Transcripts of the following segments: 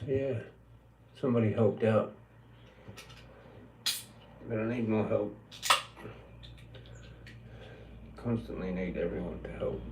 Yeah, somebody helped out. But I need more help. Constantly need everyone to help.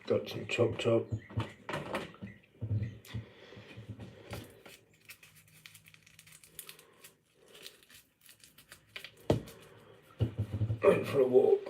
Got some chop chop. Went for a walk.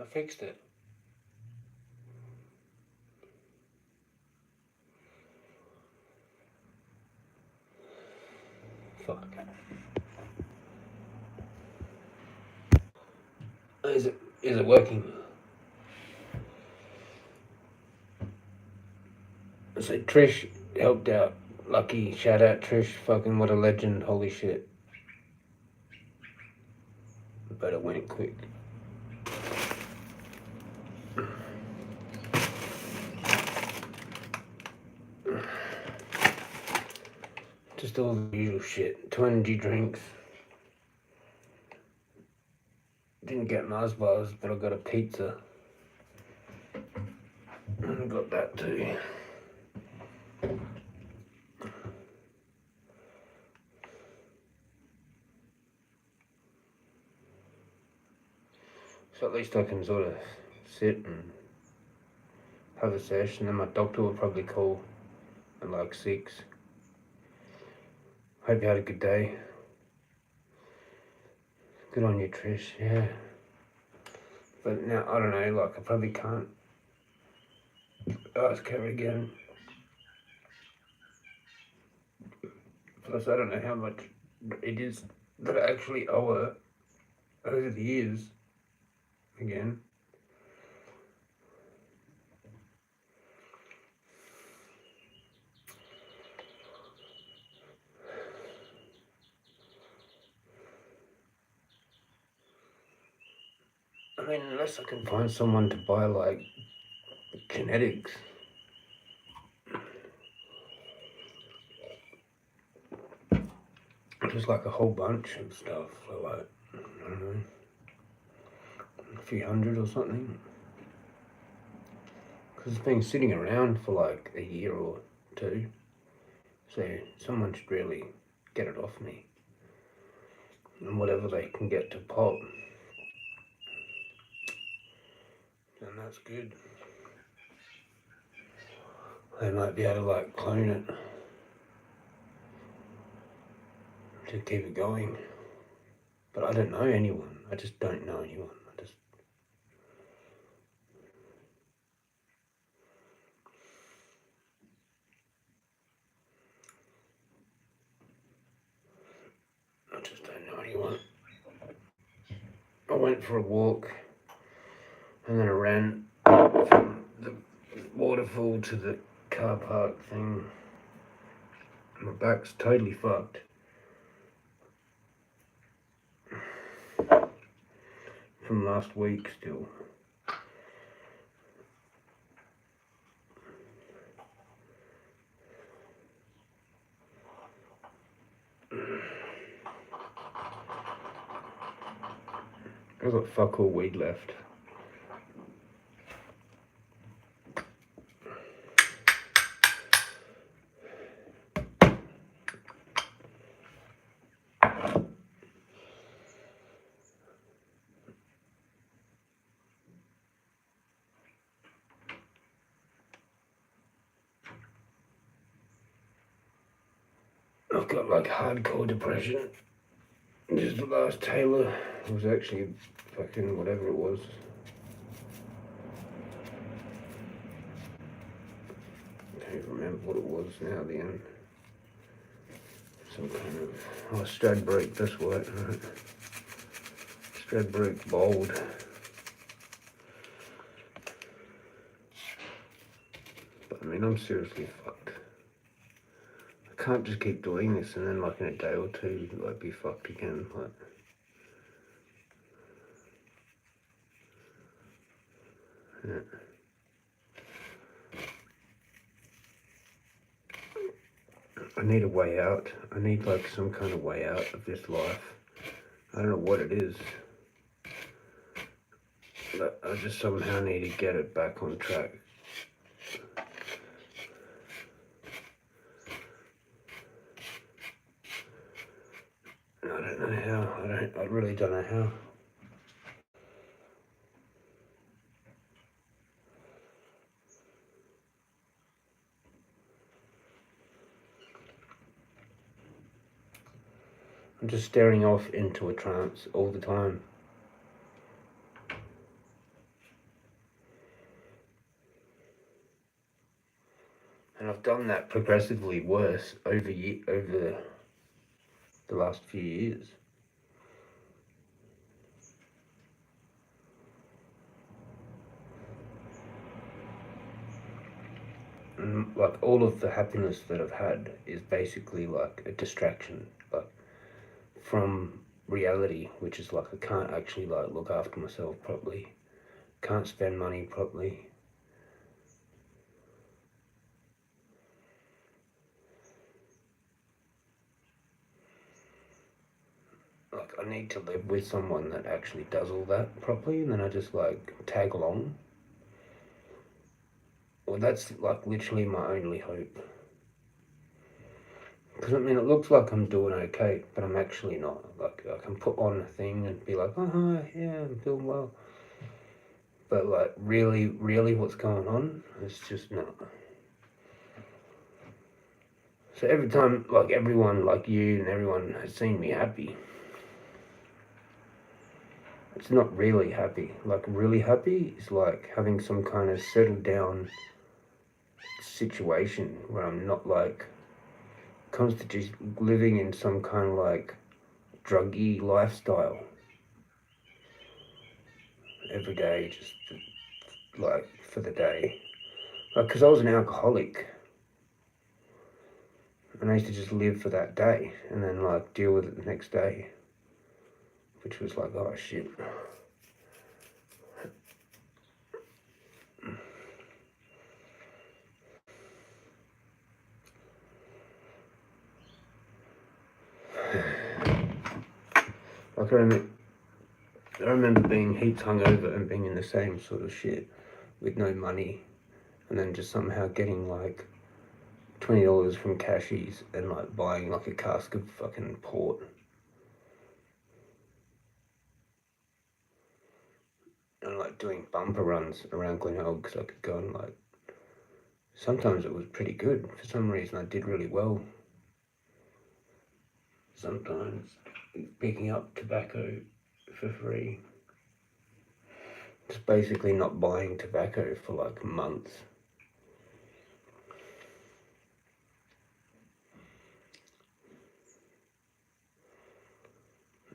I fixed it. Fuck. Is it working? So Trish helped out. Lucky, shout out Trish. Fucking what a legend. Holy shit. But it went quick. Just all the usual shit. 2 energy drinks. Didn't get Mars bars, but I got a pizza. I got that too. So at least I can sort of sit and have a session, and my doctor will probably call at like 6. Hope you had a good day. Good on you, Trish, yeah. But now, I don't know, like I probably can't ask her again. Plus, I don't know how much it is that I actually owe her over the years again. I mean, unless I can find someone to buy like genetics. Just like a whole bunch of stuff for like, I don't know, a few hundred or something. Because it's been sitting around for like a year or 2. So someone should really get it off me. And whatever they can get to pop, then that's good. They might be able to like clone it to keep it going. But I don't know anyone. I just don't know anyone. I just don't know anyone. I went for a walk and then I ran from the waterfall to the car park thing. My back's totally fucked. From last week still. I've got fuck all weed left. I've got like hardcore depression. Just the last Taylor was actually fucking whatever it was. I can't even remember what it was now, the end. Some kind of, Stradbroke, that's what, right? Stradbroke bold. But I mean, I'm seriously fucked. I can't just keep doing this and then like in a day or 2, like be fucked again, like. Yeah. I need a way out. I need like some kind of way out of this life. I don't know what it is. But I just somehow need to get it back on track. And I don't know how. I really don't know how. I'm just staring off into a trance all the time. I've done that progressively worse over the last few years. And like all of the happiness that I've had is basically like a distraction, like from reality, which is like I can't actually like look after myself properly, can't spend money properly. Like I need to live with someone that actually does all that properly, and then I just like tag along. Well, that's like literally my only hope. Because I mean, it looks like I'm doing okay, but I'm actually not. Like I can put on a thing and be like, oh yeah, I'm doing well. But like really what's going on, it's just not. So every time, like everyone, like you and everyone has seen me happy, it's not really happy. Like really happy is like having some kind of settled down situation where I'm not like constantly living in some kind of like druggy lifestyle every day, just like for the day. Like, because I was an alcoholic and I used to just live for that day and then like deal with it the next day, which was like, oh shit. Like I remember being heaps hungover and being in the same sort of shit with no money, and then just somehow getting like $20 from cashies and like buying like a cask of fucking port. And like doing bumper runs around Glenelg because I could go and like. Sometimes it was pretty good. For some reason, I did really well. Sometimes picking up tobacco for free. Just basically not buying tobacco for like months.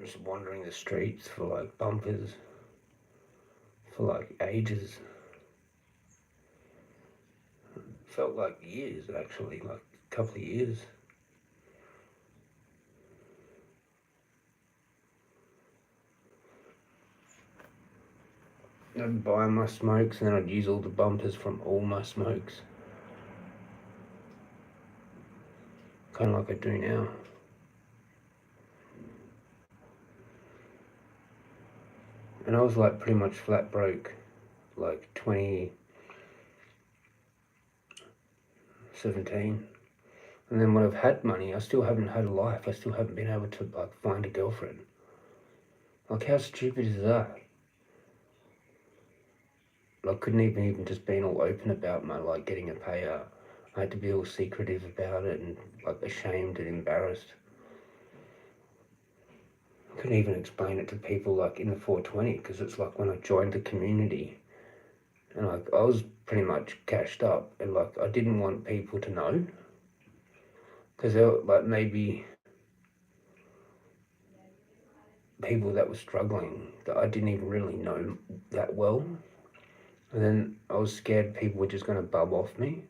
Just wandering the streets for like bumpers for like ages. Felt like years actually, like a couple of years. I'd buy my smokes and then I'd use all the bumpers from all my smokes. Kind of like I do now. And I was like pretty much flat broke, like 2017. And then when I've had money, I still haven't had a life. I still haven't been able to like find a girlfriend. Like how stupid is that? I couldn't even just been all open about my like getting a payout. I had to be all secretive about it and like ashamed and embarrassed. I couldn't even explain it to people like in the 420 because it's like when I joined the community and like I was pretty much cashed up and like I didn't want people to know because they were like maybe people that were struggling that I didn't even really know that well. And then I was scared people were just going to bub off me.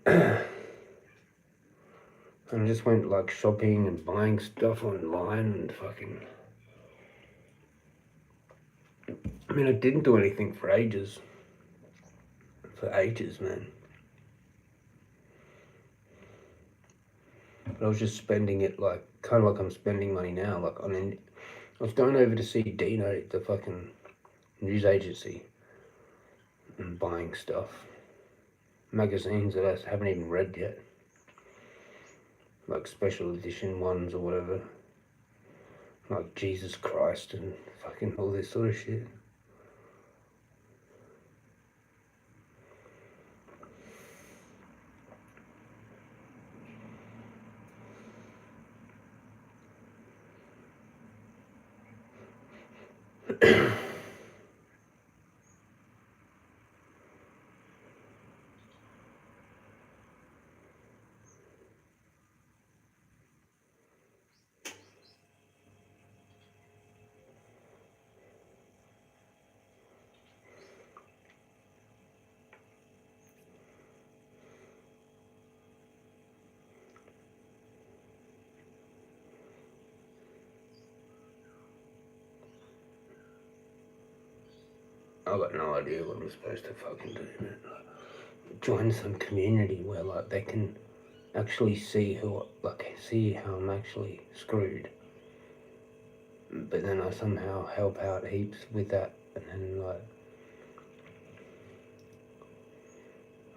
And I just went like shopping and buying stuff online and fucking. I mean, I didn't do anything for ages. For ages, man. But I was just spending it like, kind of like I'm spending money now. Like, I mean, I was going over to see Dino, the fucking news agency, and buying stuff. Magazines that I haven't even read yet. Like special edition ones or whatever. Like Jesus Christ and fucking all this sort of shit. I got no idea what I'm supposed to fucking do, man. Like, join some community where like they can actually see how I'm actually screwed. But then I somehow help out heaps with that, and then like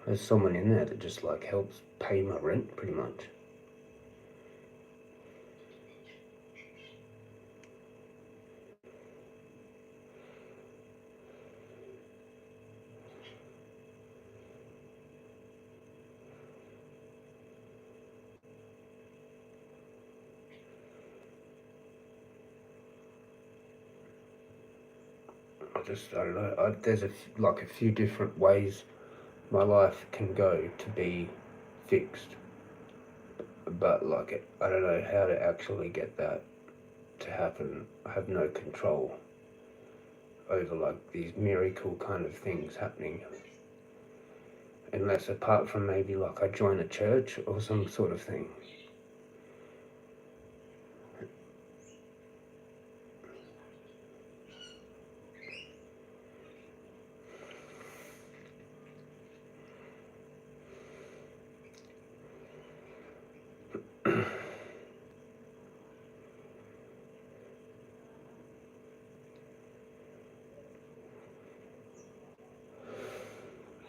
there's someone in there that just like helps pay my rent pretty much. I don't know. There's a few different ways my life can go to be fixed, but like I don't know how to actually get that to happen. I have no control over like these miracle kind of things happening, unless apart from maybe like I join a church or some sort of thing.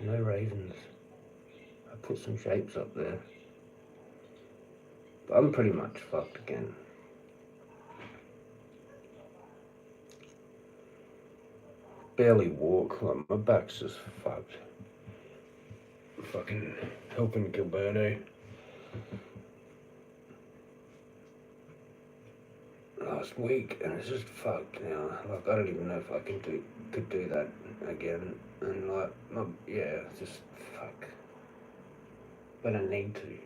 No ravens. I put some shapes up there. But I'm pretty much fucked again. Barely walk, like my back's just fucked. Fucking helping Gilberto last week, and it's just fucked now. Like I don't even know if I could do that again, and like yeah, it's just fuck. But I need to.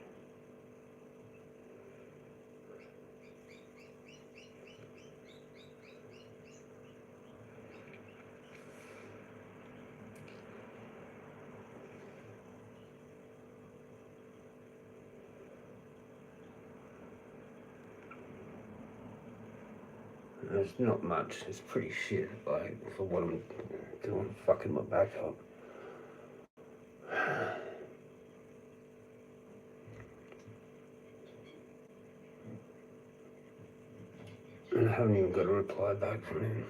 It's not much. It's pretty shit, like, for what I'm doing, fucking my back up. And I haven't even got a reply back from him.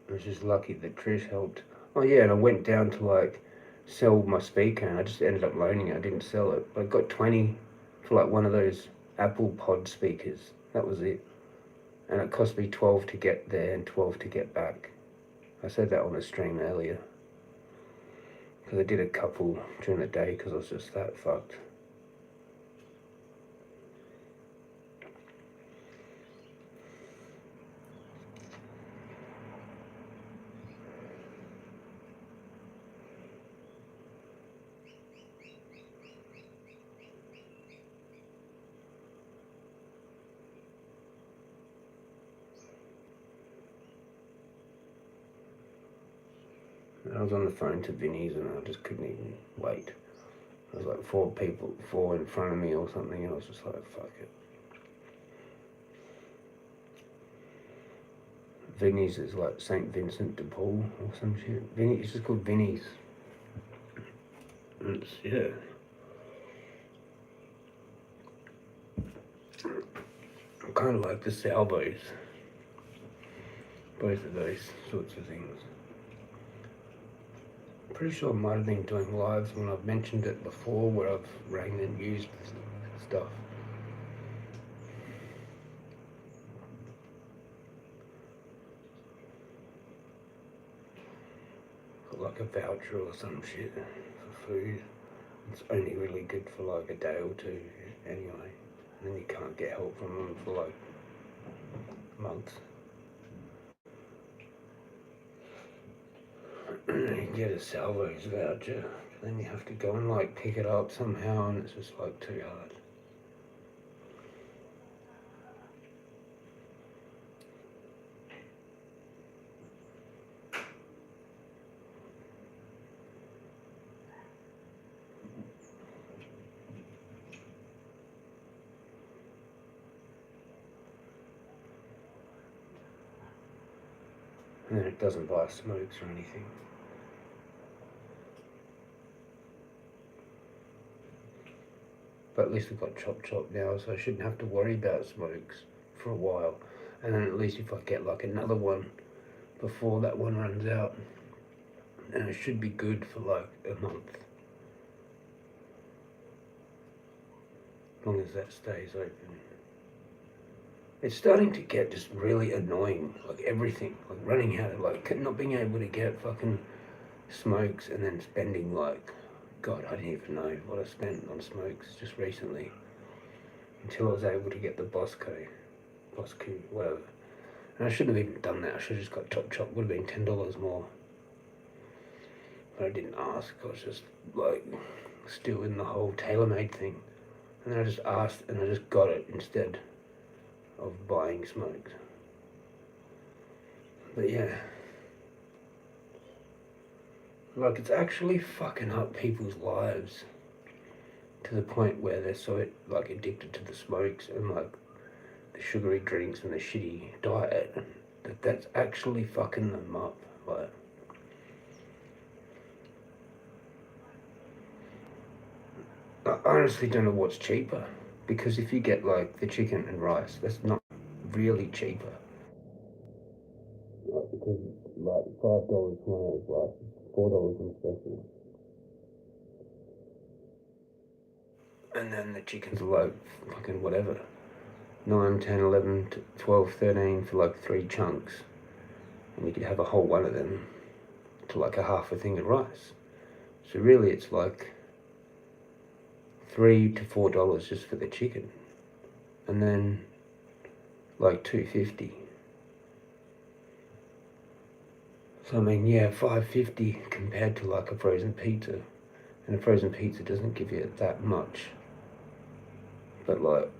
I was just lucky that Trish helped. Oh yeah, and I went down to like sell my speaker, and I just ended up loaning it. I didn't sell it, but I got 20 for like one of those Apple Pod speakers. That was it. And it cost me 12 to get there and 12 to get back. I said that on a stream earlier. Because I did a couple during the day because I was just that fucked. I was on the phone to Vinny's and I just couldn't even wait. There was like four in front of me or something, and I was just like, fuck it. Vinny's is like St. Vincent de Paul or some shit. It's just called Vinny's. And it's, yeah. I kind of like the salvos. Both of those sorts of things. I'm pretty sure I might have been doing lives when I've mentioned it before where I've rang and used stuff. Got like a voucher or some shit for food. It's only really good for like a day or two anyway. And then you can't get help from them for like months. You get a salvos voucher, then you have to go and like pick it up somehow, and it's just like too hard. then it doesn't buy smokes or anything. But at least we've got Chop Chop now, so I shouldn't have to worry about smokes for a while. And then at least if I get like another one before that one runs out, then it should be good for like a month. As long as that stays open. It's starting to get just really annoying, like everything, like running out of, like not being able to get fucking smokes and then spending like, God, I didn't even know what I spent on smokes just recently until I was able to get the Bosco, whatever. And I shouldn't have even done that. I should have just got Chop Chop. Would have been $10 more. But I didn't ask. I was just like still in the whole tailor-made thing. And then I just asked and I just got it instead of buying smokes. But yeah. Like, it's actually fucking up people's lives to the point where they're so like addicted to the smokes and like the sugary drinks and the shitty diet that's actually fucking them up. Like, I honestly don't know what's cheaper, because if you get like the chicken and rice, that's not really cheaper. Like, because like $5 for one of rice, $4 in special. And then the chickens are like fucking whatever, 9, 10, 11, 12, 13 for like 3 chunks. And you could have a whole one of them to like a half a thing of rice. So really it's like $3 to $4 just for the chicken. And then like $2.50. So I mean, yeah, $5.50 compared to like a frozen pizza. And a frozen pizza doesn't give you that much. But like,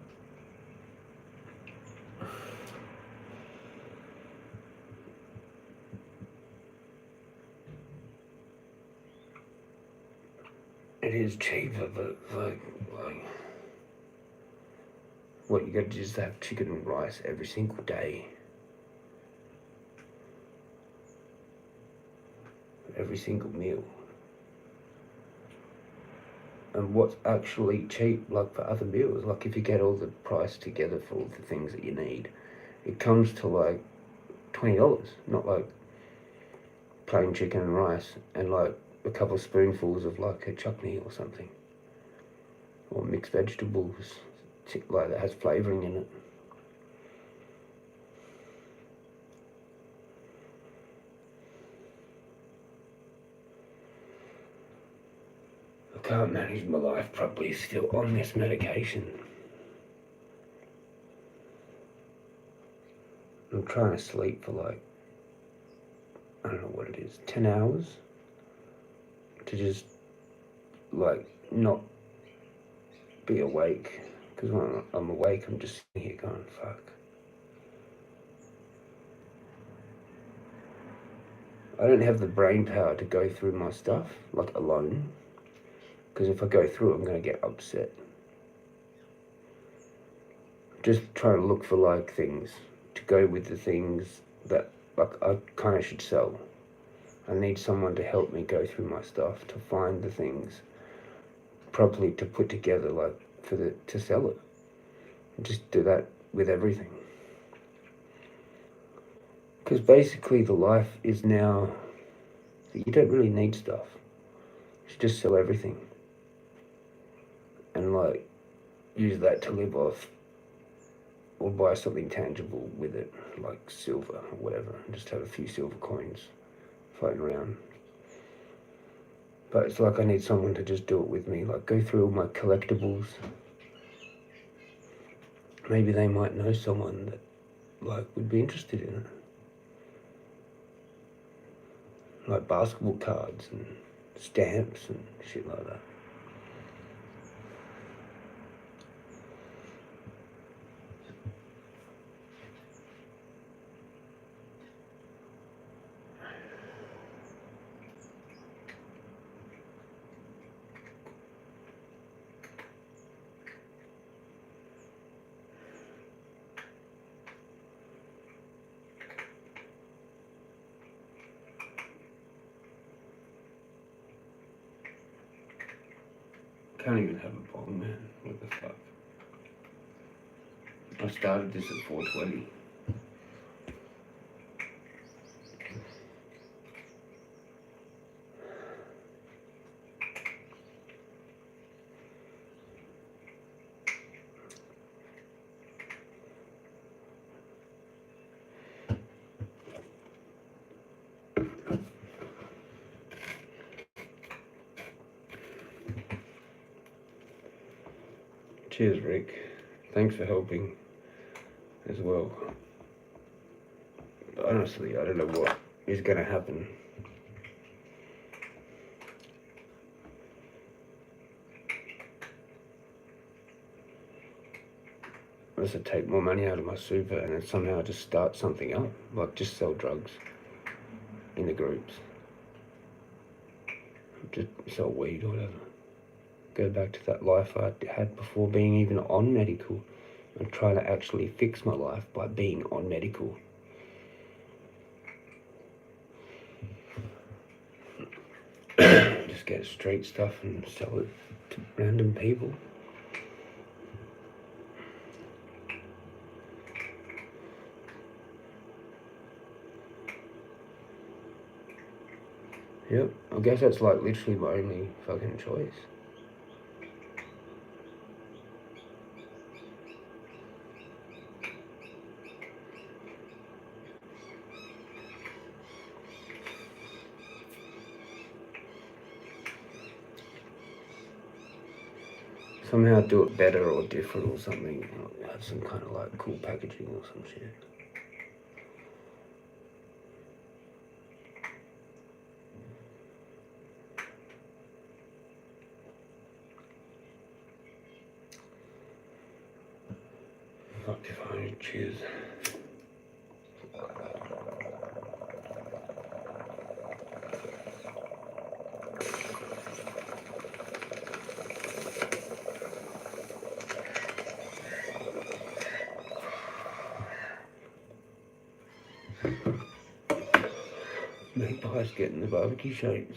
it is cheaper, but like what, you gotta just have chicken and rice every single day. Every single meal. And what's actually cheap, like for other meals, like if you get all the price together for all the things that you need, it comes to like $20, not like plain chicken and rice and like a couple of spoonfuls of like a chutney or something, or mixed vegetables, like that has flavouring in it. I can't manage my life properly still on this medication. I'm trying to sleep for like, I don't know what it is, 10 hours? To just like not be awake. Because when I'm awake, I'm just sitting here going, fuck. I don't have the brain power to go through my stuff, like alone. Because if I go through it, I'm going to get upset. Just trying to look for like things to go with the things that like I kind of should sell. I need someone to help me go through my stuff, to find the things properly to put together, like to sell it. Just do that with everything. Because basically the life is now that you don't really need stuff. You should just sell everything. And like use that to live off, or buy something tangible with it, like silver or whatever, and just have a few silver coins floating around. But it's like I need someone to just do it with me, like go through all my collectibles. Maybe they might know someone that like would be interested in it. Like basketball cards and stamps and shit like that. can't even have a bong, man. What the fuck? I started this at 4:20. Cheers, Rick. Thanks for helping as well. But honestly, I don't know what is going to happen. Unless I take more money out of my super and then somehow just start something up, like just sell drugs in the groups. Just sell weed or whatever. Go back to that life I had before being even on medical and try to actually fix my life by being on medical. Just get street stuff and sell it to random people. Yep, I guess that's like literally my only fucking choice. Somehow do it better or different or something. Have some kind of like cool packaging or some shit. Fuck if I choose. Magpie's getting the barbecue shapes.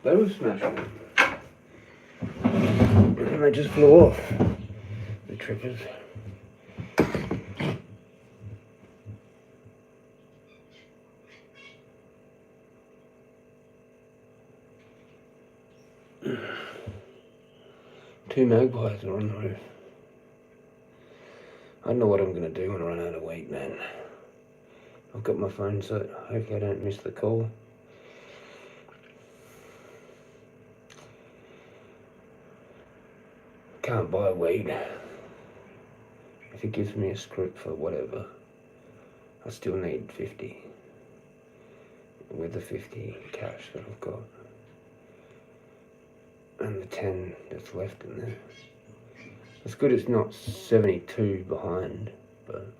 They were smashing. And they just flew off. The trippers. Two magpies are on the roof. I don't know what I'm going to do when I run out of weight, man. I've got my phone set. Hopefully I don't miss the call. Can't buy weed. If it gives me a script for whatever, I still need 50. With the 50 cash that I've got. And the 10 that's left in there. It's good it's not 72 behind, but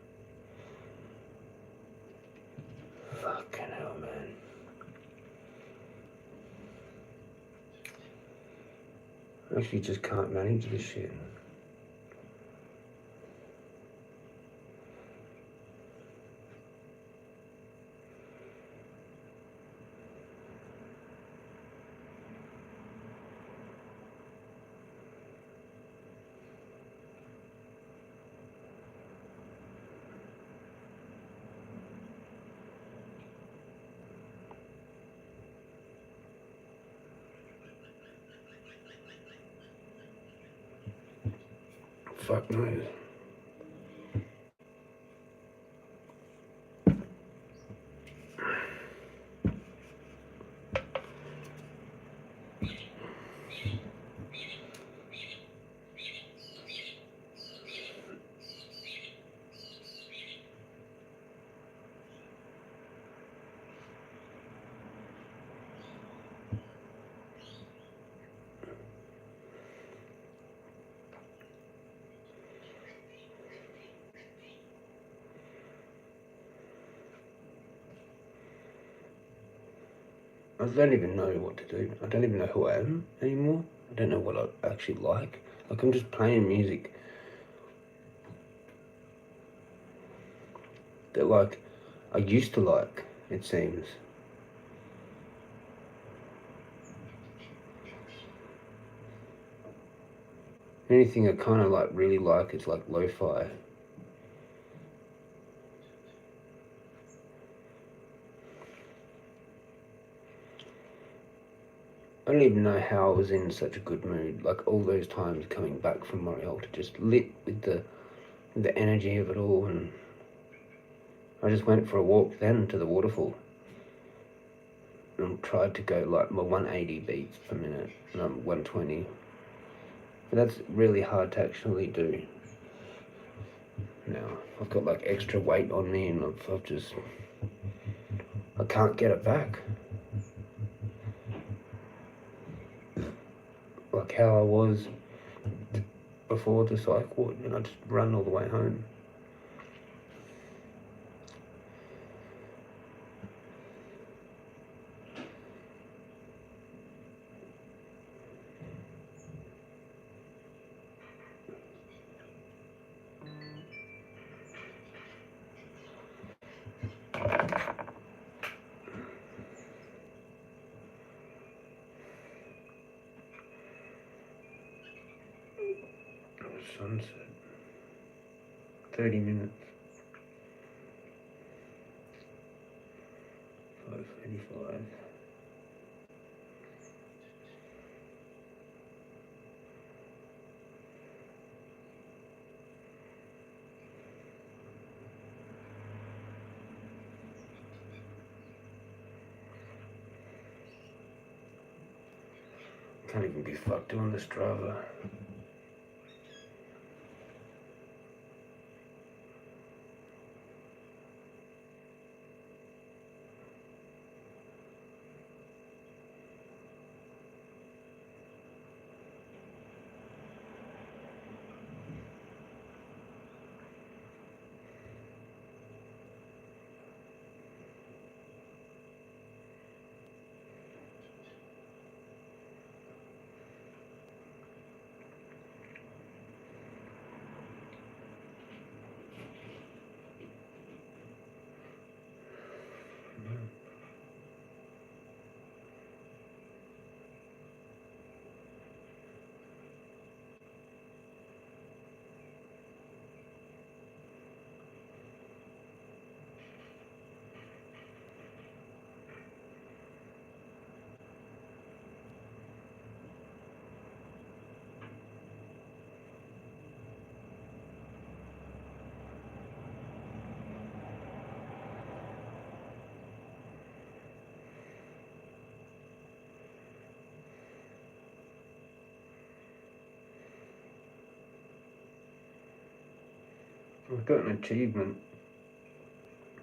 fucking hell, man. I actually just can't manage this shit. Fuck knows. I don't even know what to do. I don't even know who I am anymore. I don't know what I actually like. Like, I'm just playing music that, like, I used to like, it seems. Anything I kind of, like, really like is, like, lo-fi. I don't even know how I was in such a good mood. Like, all those times coming back from Montreal, just lit with the energy of it all. And I just went for a walk then to the waterfall and tried to go like my 180 beats per minute, and I'm 120. But that's really hard to actually do now. I've got like extra weight on me, and I can't get it back. Like how I was before the psych ward, and I just run all the way home. Sunset. 30 minutes. 5:35. Can't even be fucked doing this Strava. I've got an achievement.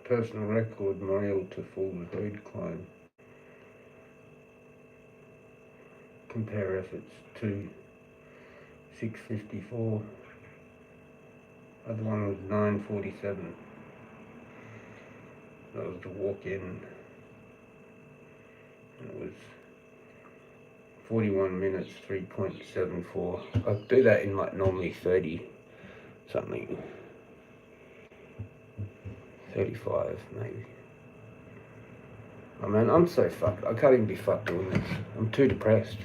Personal record, Montreal to full road climb. Compare efforts to 6:54. Other one was 9:47. That was the walk in. It was 41 minutes, 3.74. I do that in like normally 30 something. 35 maybe. Oh man, I'm so fucked. I can't even be fucked doing this. I'm too depressed.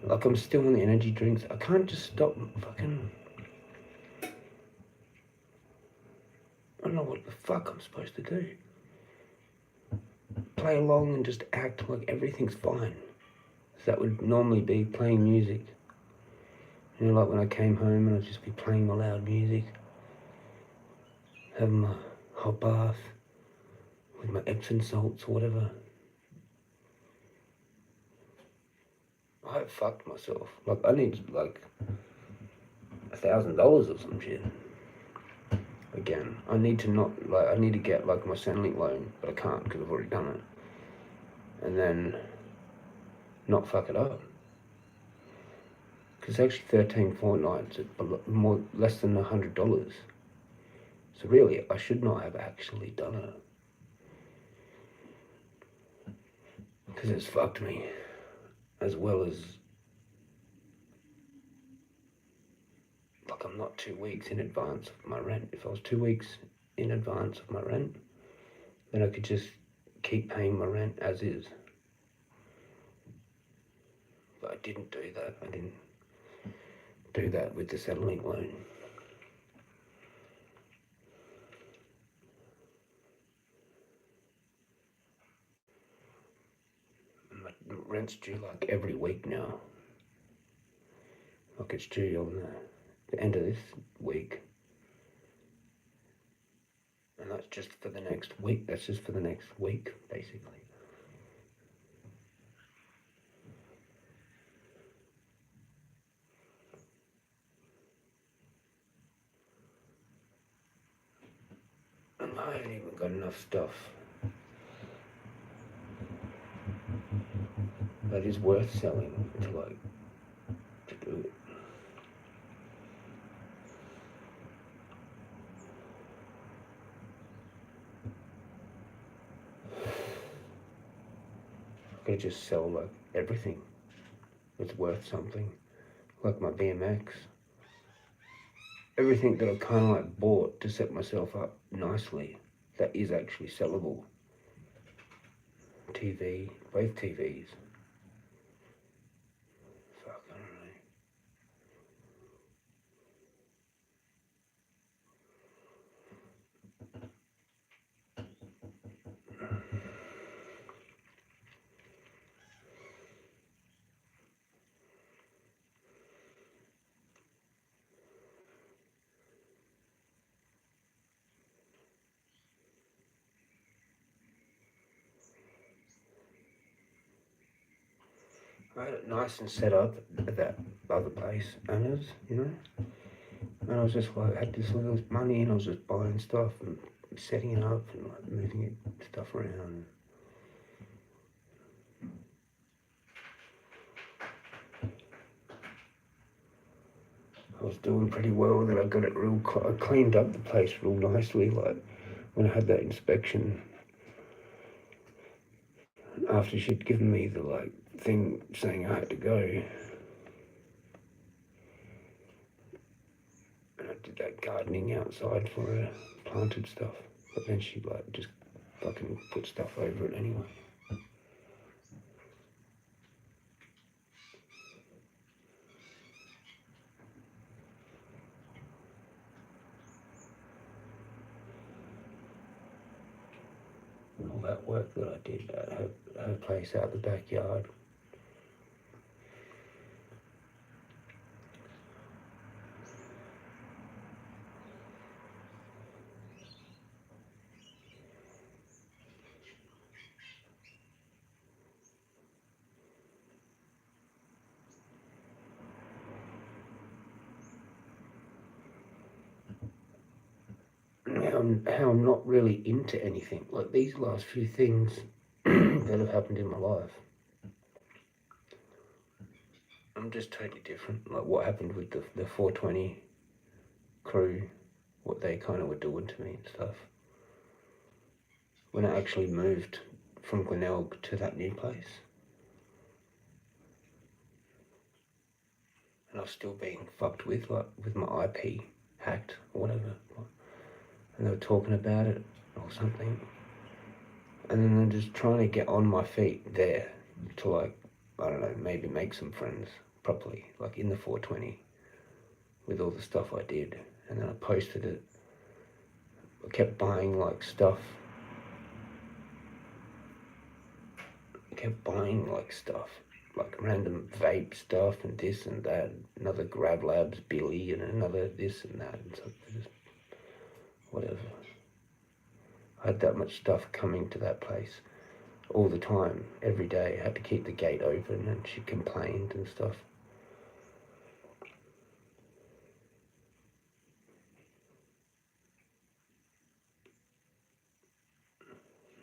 Like, I'm still on the energy drinks. I can't just stop fucking... I don't know what the fuck I'm supposed to do. Play along and just act like everything's fine. So that would normally be playing music. You know, like when I came home and I'd just be playing my loud music. Having my hot bath with my Epsom salts or whatever. I fucked myself. Like, I need like $1,000 or some shit. Again, I need to get like my Centrelink loan, but I can't because I've already done it. And then not fuck it up. Because it's actually 13 fortnights at less than $100. So really, I should not have actually done it. because it's fucked me, as well as, like, I'm not 2 weeks in advance of my rent. If I was 2 weeks in advance of my rent, then I could just keep paying my rent as is. But I didn't do that. I didn't do that with the settling loan. My rent's due like every week now. Like it's due on the end of this week. And that's just for the next week. That's just for the next week, basically. And I haven't even got enough stuff that is worth selling to do it. I could just sell like everything that's worth something, like my BMX. Everything that I've kind of like bought to set myself up nicely that is actually sellable. TV, both TVs. Fuck, I don't know. I had it nice and set up at that other place, Anna's, you know? And I was just like, had this little money and I was just buying stuff and setting it up and like moving it, stuff around. I was doing pretty well, then I got it I cleaned up the place real nicely, like when I had that inspection. After she'd given me the like thing saying I had to go, and I did that gardening outside for her, planted stuff, but then she like just fucking put stuff over it anyway. All that work that I did at her place out the backyard. How I'm not really into anything. Like these last few things that have happened in my life, I'm just totally different. Like what happened with the 420 crew, what they kind of were doing to me and stuff. When I actually moved from Glenelg to that new place, and I was still being fucked with, like with my IP hacked or whatever. And they were talking about it or something. And then I'm just trying to get on my feet there to like, I don't know, maybe make some friends properly, like in the 420 with all the stuff I did. And then I posted it. I kept buying like stuff. Like random vape stuff and this and that. Another Grab Labs Billy and another this and that. And so just whatever. I had that much stuff coming to that place all the time, every day. I had to keep the gate open and she complained and stuff.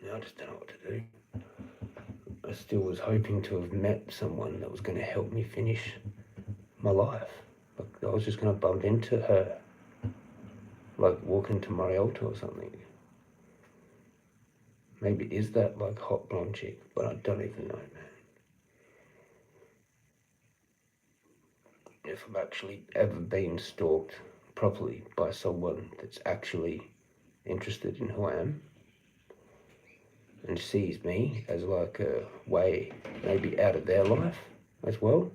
Now I just don't know what to do. I still was hoping to have met someone that was going to help me finish my life. Like I was just going to bump into her, like walking to Marialta or something. Maybe it is that like hot blonde chick, but I don't even know, man. If I've actually ever been stalked properly by someone that's actually interested in who I am and sees me as like a way maybe out of their life as well,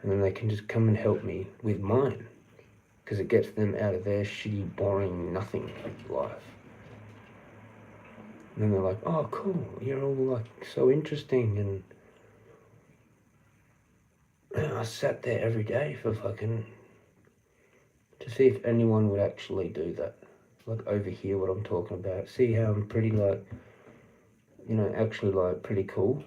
and then they can just come and help me with mine because it gets them out of their shitty, boring, nothing life. And then they're like, oh, cool, you're all like so interesting. And I sat there every day for fucking, to see if anyone would actually do that. Like overhear what I'm talking about. See how I'm pretty like, you know, actually like pretty cool.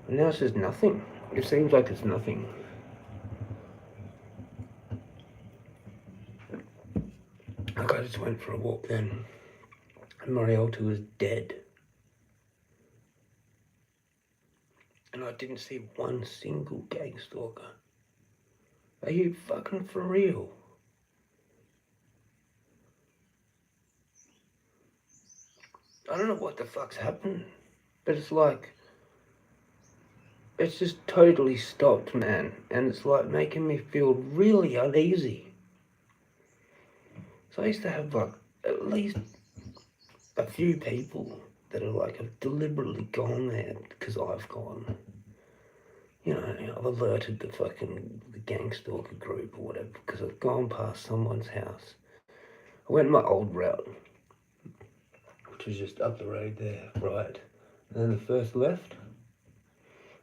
And now it's just nothing. It seems like it's nothing. Like I just went for a walk then, and Marielta was dead. And I didn't see one single gang stalker. Are you fucking for real? I don't know what the fuck's happened, but it's like, it's just totally stopped, man. And it's like making me feel really uneasy. So I used to have like at least a few people that are like have deliberately gone there because I've gone. You know, I've alerted the gang stalker group or whatever because I've gone past someone's house. I went my old route, which was just up the road there, right. And then the first left,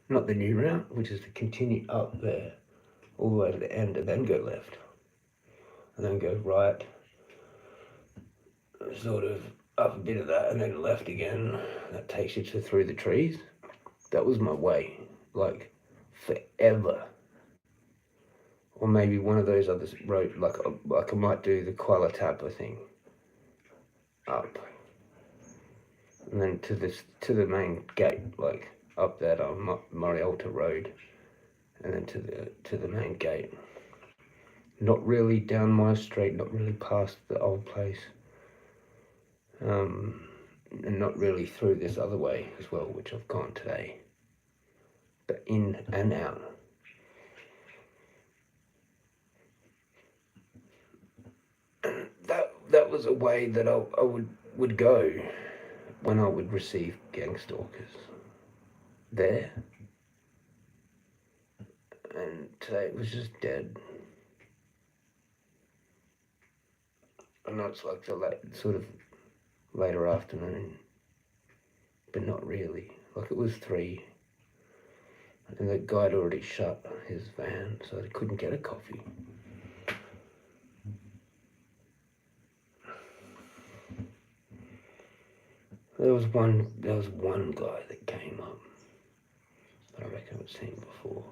not the new route, which is to continue up there all the way to the end and then go left. And then go right, sort of up a bit of that and then left again. That takes you to through the trees. That was my way, like forever. Or maybe one of those other roads, like I might do the Kuala Tapa thing up, and then to the main gate, like up that Marialta Road, and then to the main gate. Not really down my street, not really past the old place, and not really through this other way as well, which I've gone today, but in and out. And that was a way that I would go when I would receive gang stalkers there. And today it was just dead. I know it's like the sort of later afternoon, but not really. Like it was 3, and the guy had already shut his van, so I couldn't get a coffee. There was one guy that came up, but I reckon I've seen before.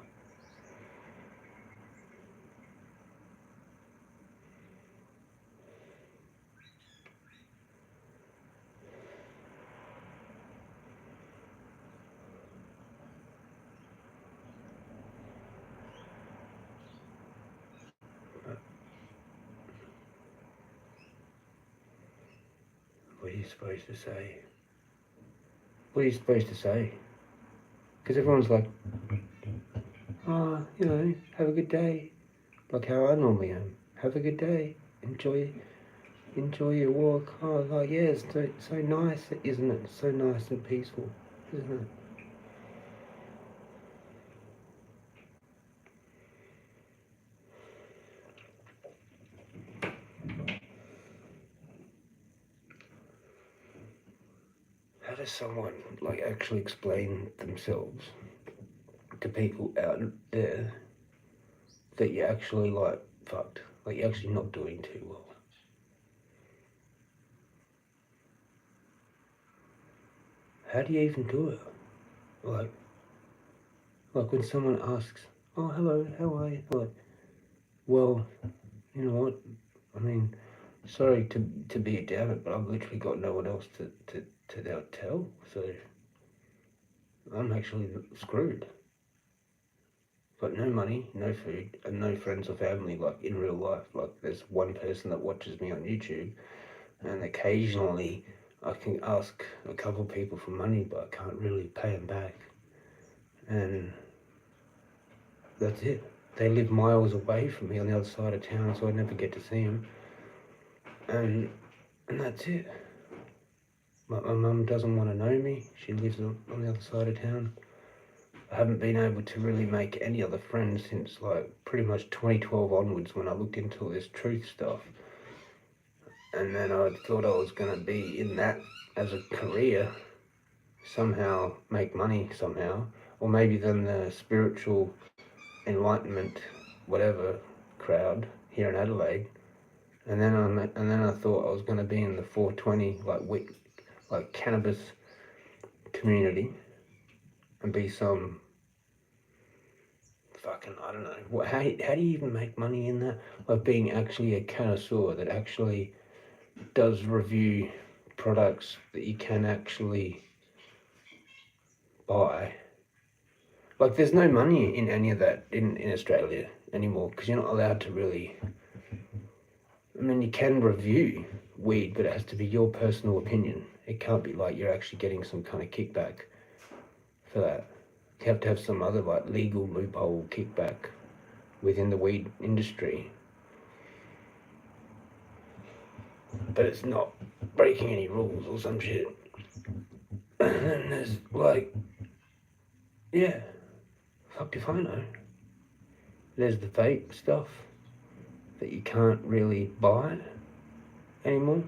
What are you supposed to say? What are you supposed to say? Because everyone's like, oh, you know, have a good day. Like how I normally am. Have a good day. Enjoy your walk. Oh, like, yeah, it's so nice, isn't it? So nice and peaceful, isn't it? How does someone like actually explain themselves to people out there that you're actually like fucked, like you're actually not doing too well? How do you even do it? Like when someone asks, "Oh, hello, how are you?" Like, well, you know what? I mean, sorry to be a downer, but I've literally got no one else to now tell. So I'm actually screwed. Got no money, no food, and no friends or family, like in real life. Like there's one person that watches me on YouTube, and occasionally I can ask a couple people for money, but I can't really pay them back. And that's it. They live miles away from me on the other side of town, so I never get to see them. And that's it. My mum doesn't want to know me. She lives on the other side of town. I haven't been able to really make any other friends since like pretty much 2012 onwards, when I looked into all this truth stuff. And then I thought I was going to be in that as a career, somehow make money somehow, or maybe then the spiritual enlightenment whatever crowd here in Adelaide. And then I thought I was going to be in the 420 like cannabis community and be some fucking, I don't know, how do you even make money in that? Like being actually a connoisseur that actually does review products that you can actually buy. Like there's no money in any of that in Australia anymore, because you're not allowed to really, I mean, you can review weed, but it has to be your personal opinion. It can't be like you're actually getting some kind of kickback for that. You have to have some other like legal loophole kickback within the weed industry. But it's not breaking any rules or some shit. And then there's like, yeah, fuck if I know. There's the vape stuff that you can't really buy anymore.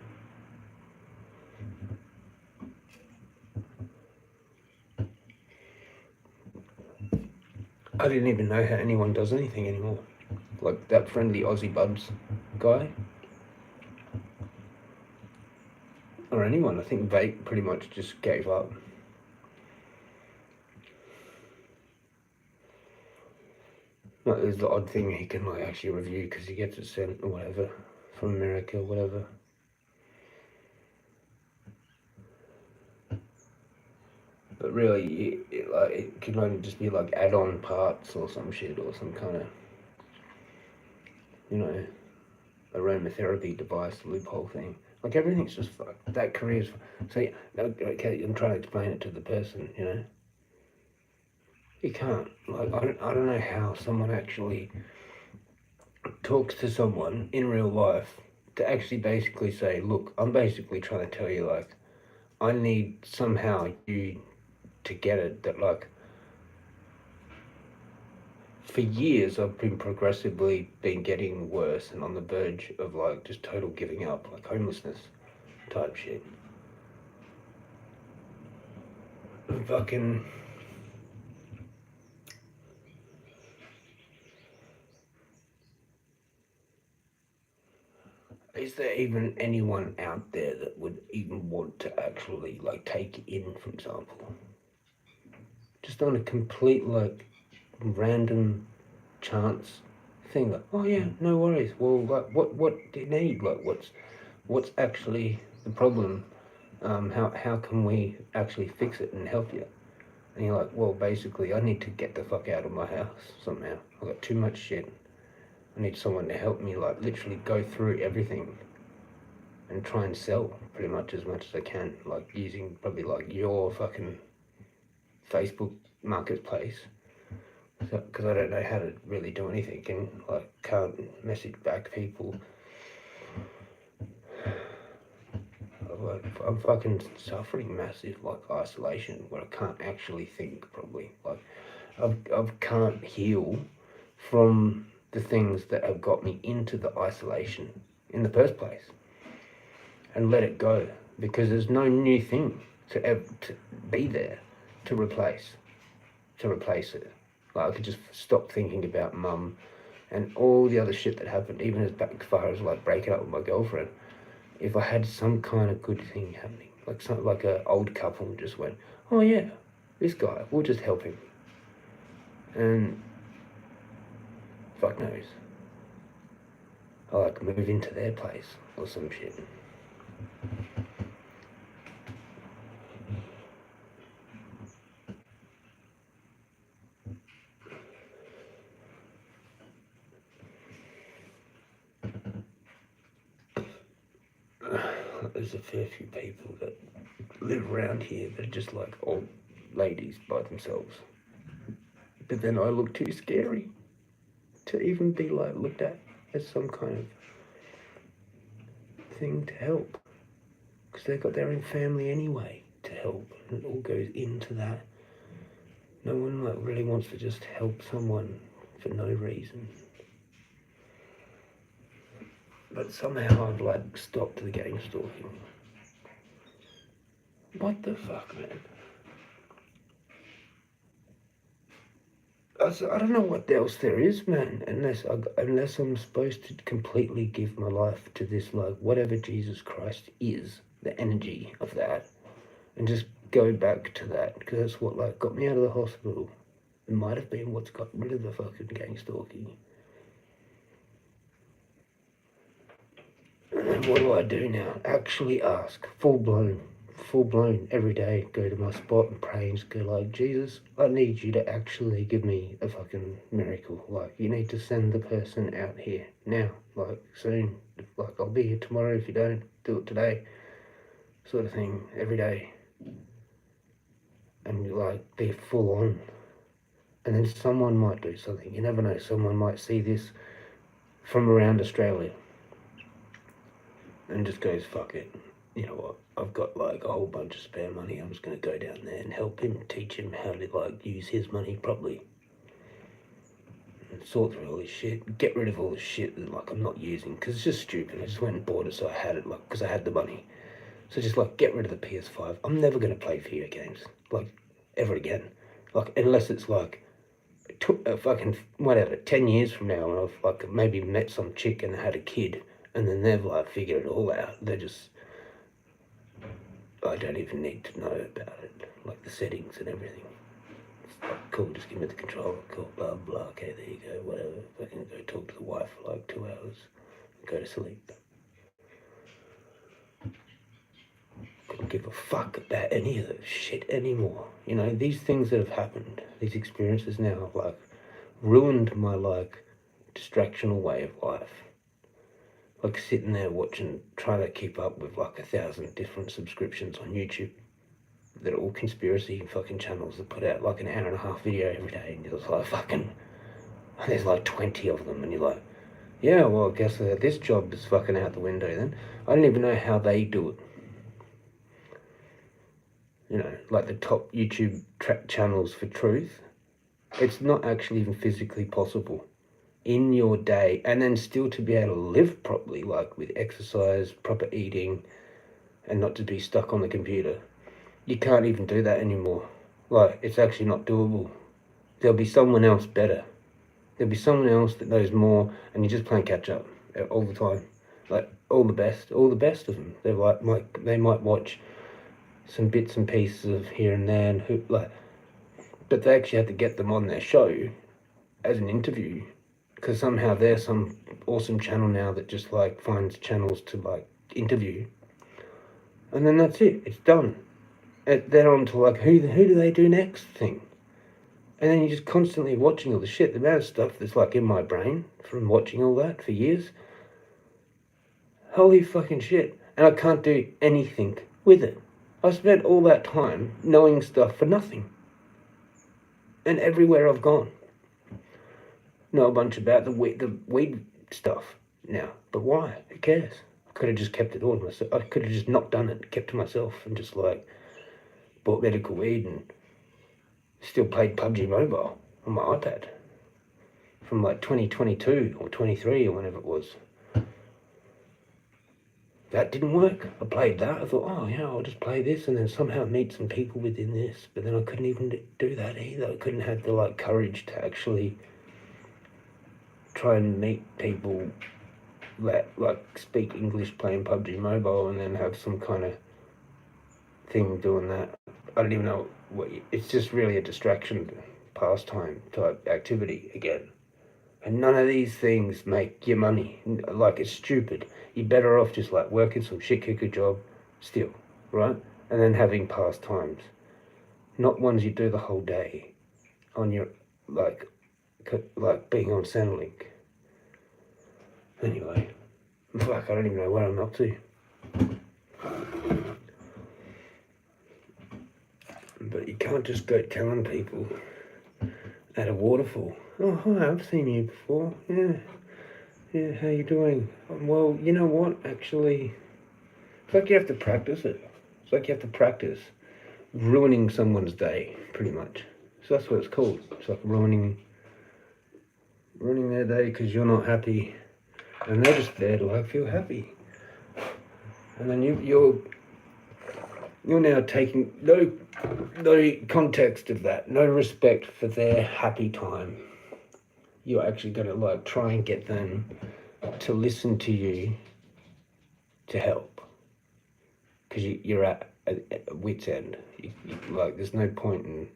I didn't even know how anyone does anything anymore. Like that friendly Aussie Bubs guy. Or anyone. I think vape pretty much just gave up. Like there's the odd thing he can like actually review because he gets it sent or whatever from America or whatever. But really, it could only just be like add-on parts or some shit or some kind of, you know, aromatherapy device loophole thing. Like everything's just fucked. That career's so. Yeah, okay, I'm trying to explain it to the person. You know, you can't. Like I don't know how someone actually talks to someone in real life to actually basically say, look, I'm basically trying to tell you like, I need somehow you to get it that like for years I've been progressively been getting worse and on the verge of like just total giving up, like homelessness type shit. Fucking is there even anyone out there that would even want to actually like take it in, for example? Just on a complete like random chance thing, like, oh yeah, no worries. Well, like, what do you need? Like, what's actually the problem? How can we actually fix it and help you? And you're like, well, basically, I need to get the fuck out of my house somehow. I've got too much shit. I need someone to help me, like, literally go through everything and try and sell pretty much as I can, like, using probably like your fucking Facebook marketplace. Because I don't know how to really do anything and like can't message back people. I'm fucking suffering massive like isolation where I can't actually think probably. Like I can't heal from the things that have got me into the isolation in the first place and let it go, because there's no new thing to ever to be there to replace it. Like I could just stop thinking about mum and all the other shit that happened, even as back far as like breaking up with my girlfriend. If I had some kind of good thing happening, like something like a old couple just went, oh yeah, this guy, we'll just help him, and fuck knows. I like move into their place or some shit. There's a fair few people that live around here that are just like old ladies by themselves. But then I look too scary to even be like looked at as some kind of thing to help. Because they've got their own family anyway to help. And it all goes into that. No one like really wants to just help someone for no reason. But somehow I've like stopped the gang stalking. What the fuck, man? I don't know what else there is, man. Unless I'm supposed to completely give my life to this, like whatever Jesus Christ is, the energy of that, and just go back to that, because that's what like got me out of the hospital. It might have been what's got rid of the fucking gang stalking. And what do I do now? Actually ask, full blown, every day, go to my spot and pray and just go like, Jesus, I need you to actually give me a fucking miracle. Like, you need to send the person out here now, like soon. Like, I'll be here tomorrow if you don't do it today, sort of thing, every day. And like, be full on. And then someone might do something. You never know, someone might see this from around Australia and just goes, fuck it. You know what? I've got like a whole bunch of spare money. I'm just going to go down there and help him, teach him how to like use his money properly. And sort through all this shit. Get rid of all the shit that like I'm not using, because it's just stupid. I just went and bought it so I had it, like, because I had the money. So just like get rid of the PS5. I'm never going to play video games like ever again. Like unless it's like fucking whatever 10 years from now, and I've like maybe met some chick and had a kid, and then they've like figured it all out. They're just, I don't even need to know about it, like the settings and everything. It's like, cool, just give me the controller, cool, blah blah, okay, there you go, whatever. I can go talk to the wife for like 2 hours and go to sleep. Couldn't give a fuck about any of that shit anymore. You know, these things that have happened, these experiences now have like ruined my like distractional way of life. Like sitting there watching, trying to keep up with like 1,000 different subscriptions on YouTube that are all conspiracy fucking channels that put out like an hour and a half video every day, and you're just like fucking, there's like 20 of them, and you're like, yeah, well, I guess this job is fucking out the window then. I don't even know how they do it. You know, like the top YouTube channels for truth, it's not actually even physically possible in your day, and then still to be able to live properly, like with exercise, proper eating, and not to be stuck on the computer. You can't even do that anymore. Like, it's actually not doable. There'll be someone else better. There'll be someone else that knows more, and you're just playing catch up all the time. Like, all the best of them. They're like they might watch some bits and pieces of here and there, and who like, but they actually have to get them on their show as an interview, because somehow there's some awesome channel now that just like finds channels to like interview, and then that's it. It's done. And then on to like who do they do next thing, and then you're just constantly watching all the shit. The amount of stuff that's like in my brain from watching all that for years. Holy fucking shit! And I can't do anything with it. I spent all that time knowing stuff for nothing. And everywhere I've gone, know a bunch about the weed stuff now. But why? Who cares? I could have just kept it all to myself. I could have just not done it, kept to myself, and just like bought medical weed and still played PUBG Mobile on my iPad from like 2022 or 23 or whenever it was. That didn't work. I played that. I thought, oh yeah, I'll just play this and then somehow meet some people within this. But then I couldn't even do that either. I couldn't have the like courage to actually try and meet people that like speak English playing PUBG Mobile and then have some kind of thing doing that. I don't even know what. It's just really a distraction, pastime type activity again. And none of these things make you money. Like, it's stupid. You're better off just like working some shit kicker job still, right? And then having pastimes. Not ones you do the whole day on your, like being on Centrelink. Anyway, fuck, I don't even know what I'm up to. But you can't just go telling people at a waterfall, oh, hi, I've seen you before. Yeah, how you doing? Well, you know what, actually, it's like you have to practice it. It's like you have to practice ruining someone's day, pretty much. So that's what it's called. It's like ruining their day because you're not happy, and they're just there to like feel happy. And then you're now taking no context of that, no respect for their happy time. You're actually going to like try and get them to listen to you to help, because you're at a wit's end. Like, there's no point in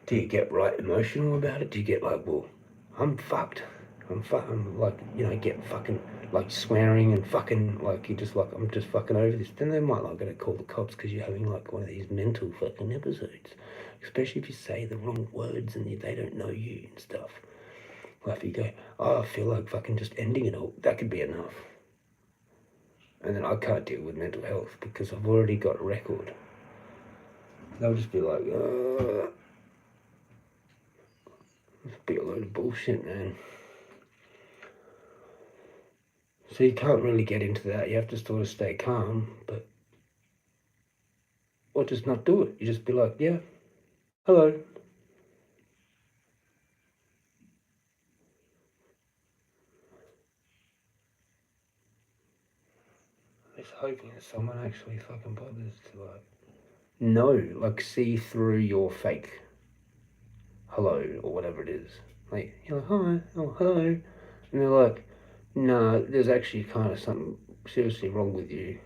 do you get right emotional about it? Do you get like, well, I'm fucked. I'm like, get fucking like swearing and fucking like, you're just like, I'm just fucking over this. Then they might like gonna call the cops because you're having like one of these mental fucking episodes. Especially if you say the wrong words and they don't know you and stuff. Well, if you go, oh, I feel like fucking just ending it all, that could be enough. And then I can't deal with mental health because I've already got a record. They'll just be like, it's a bit a load of bullshit, man. So you can't really get into that. You have to sort of stay calm, or just not do it. You just be like, yeah, hello. Just hoping that someone actually fucking bothers to like see through your fake hello or whatever it is. Like, you're like, hi, oh, hello. And they're like, nah, there's actually kind of something seriously wrong with you.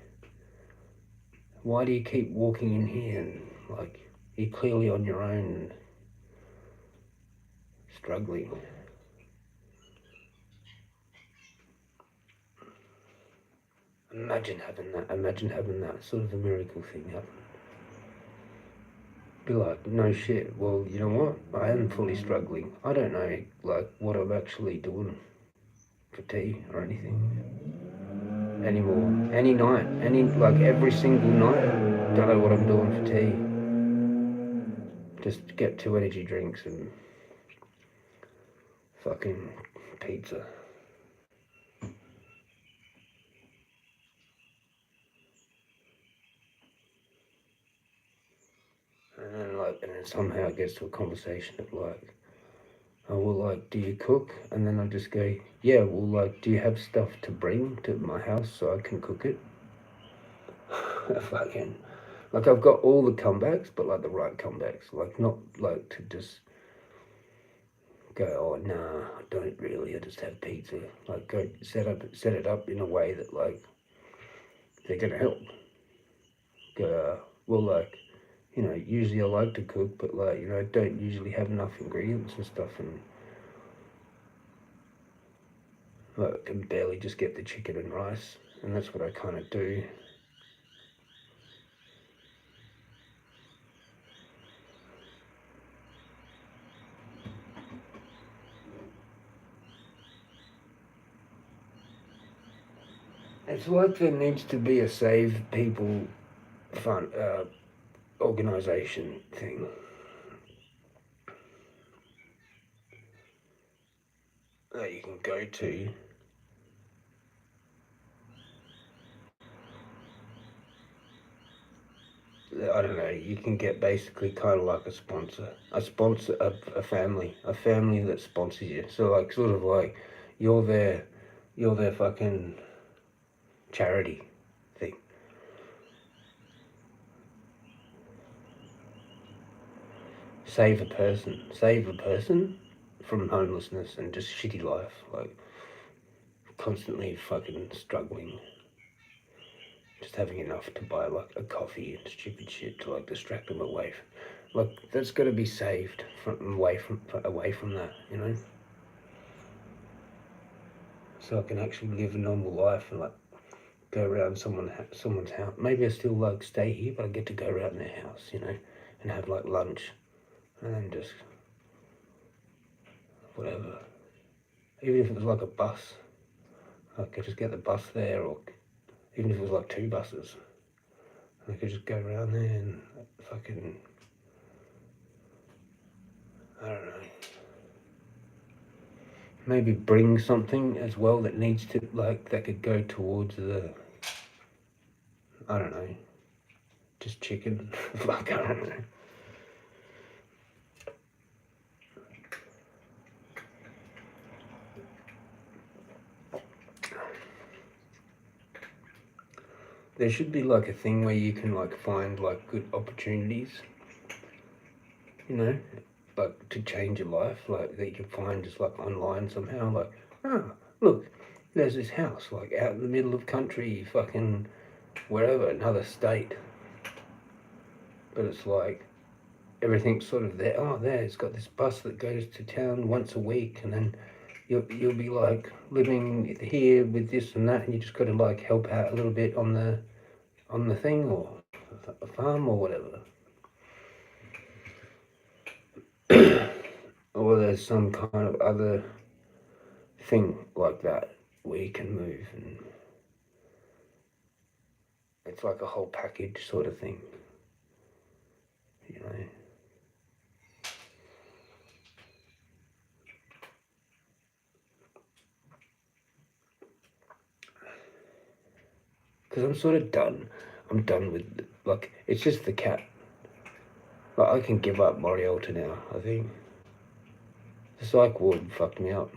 Why do you keep walking in here and like, you're clearly on your own, struggling. Imagine having that sort of a miracle thing happen. Be like, no shit, well, you know what? I am fully struggling. I don't know, like, what I'm actually doing for tea or anything anymore. Any night, every single night, don't know what I'm doing for tea. Just get 2 energy drinks and fucking pizza. And then somehow it gets to a conversation of like, oh, well, like, do you cook? And then I just go, yeah, well, like, do you have stuff to bring to my house so I can cook it? Fucking, like, I've got all the comebacks, but like the right comebacks, like, not like to just go, oh, nah, I don't really, I just have pizza. Like, go set it up in a way that like they're gonna help. Go, well, like, usually I like to cook, but like, I don't usually have enough ingredients and stuff, and like, I can barely just get the chicken and rice, and that's what I kind of do. It's like there needs to be a save people fund organisation thing. That you can go to. I don't know, you can get basically kind of like a family that sponsors you. So like, sort of like, you're their fucking charity thing. Save a person from homelessness and just shitty life, like constantly fucking struggling. just having enough to buy like a coffee and stupid shit to like distract them away. Like that's got to be saved away from that, you know. So I can actually live a normal life and like go around someone's house. Maybe I still like stay here, but I get to go around their house, you know, and have like lunch, and then just whatever. Even if it was like a bus, I could just get the bus there, or even if it was like 2 buses, I could just go around there and fucking, I don't know. Maybe bring something as well that needs to, like, that could go towards the, I don't know, just chicken. Fuck, I don't know. There should be like a thing where you can like find like good opportunities, you know, like to change your life, like that you can find just like online somehow, like, oh, look, there's this house like out in the middle of country, fucking wherever, another state, but it's like everything's sort of there. Oh, there, it's got this bus that goes to town once a week, and then you'll be like living here with this and that, and you just got to like help out a little bit on the thing, or a farm or whatever. Or there's some kind of other thing like that where you can move, and it's like a whole package sort of thing, you know. Because I'm sort of done. I'm done with, like, it's just the cat. Like, I can give up Morialta now, I think. The psych ward fucked me up.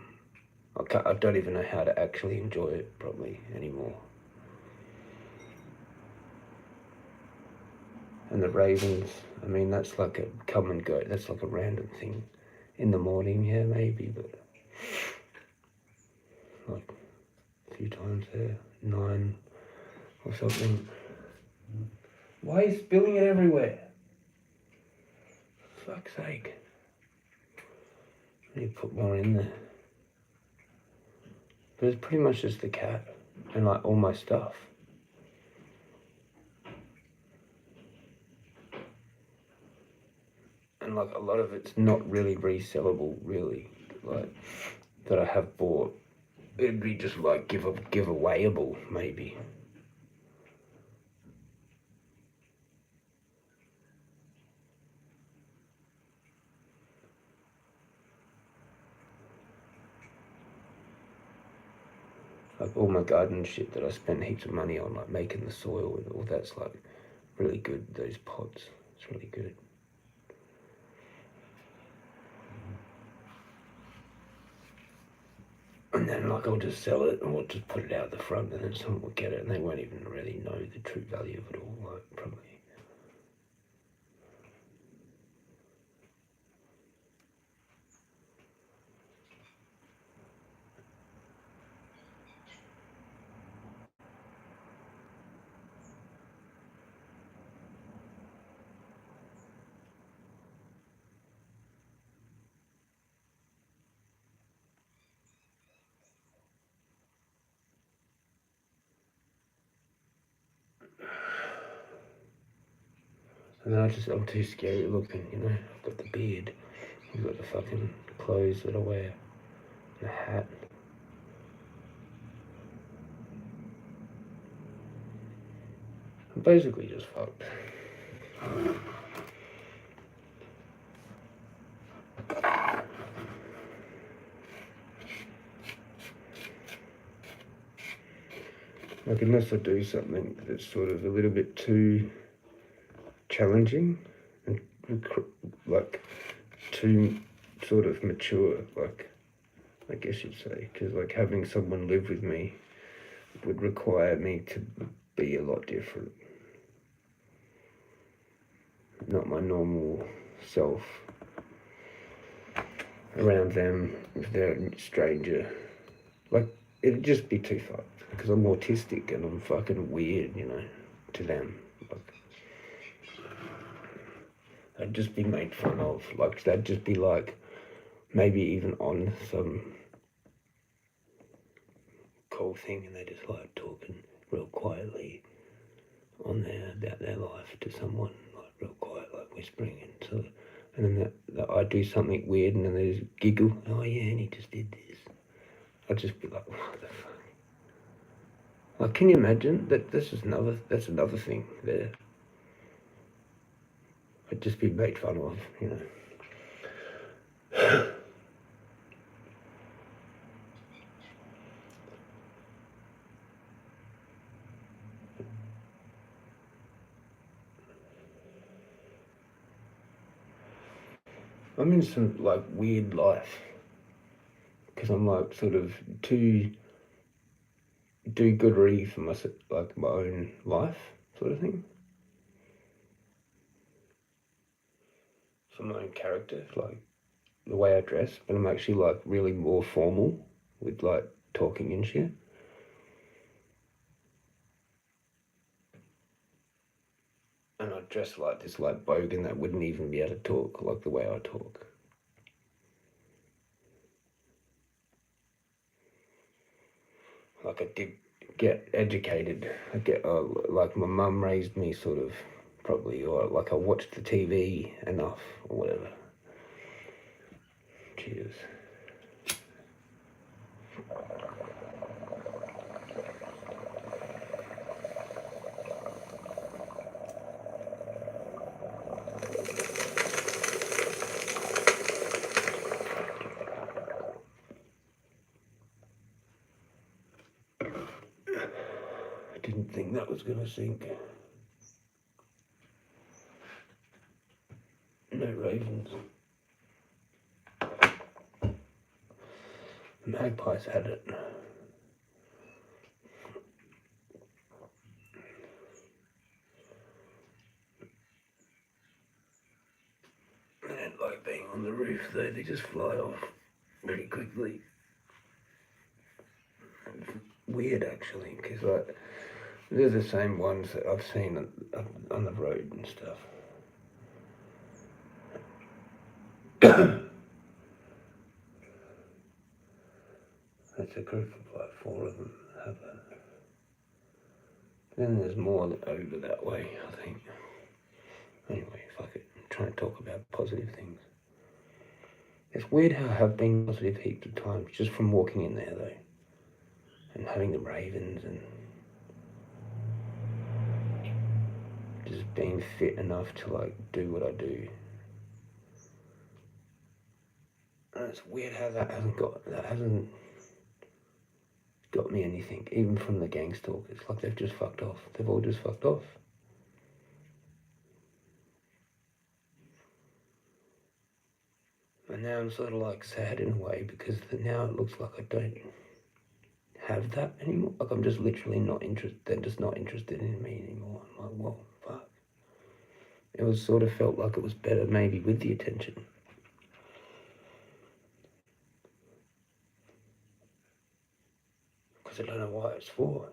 I don't even know how to actually enjoy it properly anymore. And the ravens, I mean, that's like a come and go. That's like a random thing. In the morning, yeah, maybe, but like a few times there, 9 or something. Why are you spilling it everywhere? For fuck's sake. I need to put more in there. But it's pretty much just the cat and like all my stuff. And like a lot of it's not really resellable, really, like that I have bought. It'd be just like giveawayable, maybe. Like all my garden shit that I spent heaps of money on, like making the soil and all that's like really good. Those pots, it's really good. And then like I'll just sell it, or I'll just put it out the front, and then someone will get it, and they won't even really know the true value of it all, like probably. And then I'm too scary looking, you know. I've got the beard, I've got the fucking clothes that I wear, the hat. I'm basically just fucked. Like unless I do something that's sort of a little bit too challenging and like too sort of mature, like I guess you'd say, because like having someone live with me would require me to be a lot different, not my normal self around them if they're a stranger. Like it'd just be too fucked because I'm autistic and I'm fucking weird, you know. to them. Like, I'd just be made fun of. Like, they'd just be like, maybe even on some cool thing, and they just like talking real quietly on there about their life to someone, like real quiet, like whispering, and so, and then that I do something weird, and then they just giggle. Oh yeah, and he just did this. I'd just be like, what the fuck? Like, can you imagine that? That's another thing there. I'd just be made fun of, you know. I'm in some like weird life because I'm like sort of too do-goodery for my own life sort of thing. For my own character, like the way I dress, but I'm actually like really more formal with like talking and shit. And I dress like this like bogan that wouldn't even be able to talk like the way I talk. Like I did get educated. I get like my mum raised me sort of probably, or like I watched the TV enough or whatever. Cheers. I didn't think that was gonna sink. No ravens. Magpies had it. They don't like being on the roof though, they just fly off pretty quickly. Weird actually, because like they're the same ones that I've seen on the road and stuff. That's a group of like 4 of them have it. Then there's more over that way, I think. Anyway, fuck it. I'm trying to talk about positive things. It's weird how I have been positive heaps of times just from walking in there though. And having the ravens and just being fit enough to like do what I do. And it's weird how that hasn't got me anything, even from the gang stalkers. Like they've just fucked off. They've all just fucked off. And now I'm sort of like sad in a way because now it looks like I don't have that anymore. Like I'm just literally not interested. They're just not interested in me anymore. I'm like, well, fuck. It was sort of felt like it was better maybe with the attention. Because I don't know why it's for.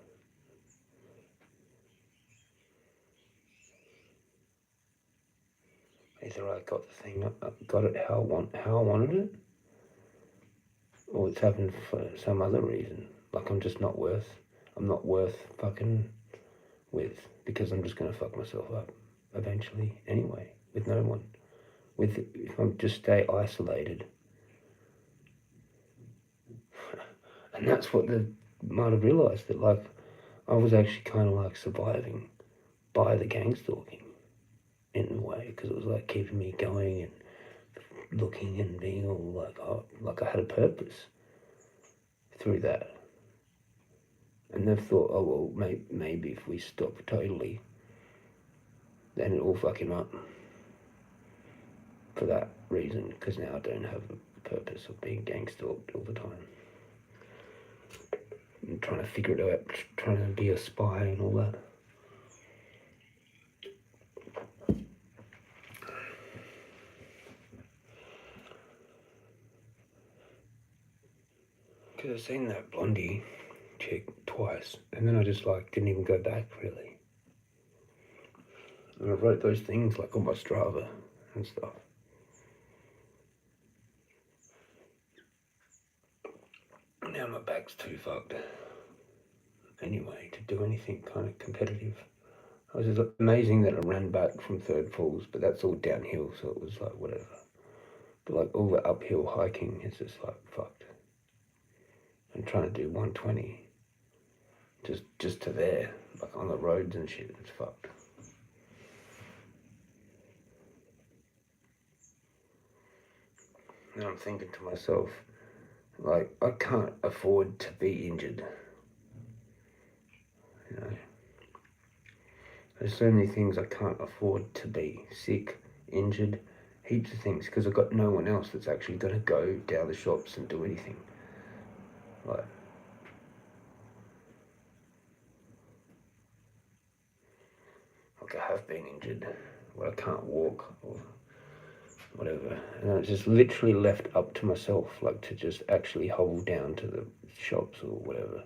Either I got the thing, got it how I wanted it, or it's happened for some other reason. Like I'm not worth fucking with, because I'm just gonna fuck myself up eventually anyway, with no one. If I just stay isolated. And that's what they might have realised, that like I was actually kind of like surviving by the gang stalking in a way, because it was like keeping me going and looking and being all like, oh, like I had a purpose through that. And they've thought, oh well, maybe if we stop totally, then it'll fuck him up. For that reason, because now I don't have the purpose of being gang stalked all the time. And trying to figure it out, trying to be a spy and all that. Because I've seen that Blondie chick twice, and then I just like didn't even go back really. And I wrote those things like on my Strava and stuff. Now my back's too fucked anyway to do anything kind of competitive. It was just amazing that I ran back from Third Falls, but that's all downhill, so it was like whatever. But like all the uphill hiking is just like fucked. And trying to do 120 just to there, like on the roads and shit, it's fucked. And I'm thinking to myself, like, I can't afford to be injured. You know, there's so many things I can't afford to be. Sick, injured, heaps of things, because I've got no one else that's actually going to go down the shops and do anything. Like, I have been injured where I can't walk or whatever, and it's just literally left up to myself, like to just actually hold down to the shops or whatever.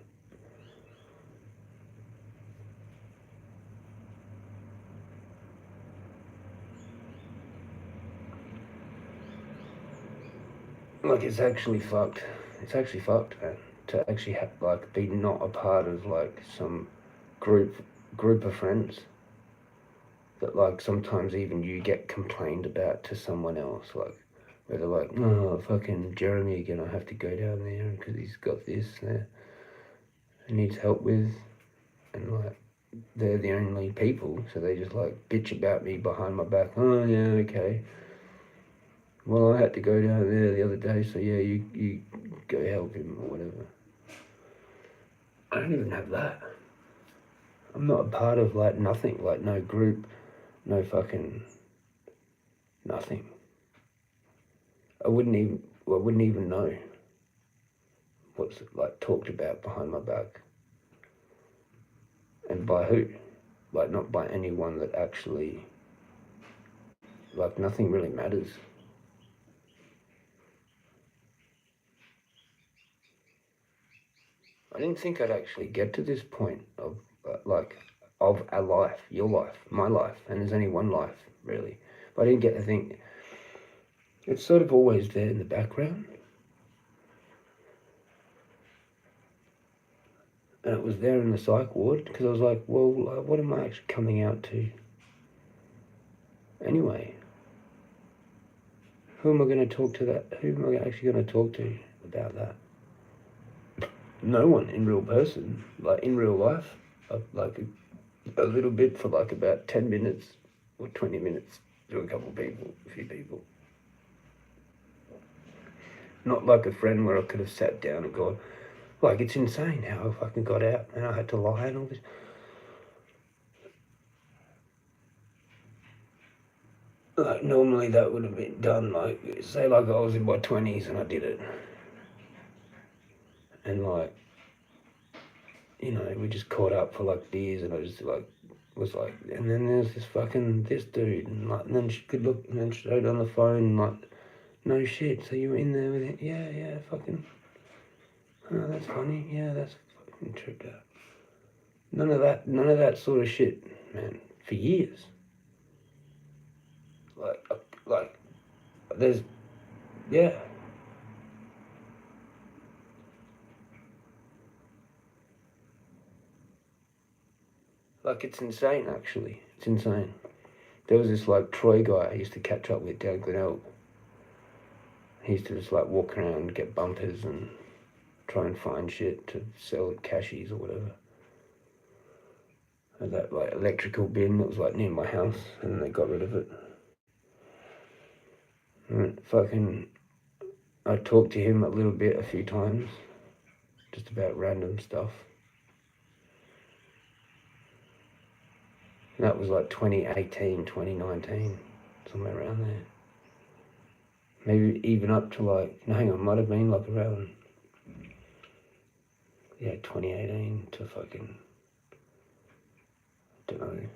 Like it's actually fucked. It's actually fucked, man. To actually have like be not a part of like some group of friends that like sometimes even you get complained about to someone else, like where they're like, oh fucking Jeremy again, I have to go down there because he's got this there he needs help with, and like they're the only people, so they just like bitch about me behind my back. Oh yeah, okay. Well, I had to go down there the other day, so yeah, you go help him or whatever. I don't even have that. I'm not a part of like nothing, like no group, no fucking nothing. I wouldn't even know what's like talked about behind my back. And by who? Like not by anyone that actually, like nothing really matters. I didn't think I'd actually get to this point of of a life, your life, my life, and there's only one life really. But I didn't get to think it's sort of always there in the background. And it was there in the psych ward because I was like, well, what am I actually coming out to? Anyway, who am I going to talk to that? Who am I actually going to talk to about that? No one in real person, like in real life, like a little bit for like about 10 minutes or 20 minutes to a few people. Not like a friend where I could have sat down and gone, like it's insane how I fucking got out and I had to lie and all this. Like normally that would have been done, like say like I was in my 20s and I did it. And like, you know, we just caught up for like beers and I just like, was like, and then there's this dude and like, and then she could look and then showed on the phone and like, no shit, so you were in there with it? Yeah, fucking, oh that's funny, yeah, that's fucking tripped out. None of that sort of shit, man, for years. Like, there's, yeah. Like, it's insane, actually. It's insane. There was this, like, Troy guy I used to catch up with down Glenelg. He used to just, like, walk around and get bumpers and try and find shit to sell at cashies or whatever. And that, like, electrical bin that was, like, near my house, and then they got rid of it. And fucking, I talked to him a little bit a few times, just about random stuff. And that was like 2018, 2019, somewhere around there. Maybe even up to like, no, hang on, might have been like around, 2018 to fucking, I don't know.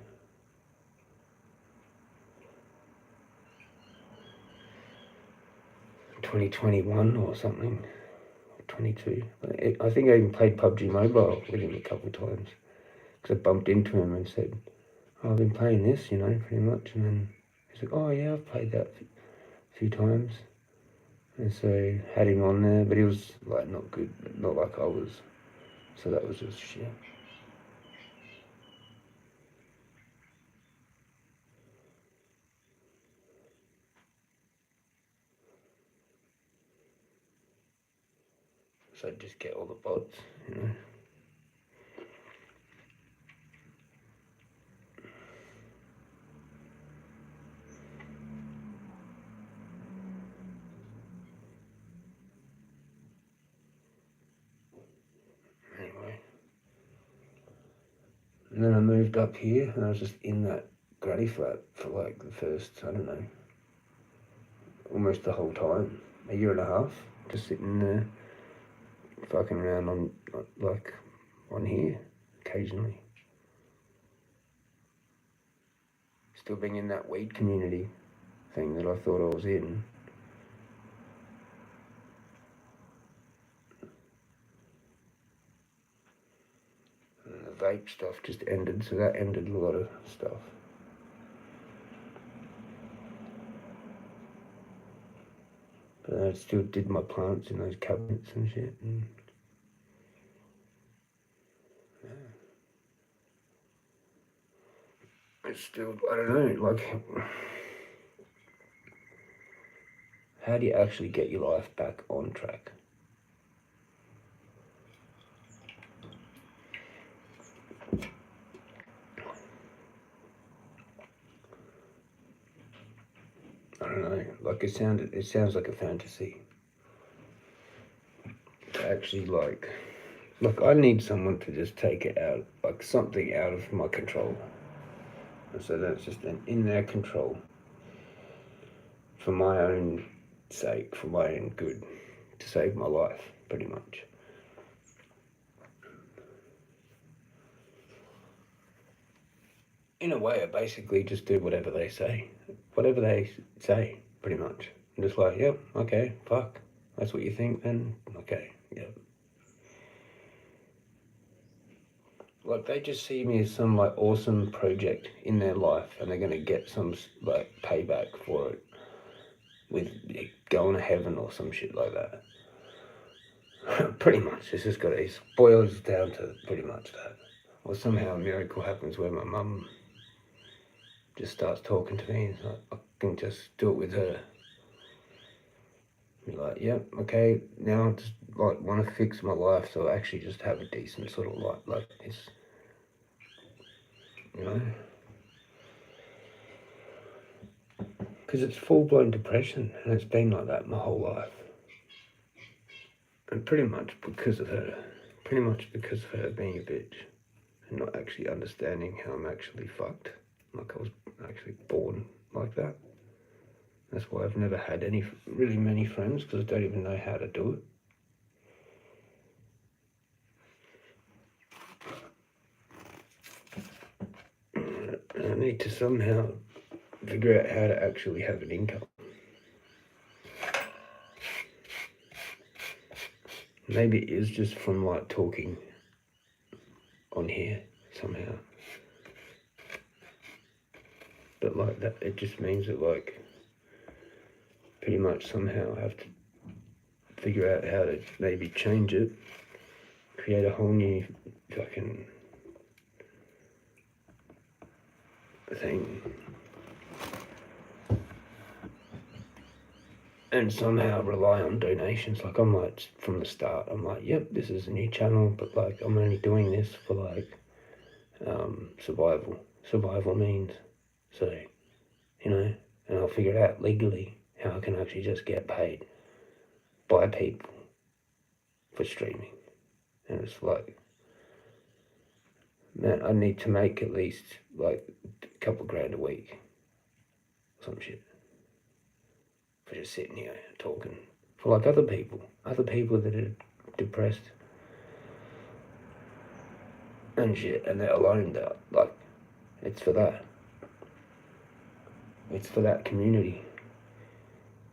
$2021 or something, 22. I think I even played PUBG Mobile with him a couple of times because I bumped into him and said, I've been playing this, pretty much. And then he's like, oh yeah, I've played that a few times. And so had him on there, but he was like not good, not like I was. So that was just shit. So I'd just get all the bots, Anyway. And then I moved up here and I was just in that granny flat for like the first, I don't know, almost the whole time. A year and a half. Just sitting there fucking around on here occasionally. Still being in that weed community thing that I thought I was in. And the vape stuff just ended, so that ended a lot of stuff. But I still did my plants in those cabinets and shit. And it's still, I don't know, like, how do you actually get your life back on track? I don't know, like it sounds like a fantasy. To actually like I need someone to just take it out, like something out of my control. And so that's just in their control. For my own sake, for my own good, to save my life, pretty much. In a way, I basically just do whatever they say. Whatever they say, pretty much. I'm just like, yep, okay, fuck. That's what you think then? Okay, yep. Like, they just see me as some, like, awesome project in their life, and they're going to get some, like, payback for it with going to heaven or some shit like that. Pretty much. It's just it boils down to pretty much that. Or somehow a miracle happens where my mum just starts talking to me, and I can just do it with her. Be like, yep, okay, now I just like want to fix my life so I actually just have a decent sort of life like this. Because it's full-blown depression, and it's been like that my whole life. And pretty much because of her. Pretty much because of her being a bitch. And not actually understanding how I'm actually fucked. Like I was actually born like that. That's why I've never had really many friends, because I don't even know how to do it. And I need to somehow figure out how to actually have an income. Maybe it is just from like talking on here somehow. But like that, it just means that like pretty much somehow I have to figure out how to maybe change it, create a whole new fucking thing, and somehow rely on donations. Like I'm like from the start, I'm like, yep, this is a new channel, but like I'm only doing this for like survival means. So, and I'll figure it out legally how I can actually just get paid by people for streaming. And it's like, man, I need to make at least like a couple grand a week, some shit, for just sitting here talking for like other people that are depressed and shit, and they're alone. That like, it's for that. It's for that community.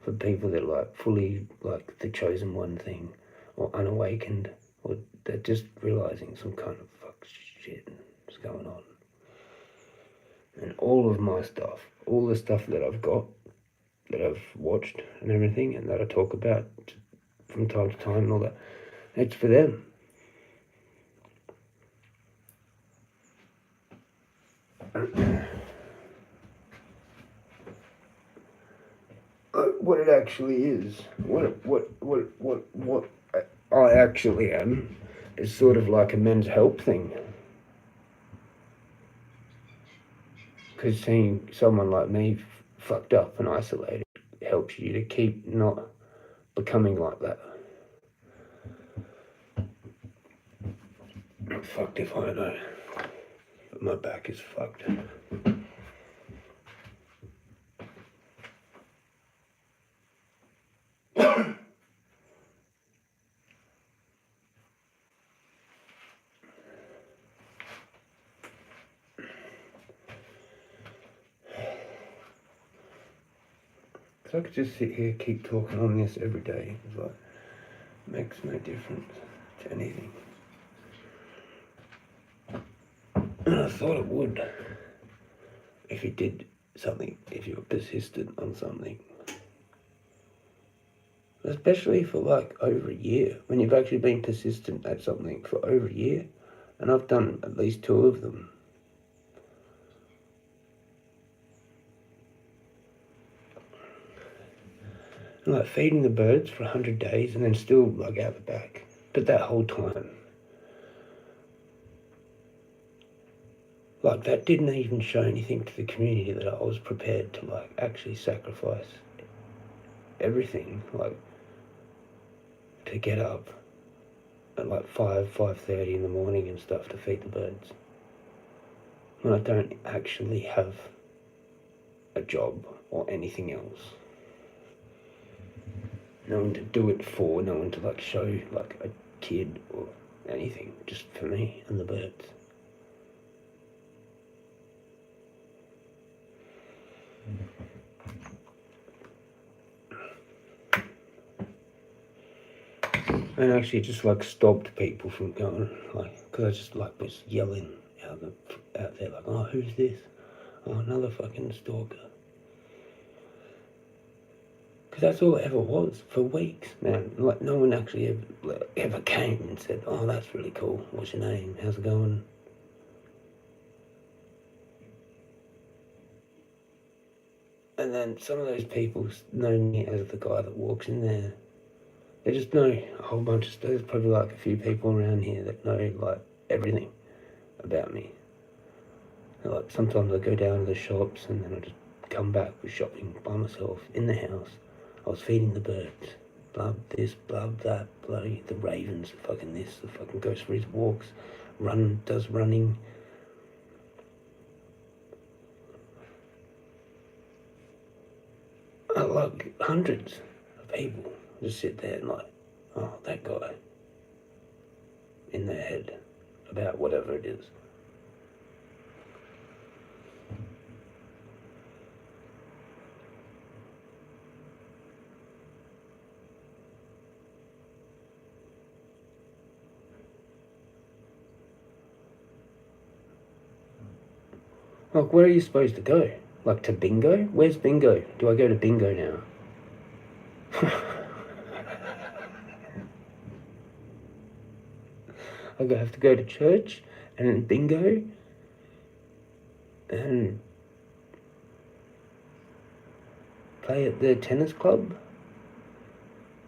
For people that are like fully like the chosen one thing, or unawakened, or they're just realizing some kind of fuck shit is going on. and all of my stuff, all the stuff that I've got, that I've watched and everything, and that I talk about from time to time and all that, it's for them. What it actually is, what I actually am, is sort of like a men's help thing. Because seeing someone like me fucked up and isolated helps you to keep not becoming like that. I'm fucked if I know. But my back is fucked. So I could just sit here, keep talking on this every day. It's like, makes no difference to anything. And I thought it would. If you did something, if you were persistent on something. Especially for like over a year. When you've actually been persistent at something for over a year. And I've done at least 2 of them. And like feeding the birds for 100 days and then still like out the back. But that whole time, like that didn't even show anything to the community that I was prepared to like actually sacrifice everything, like to get up at like 5:30 in the morning and stuff to feed the birds. When I don't actually have a job or anything else. No one to do it for, no one to like show like a kid or anything, just for me and the birds. And actually just like stopped people from going, like, because I just like was yelling out there like, oh, who's this? Oh, another fucking stalker. Because that's all it ever was for weeks, man. Like no one actually ever came and said, oh, that's really cool. What's your name? How's it going? And then some of those people know me as the guy that walks in there. They just know a whole bunch of stuff. There's probably like a few people around here that know like everything about me. And, like sometimes I go down to the shops and then I just come back with shopping by myself in the house. I was feeding the birds. Blah this, blah that, bloody the ravens, the fucking this, the fucking goes for his walks, does running. Like hundreds of people just sit there and like, oh, that guy, in their head about whatever it is. Like, where are you supposed to go? Like to bingo? Where's bingo? Do I go to bingo now? I have to go to church and bingo and play at the tennis club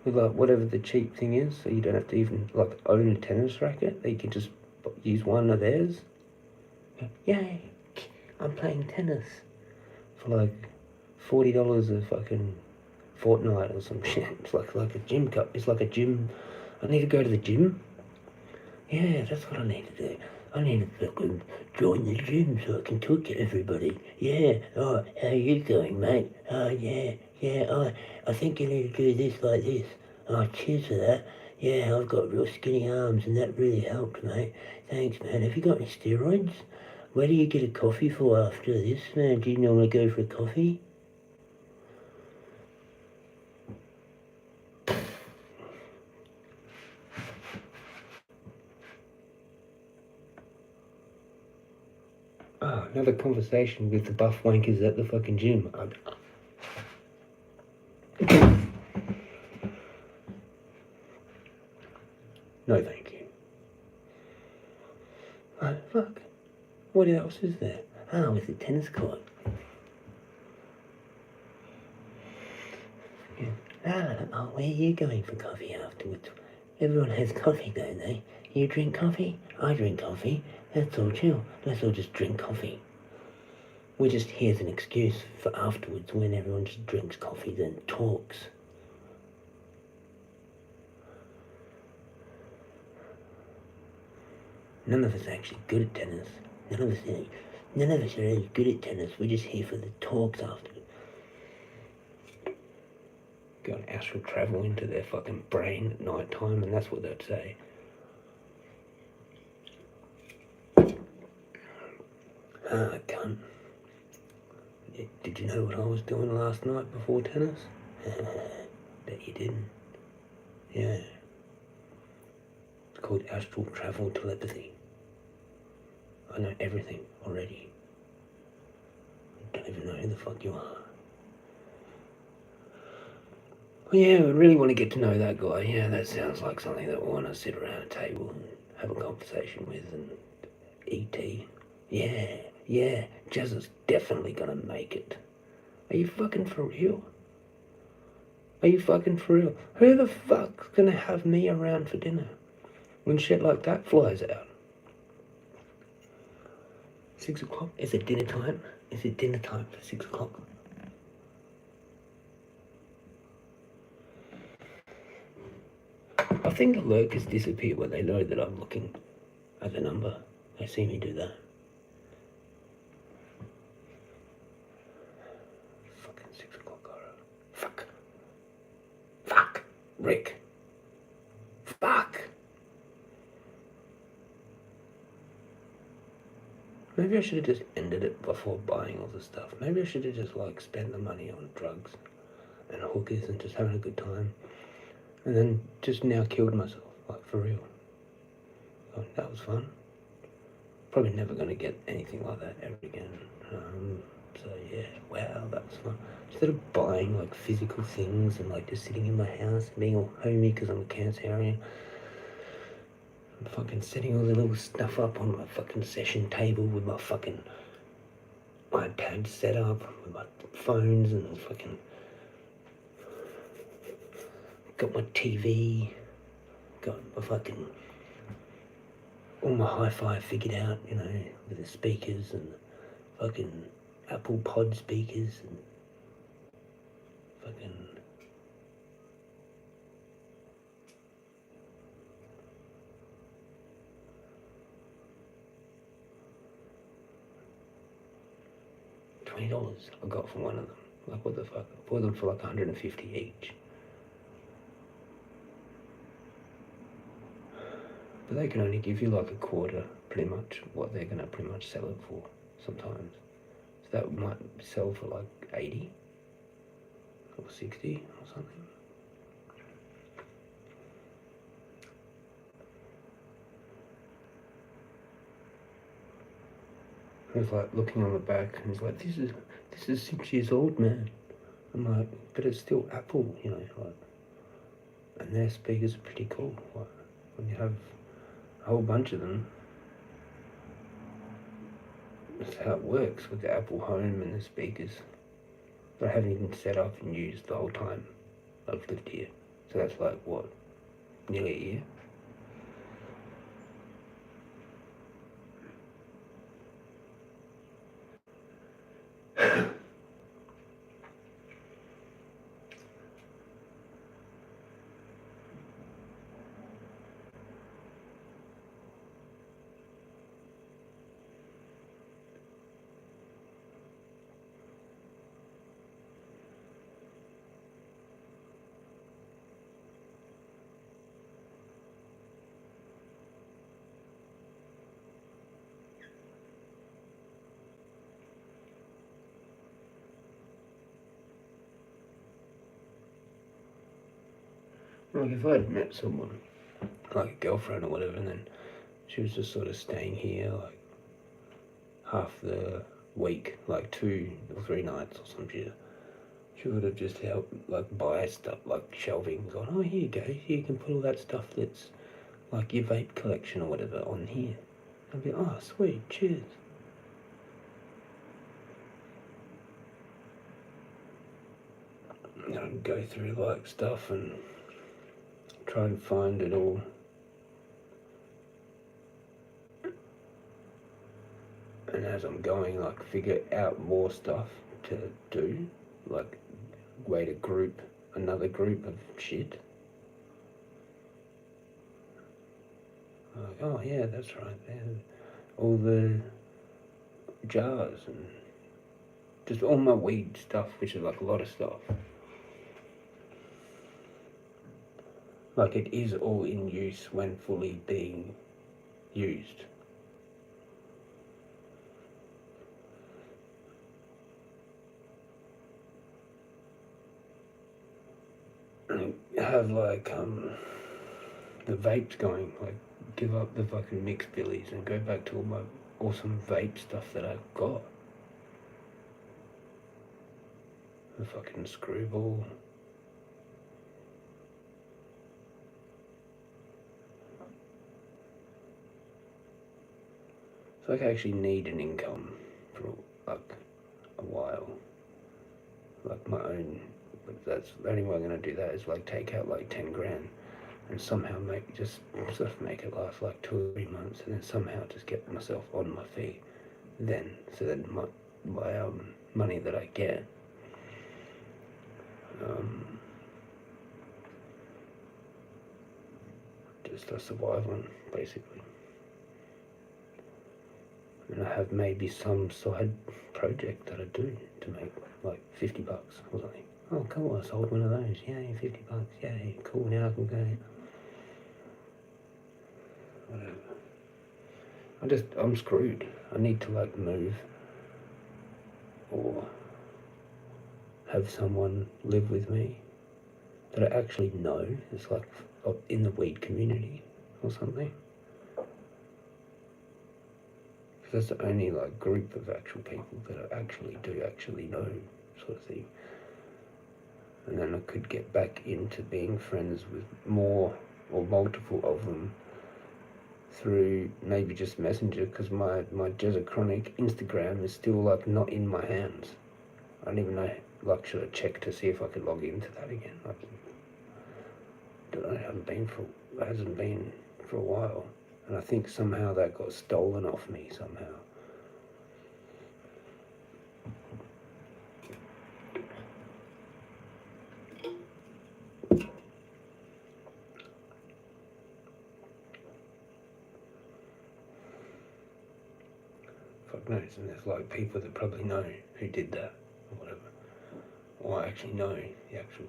with like whatever the cheap thing is, so you don't have to even like own a tennis racket. You can just use one of theirs. Yay! I'm playing tennis for like $40 a fucking fortnight or some shit. It's like a gym cup. It's like a gym. I need to go to the gym. Yeah, that's what I need to do. I need to fucking join the gym so I can talk to everybody. Yeah, oh, how you going, mate? Oh, yeah, oh, I think you need to do this like this. Oh, cheers for that. Yeah, I've got real skinny arms and that really helped, mate. Thanks, man. Have you got any steroids? Where do you get a coffee for after this, man? Do you normally go for a coffee? Oh, another that conversation with the buff wankers at the fucking gym. No, thank you. Oh, fuck. What else is there? Oh, it's a tennis court. Yeah. Oh, where are you going for coffee afterwards? Everyone has coffee, don't they? You drink coffee? I drink coffee. That's all chill. Let's all just drink coffee. We're just here as an excuse for afterwards when everyone just drinks coffee then talks. None of us are actually good at tennis. None of us are really good at tennis. We're just here for the talks afterwards. Go and astral travel into their fucking brain at night time, and that's what they'd say. I can't. Did you know what I was doing last night before tennis? Bet you didn't. Yeah. It's called astral travel telepathy. I know everything already. I don't even know who the fuck you are. Well, yeah, we really want to get to know that guy. Yeah, that sounds like something that we want to sit around a table and have a conversation with and eat tea. Yeah, Jezza's definitely gonna make it. Are you fucking for real? Are you fucking for real? Who the fuck's gonna have me around for dinner when shit like that flies out? 6 o'clock? Is it dinner time? Is it dinner time for 6 o'clock? I think the lurkers disappear when they know that I'm looking at the number. They see me do that. Fucking 6 o'clock, alright. Fuck. Rick. Fuck. Maybe I should have just ended it before buying all the stuff. Maybe I should have just spent the money on drugs and hookers and just having a good time. And then just now killed myself, for real. Oh, that was fun. Probably never going to get anything like that ever again. So yeah, wow, that was fun. Instead of buying physical things and just sitting in my house and being all homey because I'm a Cancerian, I'm fucking setting all the little stuff up on my fucking session table with my fucking iPad set up, with my phones and fucking got my TV, got my fucking all my hi-fi figured out, with the speakers and fucking Apple Pod speakers and fucking $20 I got from one of them. What the fuck? I bought them for $150 each. But they can only give you a quarter, pretty much, what they're gonna pretty much sell it for sometimes. So that might sell for 80 or 60 or something. He was looking on the back and he's like, this is 6 years old, man. I'm like, but it's still Apple, and their speakers are pretty cool. When you have a whole bunch of them, that's how it works with the Apple Home and the speakers. But I haven't even set up and used the whole time I've lived here. So that's nearly a year. If I'd met someone, a girlfriend or whatever, and then she was just sort of staying here half the week, like 2 or 3 nights or some shit. She would have just helped, like, buy stuff, like shelving, gone, oh, here you go, you can put all that stuff that's, like, your vape collection or whatever on here. I'd be, oh, sweet, cheers. You know, go through, like, stuff and try and find it all. And as I'm going, like, figure out more stuff to do, like, way to group another group of shit. Like, oh yeah, that's right, there's all the jars and just all my weed stuff, which is like a lot of stuff. Like, it is all in use when fully being used. And have like the vapes going, like give up the fucking mixed billies and go back to all my awesome vape stuff that I've got. The fucking screwball. It's like I actually need an income for like a while. Like my own, but that's the only way I'm gonna do that is like take out like 10 grand and somehow make it last like 2 or 3 months and then somehow just get myself on my feet. Then so then my money that I get just a survive on basically. And I have maybe some side project that I do to make like $50 or something. Oh cool, I sold one of those, yay, $50, yay, cool, now I can go. Whatever. I'm screwed. I need to like move or have someone live with me that I actually know is like in the weed community or something. Because that's the only like group of actual people that I actually know, sort of thing. And then I could get back into being friends with more or multiple of them through maybe just Messenger, because my Jezza Chronic Instagram is still like not in my hands. I don't even know, like should I check to see if I could log into that again? Like, it hasn't been for a while. And I think somehow that got stolen off me somehow. Fuck knows, and there's like people that probably know who did that or whatever. Or I actually know the actual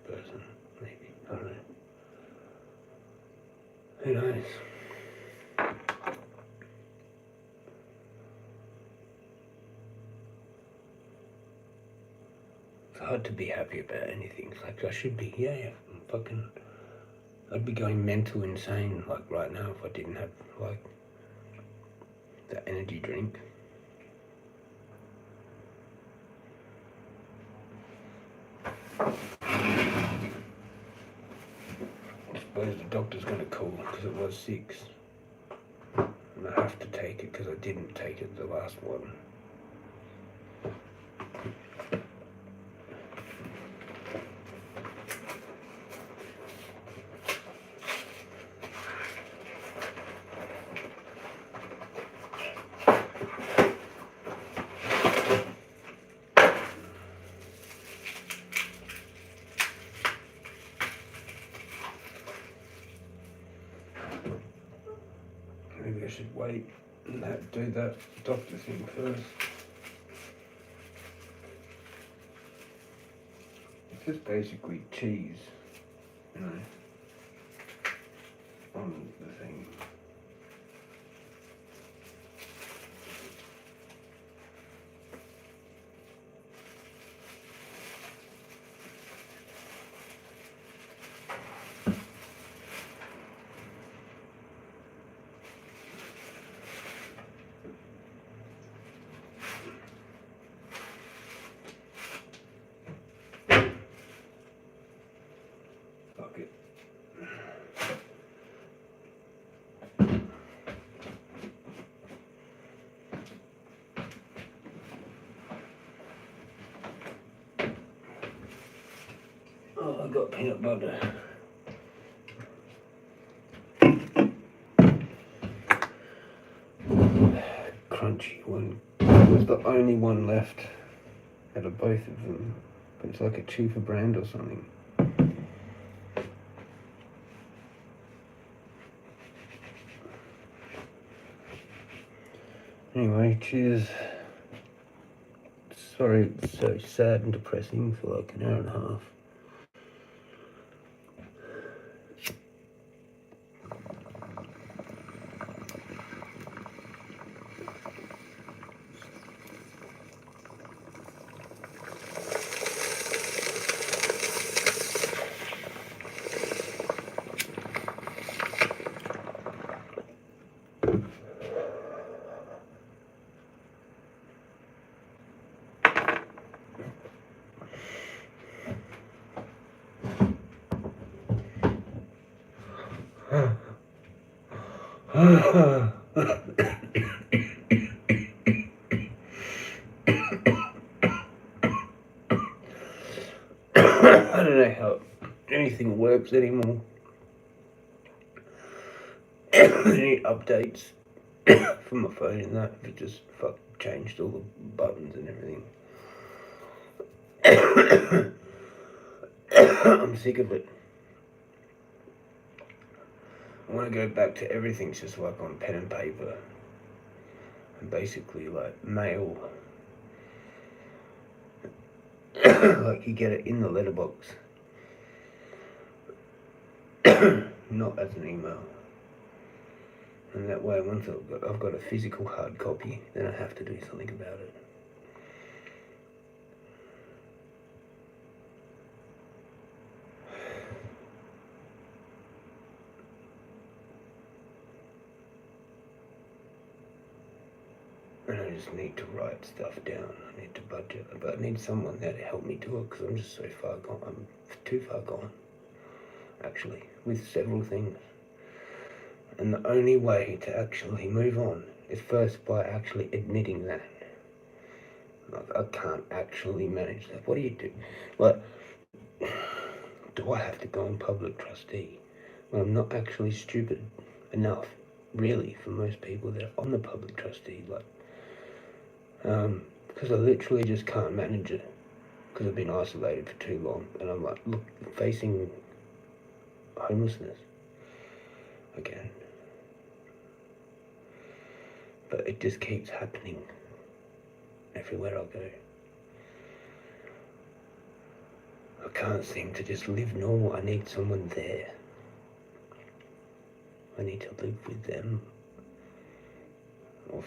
person, maybe. I don't know. Who knows? It's hard to be happy about anything. It's like I should be, yeah, I'd be going mental insane like right now if I didn't have like that energy drink. I suppose the doctor's going to call because it was 6. And I have to take it because I didn't take it the last one. Maybe I should wait and do that doctor thing first. It's just basically cheese, you know, on the thing. Oh, I got peanut butter. Crunchy one. It was the only one left out of both of them. But it's like a cheaper brand or something. Anyway, cheers. Sorry it's so sad and depressing for like an hour and a half. I don't know how anything works anymore. Any updates from my phone and that, it just changed all the buttons and everything. I'm sick of it. I want to go back to everything's just like on pen and paper. And basically like mail. Like you get it in the letterbox. Not as an email. And that way once I've got a physical hard copy, then I have to do something about it. And I just need to write stuff down. I need to budget, but I need someone there to help me do it because I'm just so far gone. I'm too far gone, actually, with several things. And the only way to actually move on is first by actually admitting that. Like, I can't actually manage that. What do you do? Like, do I have to go on public trustee when I'm not actually stupid enough, really, for most people that are on the public trustee? Like, because I literally just can't manage it because I've been isolated for too long, and I'm like, look, facing homelessness again. But it just keeps happening everywhere I go. I can't seem to just live normal. I need someone there. I need to live with them. Or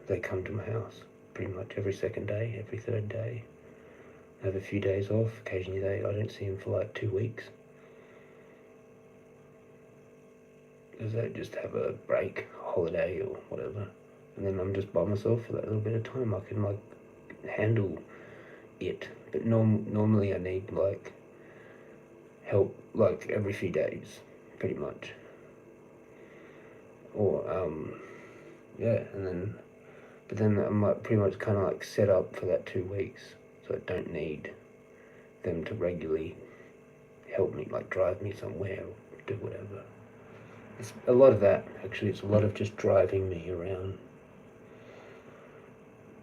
they come to my house pretty much every second day, every third day. I have a few days off. Occasionally I don't see them for like 2 weeks. Because they just have a break, a holiday or whatever. And then I'm just by myself for that little bit of time. I can like handle it. But normally I need like help like every few days, pretty much. Or yeah, but then I'm like pretty much kind of like set up for that 2 weeks, so I don't need them to regularly help me, like drive me somewhere or do whatever. It's a lot of that, actually. It's a lot of just driving me around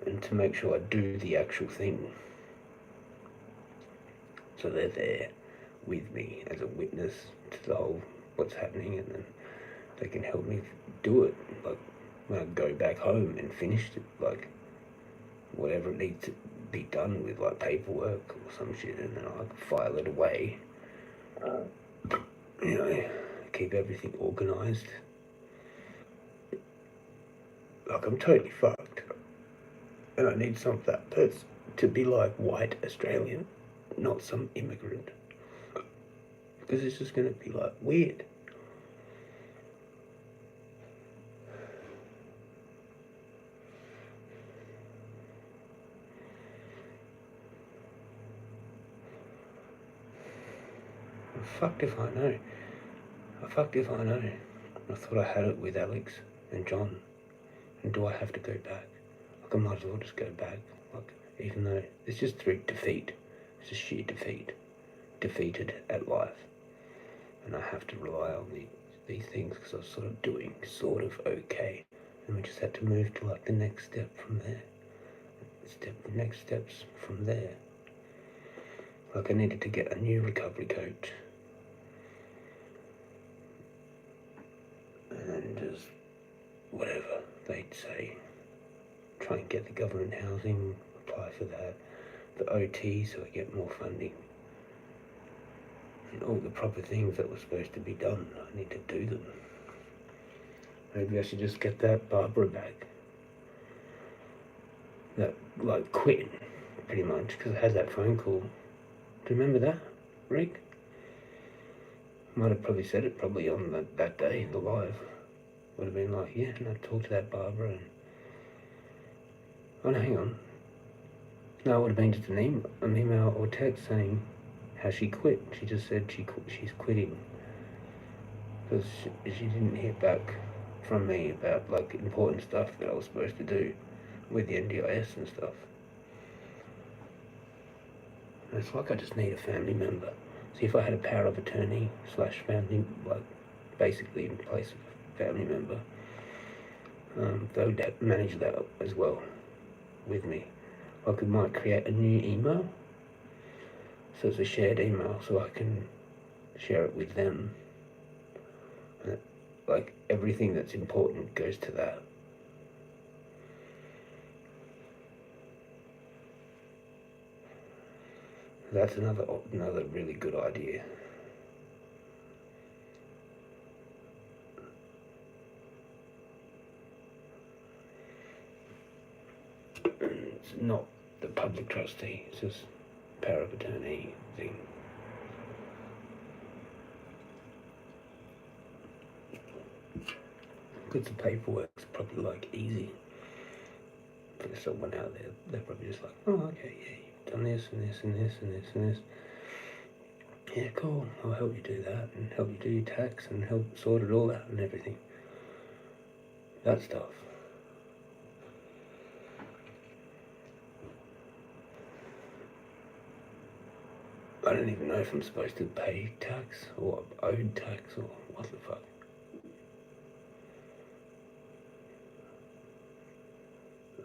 and to make sure I do the actual thing. So they're there with me as a witness to the whole what's happening, and then they can help me do it. Like when I go back home and finish it, like whatever it needs to be done with, like paperwork or some shit, and then I can file it away. You know, keep everything organised. Like I'm totally fucked, and I need some of that person to be like white Australian, not some immigrant, because it's just gonna be like weird. I'm fucked if I know. I thought I had it with Alex and John. And do I have to go back? Like I might as well just go back. Like even though it's just through defeat. It's just sheer defeat. Defeated at life. And I have to rely on these things because I was sort of doing sort of okay. And we just had to move to like the next step from there. The next steps from there. Like I needed to get a new recovery coach. And just whatever they'd say. Try and get the government housing, apply for that. The OT so I get more funding. And all the proper things that were supposed to be done, I need to do them. Maybe I should just get that Barbara back. That, like, quitting, pretty much, because I had that phone call. Do you remember that, Rick? Might have probably said it probably on that day, the live. Would have been like, yeah, and I talked to that Barbara and... Oh no, hang on. No, it would have been just an email or text saying how she quit. She just said she's quitting. Because she didn't hear back from me about, like, important stuff that I was supposed to do with the NDIS and stuff. And it's like I just need a family member. See, if I had a power of attorney / family, like, basically in place of a family member, they would manage that as well with me. I might create a new email, so it's a shared email, so I can share it with them. And like everything that's important goes to that. That's another really good idea. It's not the public trustee, it's just power of attorney thing. Because the paperwork's probably like easy. For someone out there, they're probably just like, oh, okay, yeah, you've done this and this and this and this and this. Yeah, cool, I'll help you do that and help you do your tax and help sort it all out and everything. That stuff. I don't even know if I'm supposed to pay tax or owed tax or what the fuck.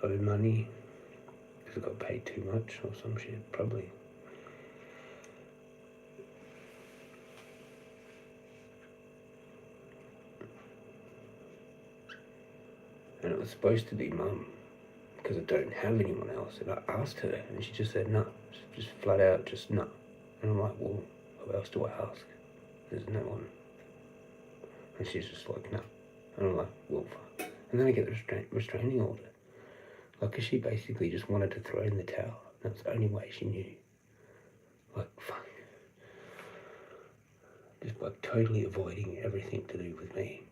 Owe money because I got paid too much or some shit, probably. And it was supposed to be Mum because I don't have anyone else. And I asked her and she just said no, just flat out, just no. And I'm like, well, who else do I ask? There's no one. And she's just like, no. And I'm like, well, fuck. And then I get the restraining order. Like, cause she basically just wanted to throw in the towel. That's the only way she knew. Like, fuck. Just like totally avoiding everything to do with me.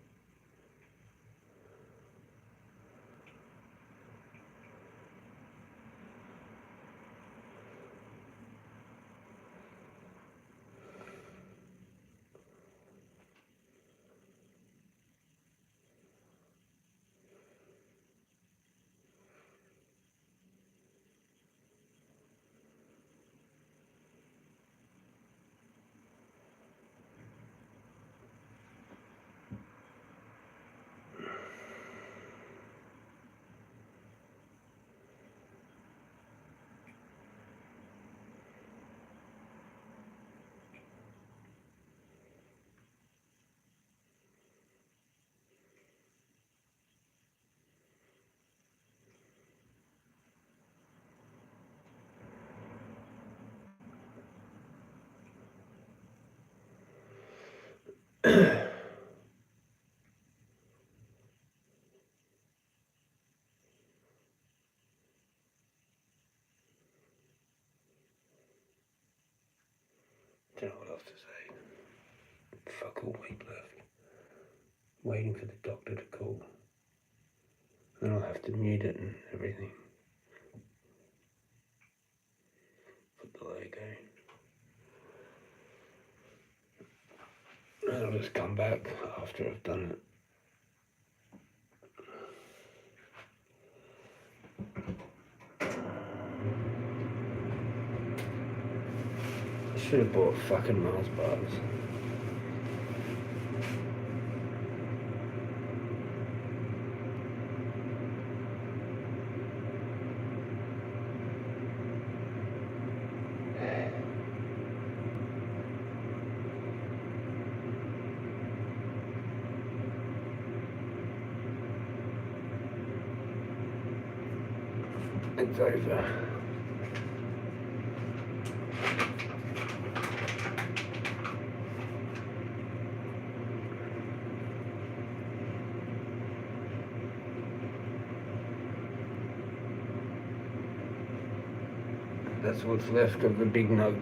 Don't know what else to say. Fuck all week left. Waiting for the doctor to call. Then I'll have to mute it and everything. Put the logo. And I'll just come back after I've done it. Should have bought fucking Mars bars. It's over. That's what's left of the big nug.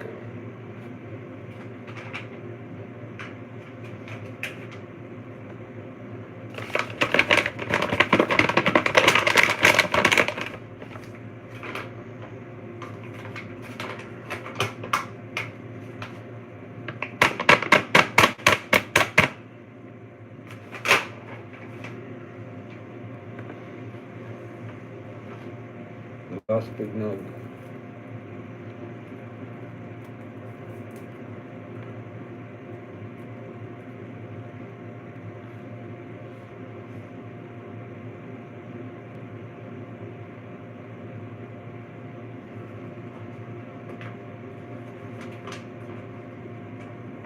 The last big nug.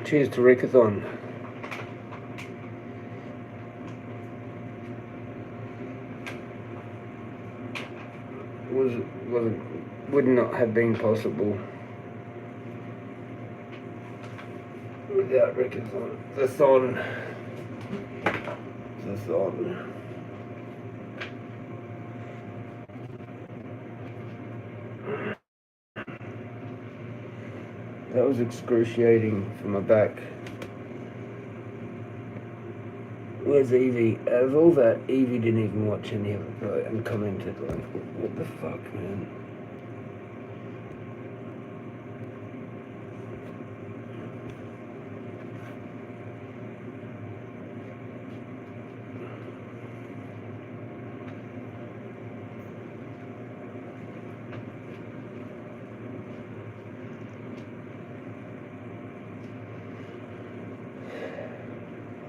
Cheers to Rickathon. Would not have been possible without Rickathon. The thon. That was excruciating for my back. Where's Evie? Out of all that, Evie didn't even watch any of it, right, and commented like, what the fuck, man?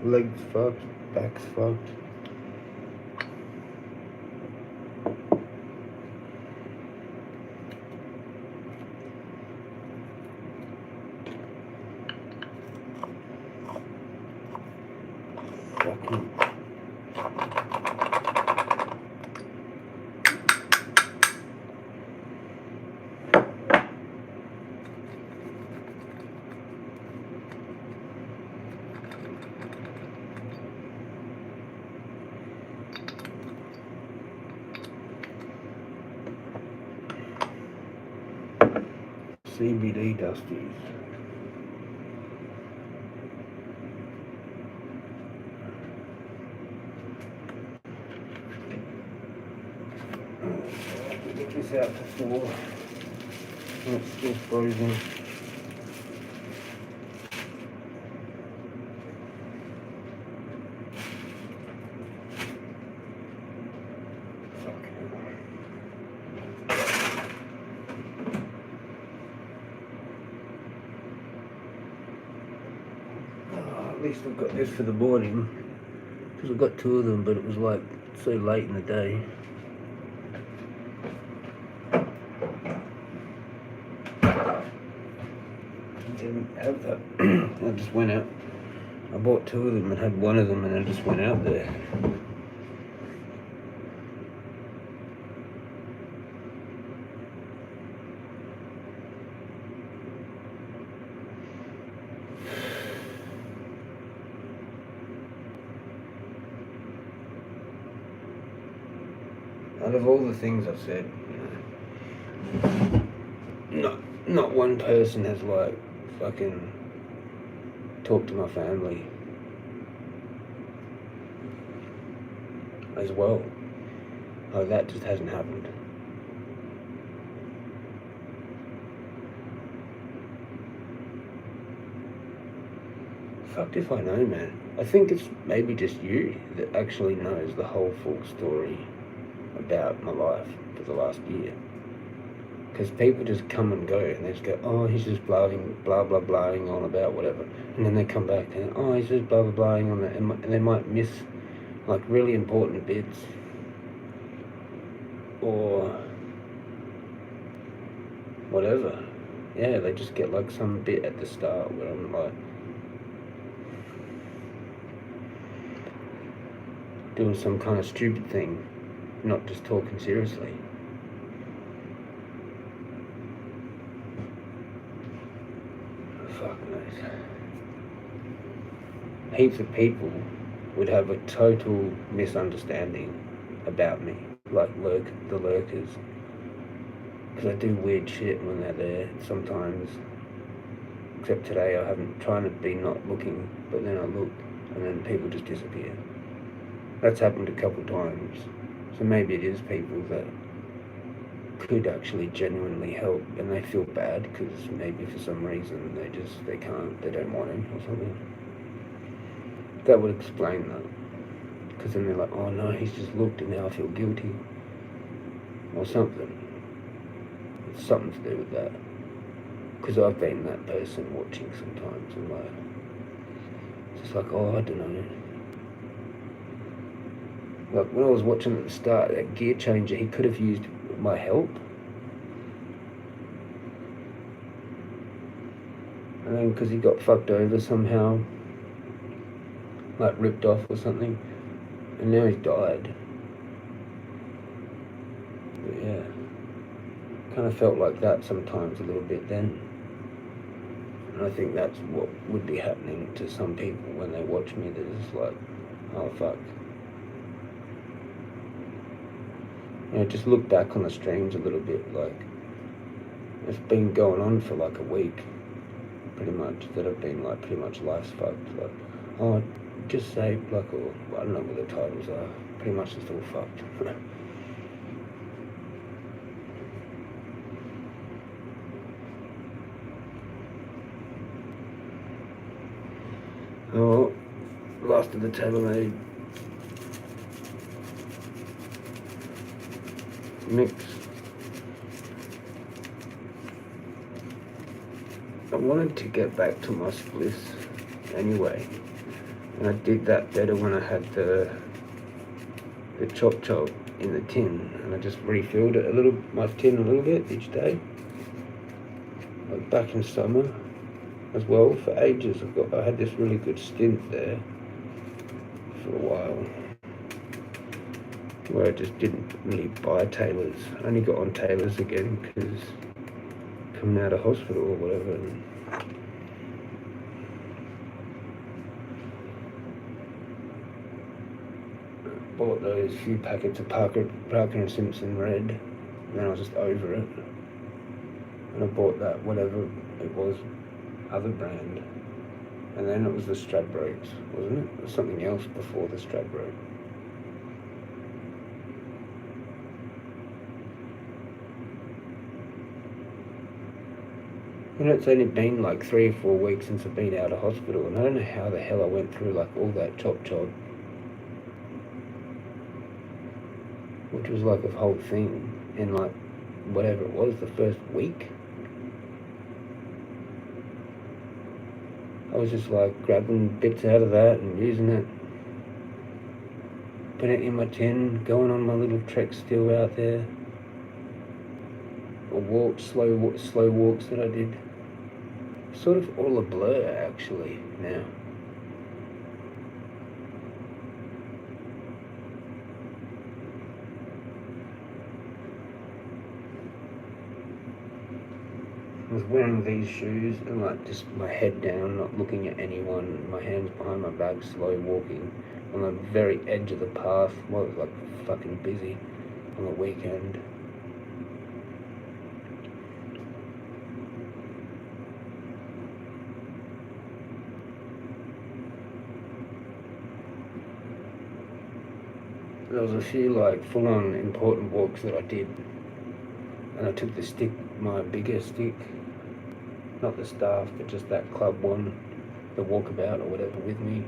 Legs fucked, back's fucked. Fucking. CBD dusties. Get this out to thaw. It's still frozen. At least I've got this for the morning, because I've got two of them, but it was like so late in the day. I didn't have that. I just went out. I bought two of them and had one of them, and I just went out there. Out of all the things I've said, you know, not one person has like fucking talked to my family as well. Oh, that just hasn't happened. Fucked if I know, man. I think it's maybe just you that actually knows the whole full story about my life for the last year. Because people just come and go, and they just go, oh, he's just blah blahing on about whatever, and then they come back and, oh, he's just blah blahing on that, and they might miss like really important bits, or whatever. Yeah, they just get like some bit at the start where I'm like doing some kind of stupid thing, not just talking seriously. Fuck knows. Heaps of people would have a total misunderstanding about me, like the lurkers, because I do weird shit when they're there sometimes. Except today I haven't, trying to be not looking, but then I look and then people just disappear. That's happened a couple times. So maybe it is people that could actually genuinely help, and they feel bad because maybe for some reason they don't want him or something. That would explain that. Because then they're like, oh no, he's just looked and now I feel guilty. Or something. It's something to do with that. Because I've been that person watching sometimes and like, it's just like, oh, I don't know. Like when I was watching at the start, that gear changer, he could have used my help. And then because he got fucked over somehow, like ripped off or something, and now he's died. But yeah, kind of felt like that sometimes a little bit then. And I think that's what would be happening to some people when they watch me. They're just like, oh fuck. You know, just look back on the streams a little bit, like, it's been going on for like a week, pretty much, that have been like, pretty much life's fucked, like, oh, just say, like, or, I don't know what the titles are, pretty much it's all fucked. Oh, last of the tailor-made mix. I wanted to get back to my spliss anyway, and I did that better when I had the chop in the tin, and I just refilled it my tin a little bit each day, like back in summer as well. For ages I had this really good stint there for a while where I just didn't really buy tailors. I only got on tailors again because coming out of hospital or whatever, and bought those few packets of Parker and Simpson Red, and then I was just over it, and I bought that whatever it was, other brand, and then it was the Stradbrokes, wasn't it? It was something else before the Stradbroke. You know, it's only been like 3 or 4 weeks since I've been out of hospital, and I don't know how the hell I went through like all that chop, which was like a whole thing in like whatever it was, the first week. I was just like grabbing bits out of that and using it, putting it in my tin, going on my little trek still out there, or slow walks that I did. Sort of all a blur actually now. I was wearing these shoes and like just my head down, not looking at anyone, my hands behind my back, slow walking on the very edge of the path while it was like fucking busy on the weekend. There was a few like full-on important walks that I did, and I took the stick, my bigger stick, not the staff, but just that club one, the walkabout or whatever, with me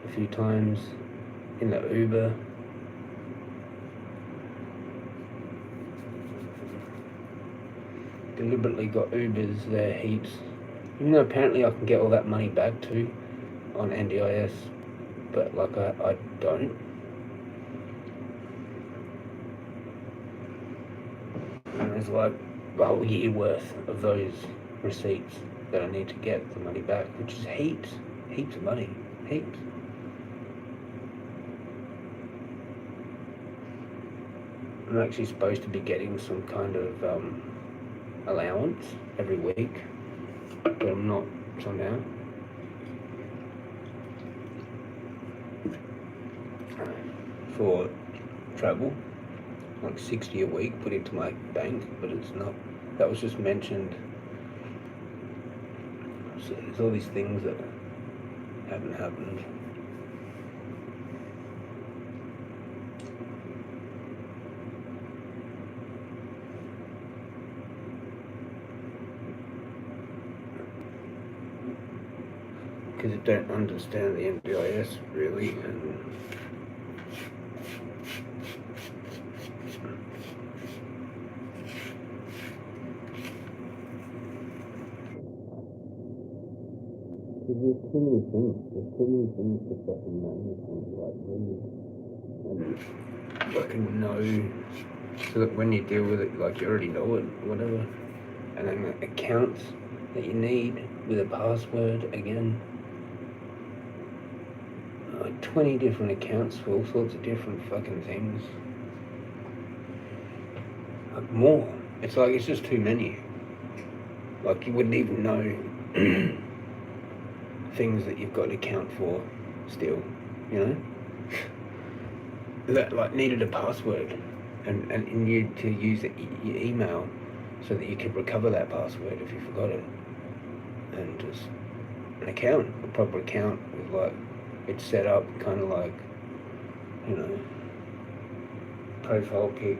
a few times in the Uber. deliberately got Ubers there heaps. Even though apparently I can get all that money back too on NDIS, but like I don't. And there's like a whole year worth of those receipts that I need to get the money back, which is heaps of money, heaps. I'm actually supposed to be getting some kind of allowance every week, but I'm not somehow. For travel, like 60 a week put into my bank, but it's not. That was just mentioned. So there's all these things that haven't happened. Because I don't understand the NDIS really, and there's too many things to fucking know, and fucking know, so that when you deal with it, like you already know it, whatever. And then the accounts that you need with a password again. Like 20 different accounts for all sorts of different fucking things. Like more. It's like, it's just too many. Like you wouldn't even know things that you've got to account for still, you know? That like needed a password and you to use your email so that you could recover that password if you forgot it. And just an account, a proper account with like, it's set up kind of like, you know, profile pic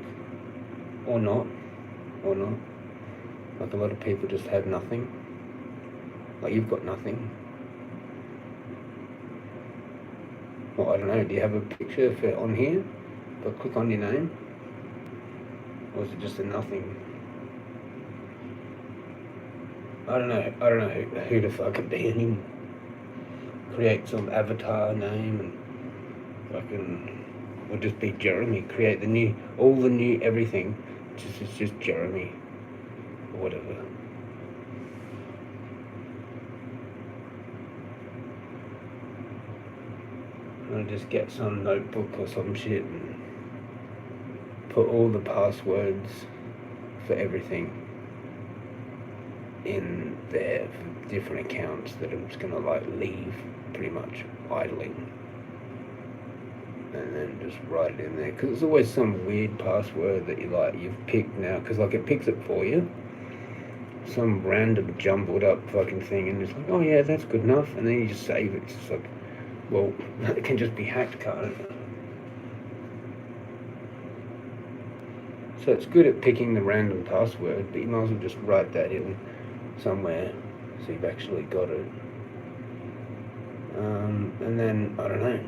or not. Like a lot of people just have nothing. Like you've got nothing. Well, I don't know, do you have a picture for on here? If I click on your name? Or is it just a nothing? I don't know who the fuck it be anymore. Create some avatar name and fucking, or just be Jeremy. Create all the new everything. It's just Jeremy or whatever. I'll just get some notebook or some shit and put all the passwords for everything in there for different accounts that I'm just gonna like leave pretty much idling, and then just write it in there, because there's always some weird password that you've picked now, because like it picks it for you, some random jumbled up fucking thing, and it's like, oh yeah, that's good enough, and then you just save it. It's just like, well, it can just be hacked, can't it? So it's good at picking the random password, but you might as well just write that in somewhere so you've actually got it. And then, I don't know.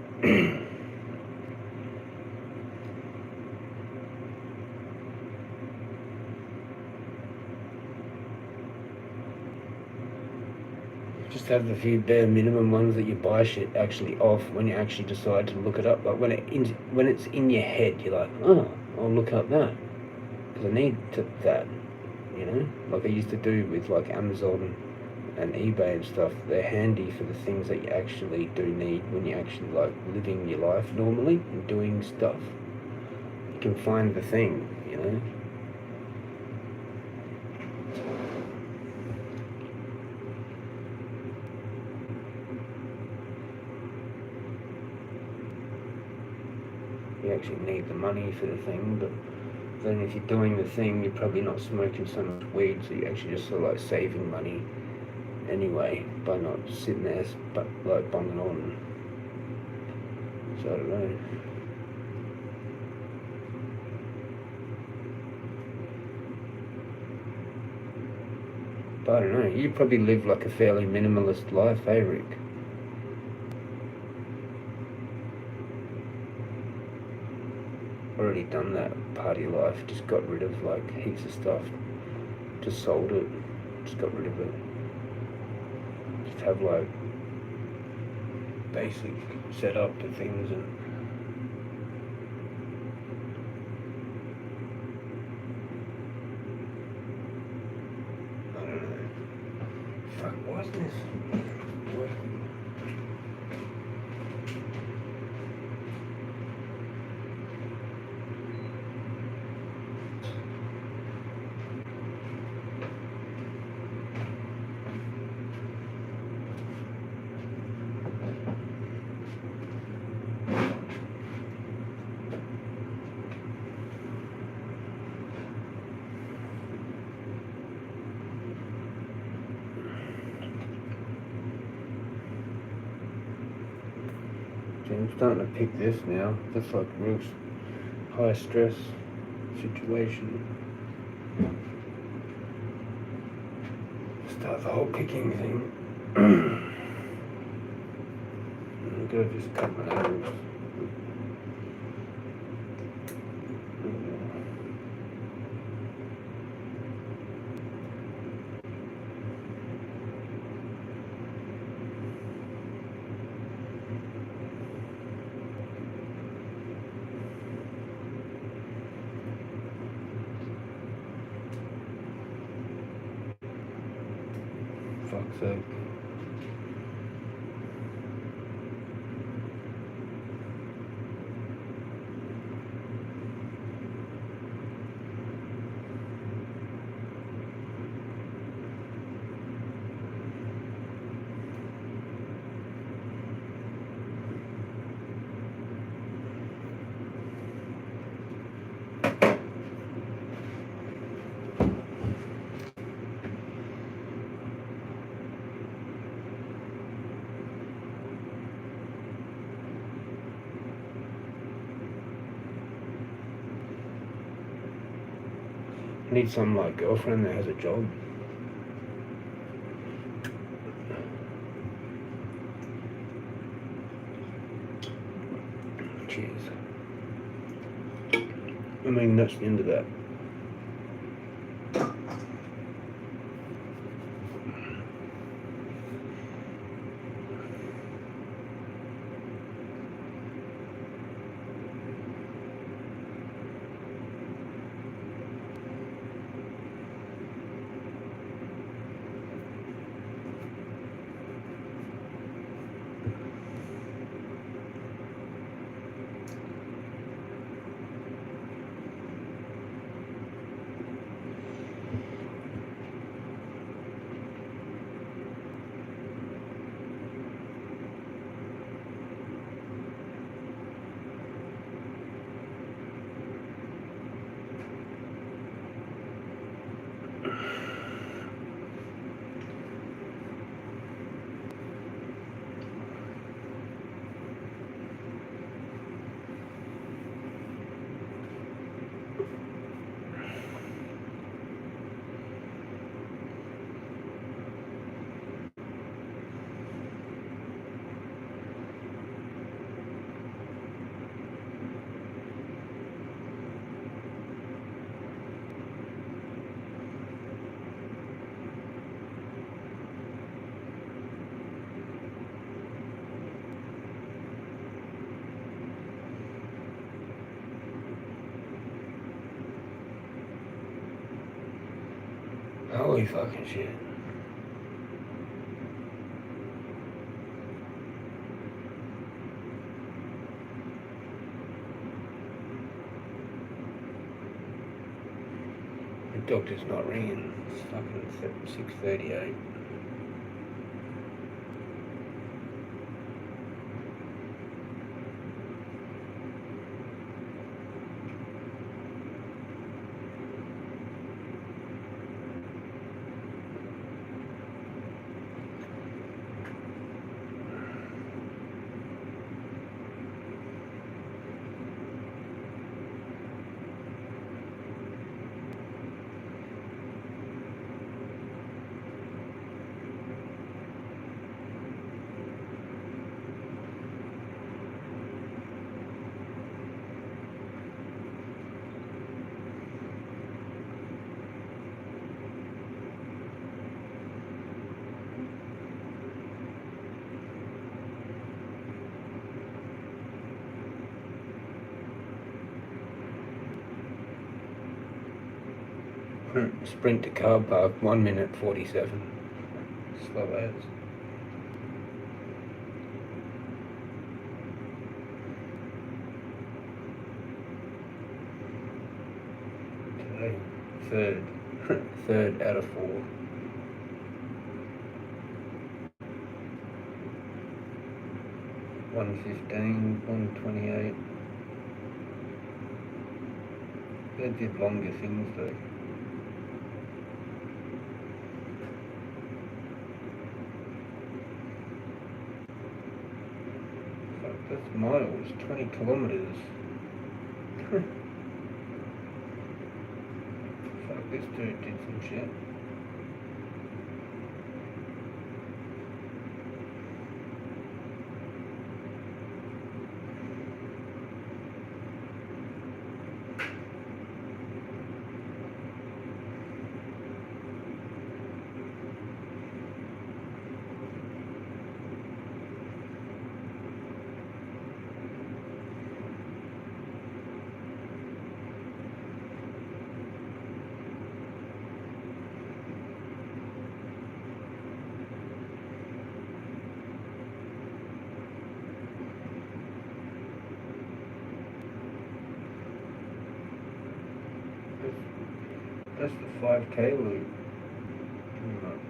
Just have the few bare minimum ones that you buy shit actually off when you actually decide to look it up. Like when it's in your head, you're like, oh, I'll look up that because I need that, you know. Like I used to do with like Amazon and eBay and stuff. They're handy for the things that you actually do need when you're actually like living your life normally and doing stuff. You can find the thing, you know. You actually need the money for the thing, but then if you're doing the thing, you're probably not smoking so much weed, so you're actually just sort of like saving money anyway by not sitting there but like bunging on. So I don't know. But I don't know, you probably live like a fairly minimalist life, eh, Rick? Already done that part of your life, just got rid of like heaps of stuff. Just sold it. Just got rid of it. Just have like basic setup to things and I don't know. Fuck, what's this? What? I'm starting to pick this now. That's like real high stress situation. Start the whole picking thing. I'm gonna just cut my arrows. Fuck's sake. I need some like girlfriend that has a job. Cheers. I mean, that's the end of that. Holy fucking shit. The doctor's not ringing. It's fucking 6:38. Sprint to car park, 1 minute 47. Slow as. Today, third. Third out of 4. $1.15, $1.28. They did longer things though. That's miles, 20 kilometers. Fuck, this dude did some shit. That's the 5K loop, pretty much.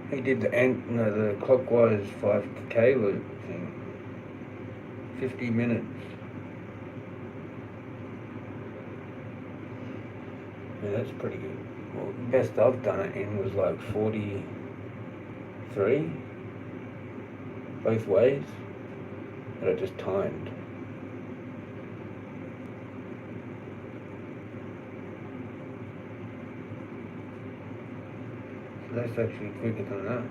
He did the clockwise 5K loop thing. 50 minutes. Yeah, that's pretty good. Well, the best I've done it in was like 43, both ways, that I just timed. So that's actually quicker than that.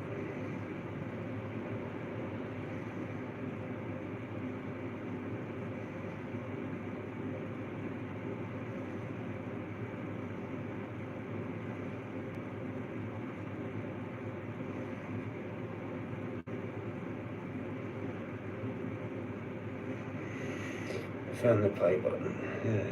Found the play button. Yeah.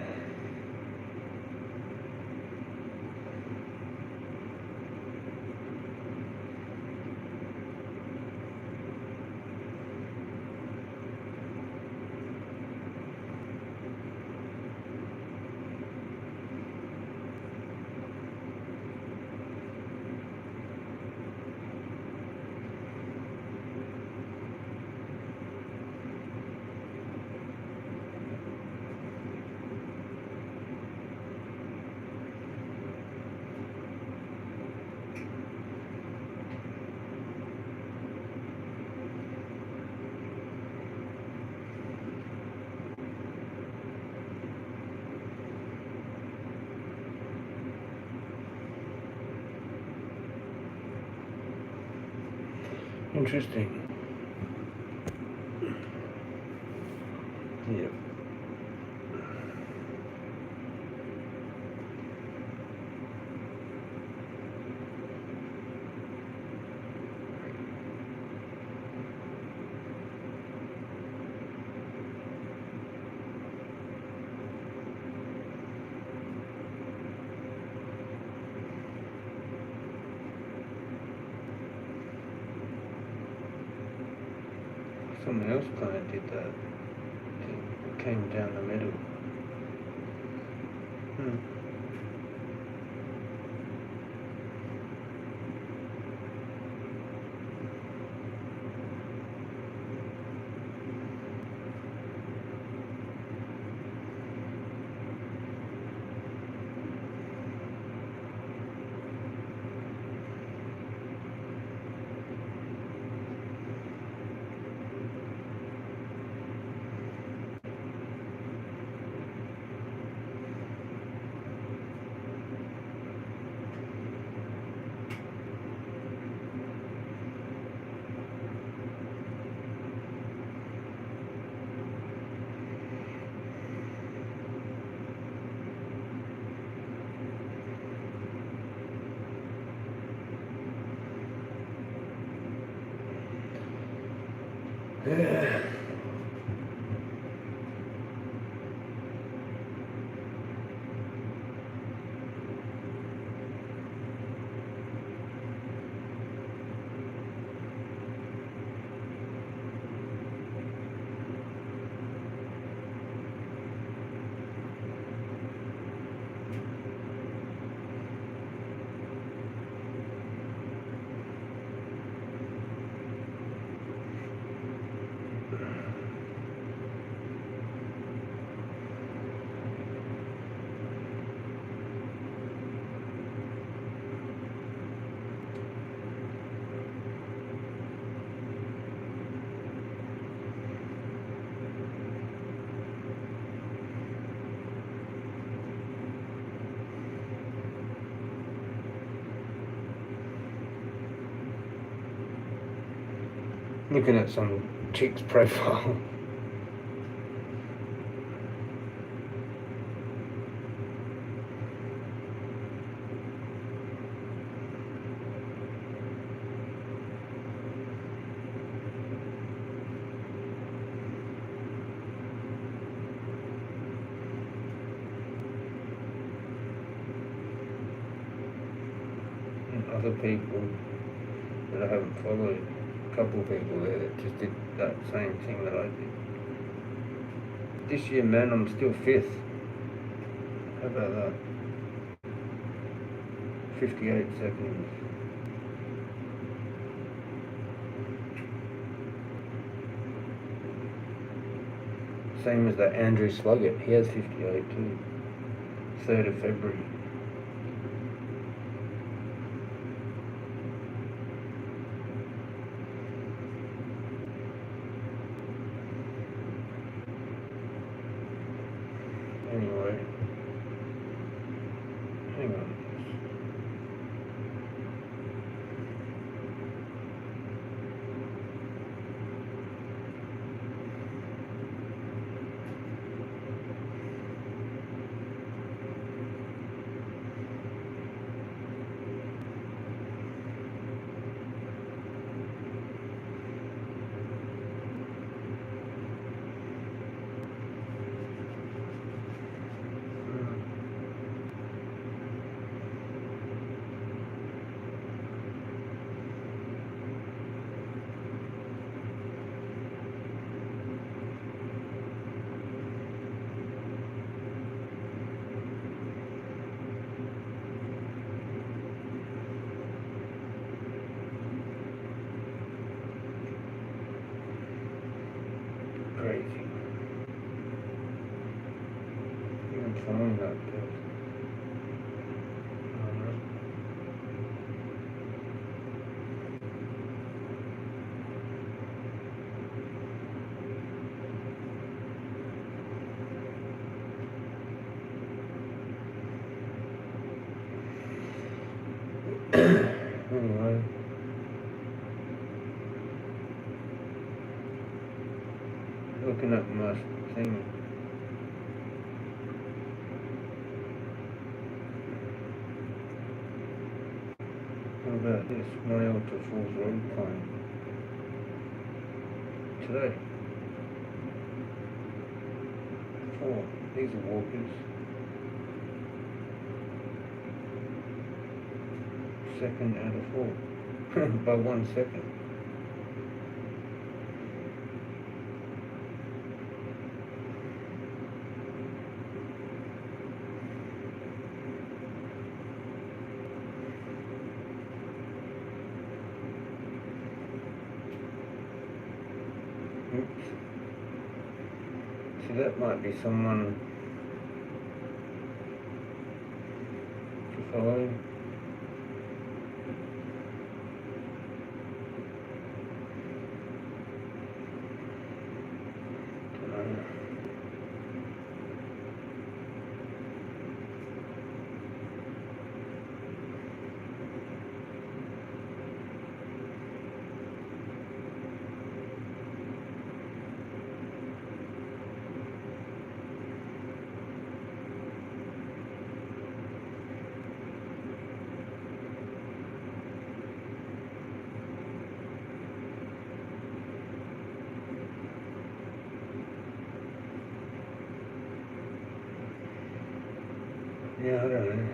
Interesting. Yeah. Someone else kind of did that. It came down the middle. Yeah. Looking at some chick's profile. Other people that I haven't followed, a couple of people there that just did that same thing that I did. This year, man, I'm still 5th. How about that? 58 seconds. Same as that Andrew Sluggett, he has 58 too. 3rd of February. Anyway, hang on. Crazy. Even following that too. Anyway. Looking at my thing. What about this? My Ultra Falls Road climb. Today. 4. These are walkers. 2nd out of 4. By 1 second. Oops. So that might be someone to follow. Yeah, I don't know.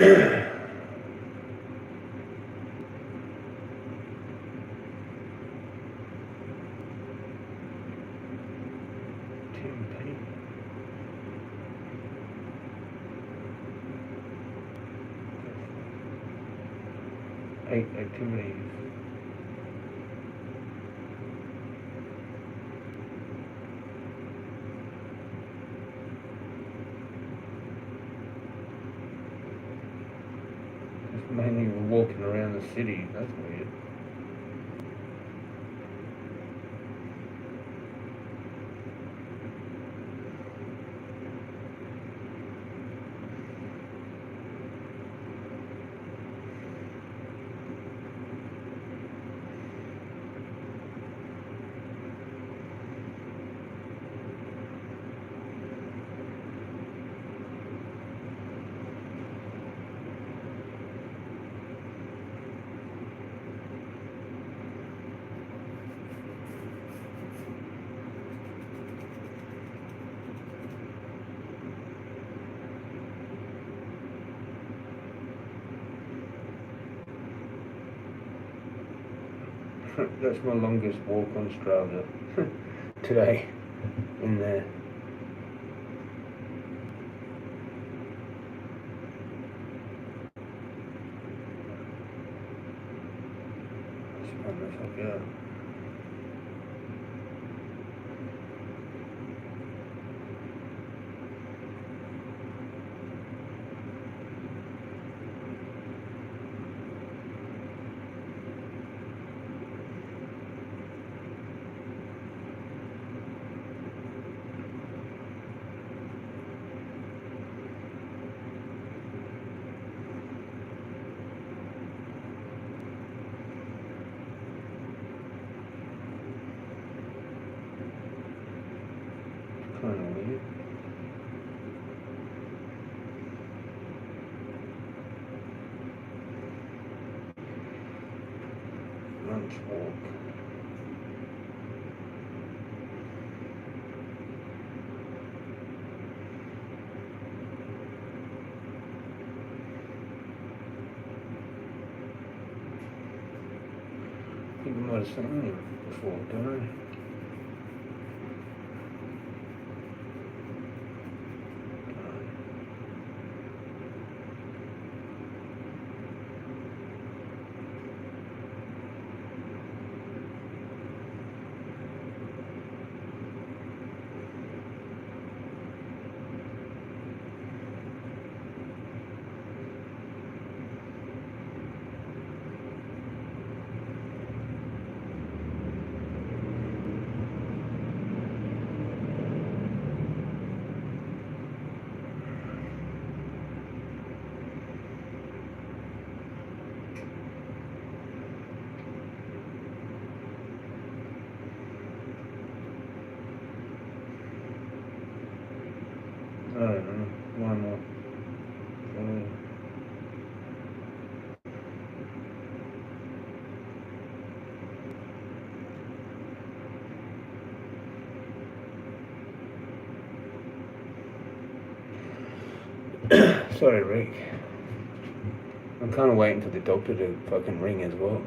8 activities. Just mainly walking around the city, that's weird. That's my longest walk on Strava today in there. Yeah. Kind of weird. Lunch walk. I think I might have seen him before, don't I? I don't know. Why not? Sorry, Rick. I'm kind of waiting for the doctor to fucking ring as well.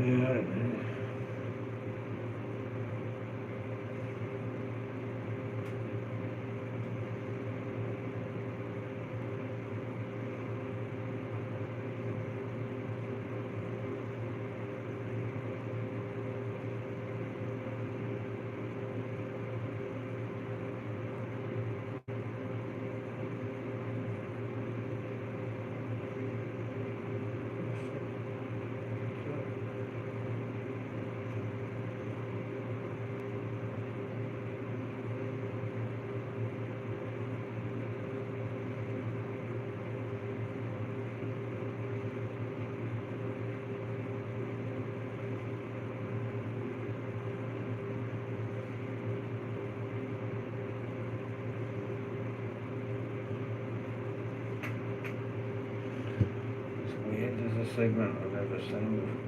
Yeah, I don't know. It's weird, there's a segment I've never seen before.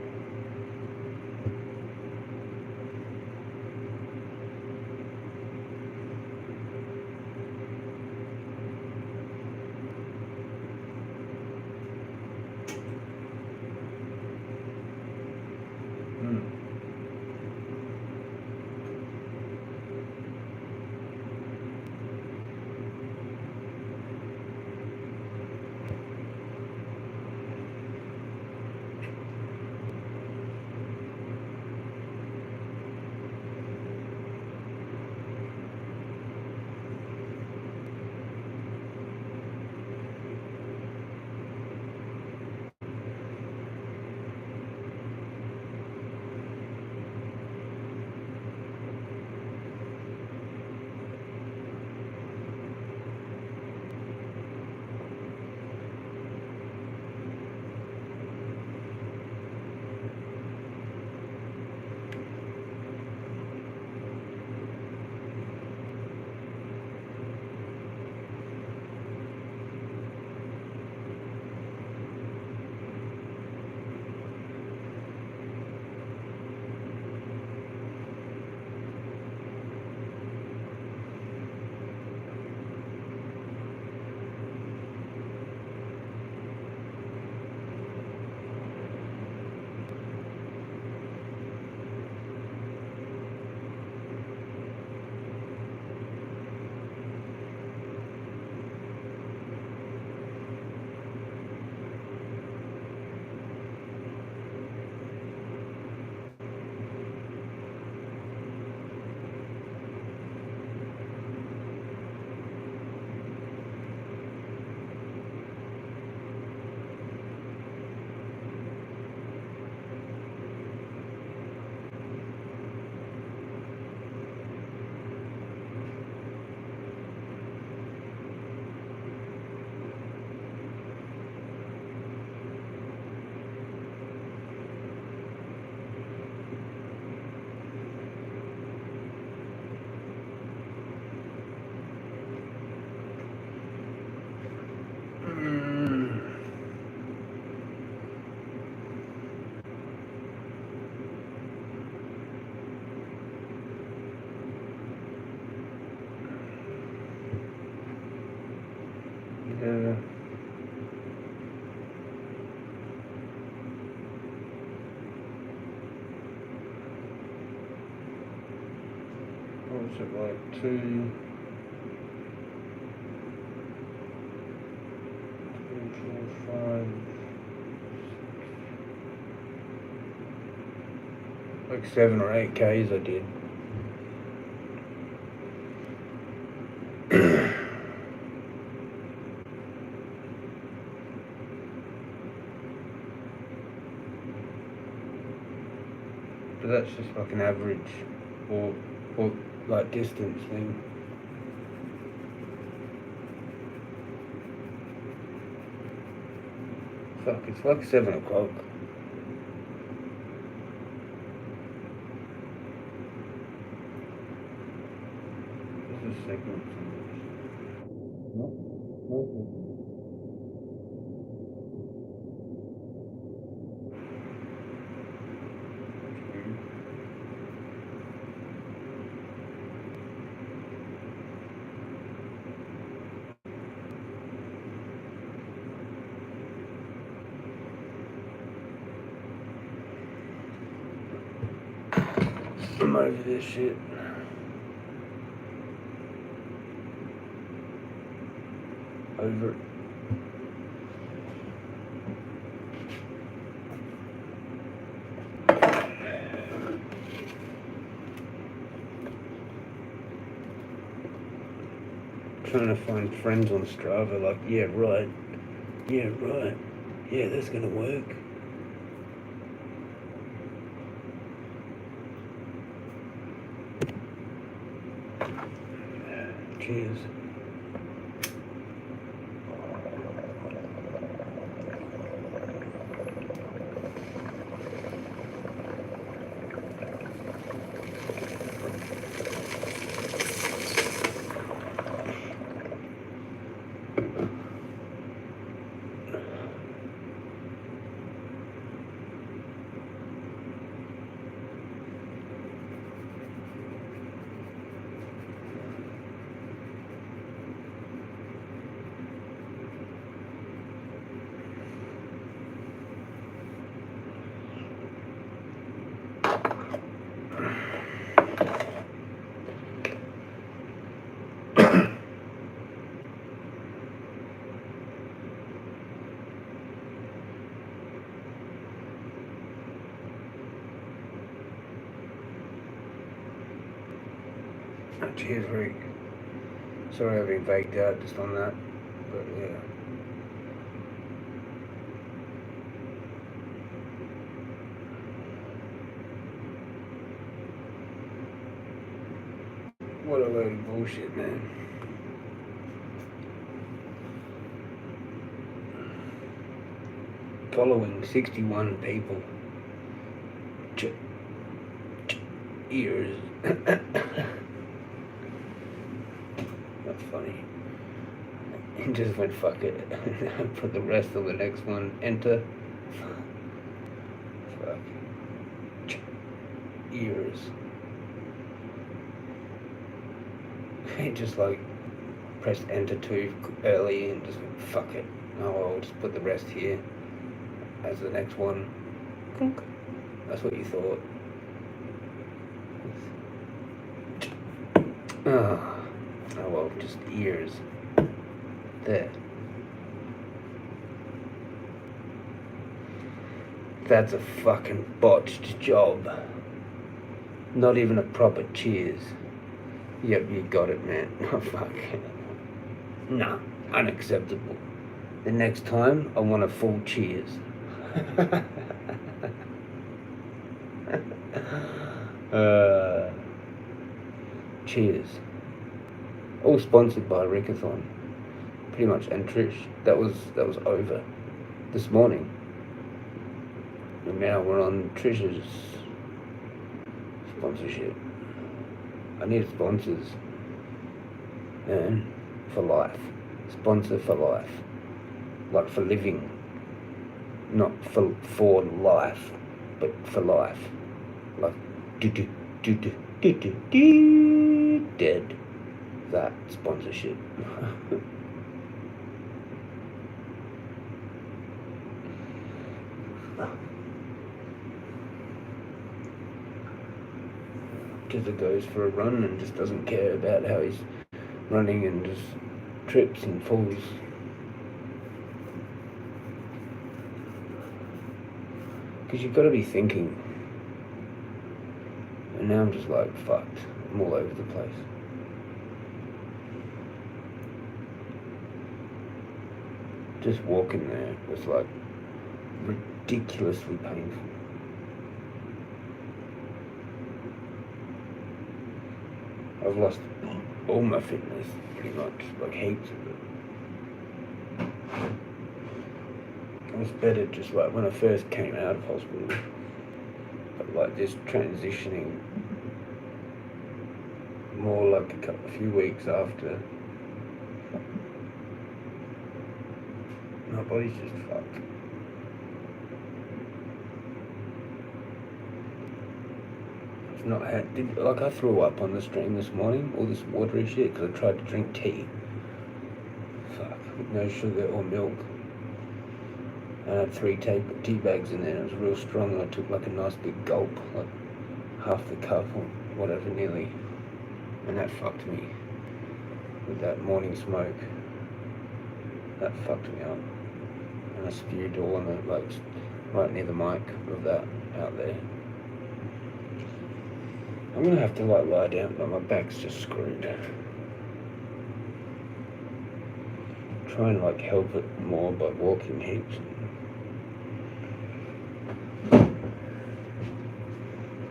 Yeah. What was it, like 2, 4, 5, like 7 or 8 Ks I did. But that's just like an average or like distance thing. Fuck, it's like 7 o'clock. This is segment. No. over this shit. Over it. Trying to find friends on Strava, like, yeah, right, yeah, that's gonna work. Cheers. Cheers, Rick. Sorry I've been baked out just on that, but yeah. What a load of bullshit, man. Following 61 people. Ears. That's funny. He just went, fuck it. Put the rest on the next one. Enter. Fuck. Ears. He just like pressed enter too early and just went, fuck it. Oh, I'll just put the rest here as the next one. That's what you thought. Oh well, just ears. There. That's a fucking botched job. Not even a proper cheers. Yep, you got it, man. Oh, fuck. Nah, unacceptable. The next time, I want a full cheers. Cheers. All sponsored by Rickathon. Pretty much, and Trish. That was over this morning. And now we're on Trish's sponsorship. I need sponsors. Man, for life. Sponsor for life. Like for living. Not for life, but for life. Like dead. That sponsorship. Jezza goes for a run and just doesn't care about how he's running and just trips and falls. Because you've got to be thinking. And now I'm just like, fucked. I'm all over the place. Just walking there was like ridiculously painful. I've lost all my fitness, pretty much, like heaps of it. It was better just like when I first came out of hospital, but like this transitioning more like a few weeks after, my body's just fucked. Not had, like I threw up on the stream this morning, all this watery shit, because I tried to drink tea. Fuck, with no sugar or milk. And I had 3 tea bags in there, and it was real strong, and I took like a nice big gulp, like half the cup, whatever nearly, and that fucked me with that morning smoke. That fucked me up, and I spewed all on it, like right near the mic of that out there. I'm gonna have to like lie down, but my back's just screwed. Try and like help it more by walking heaps.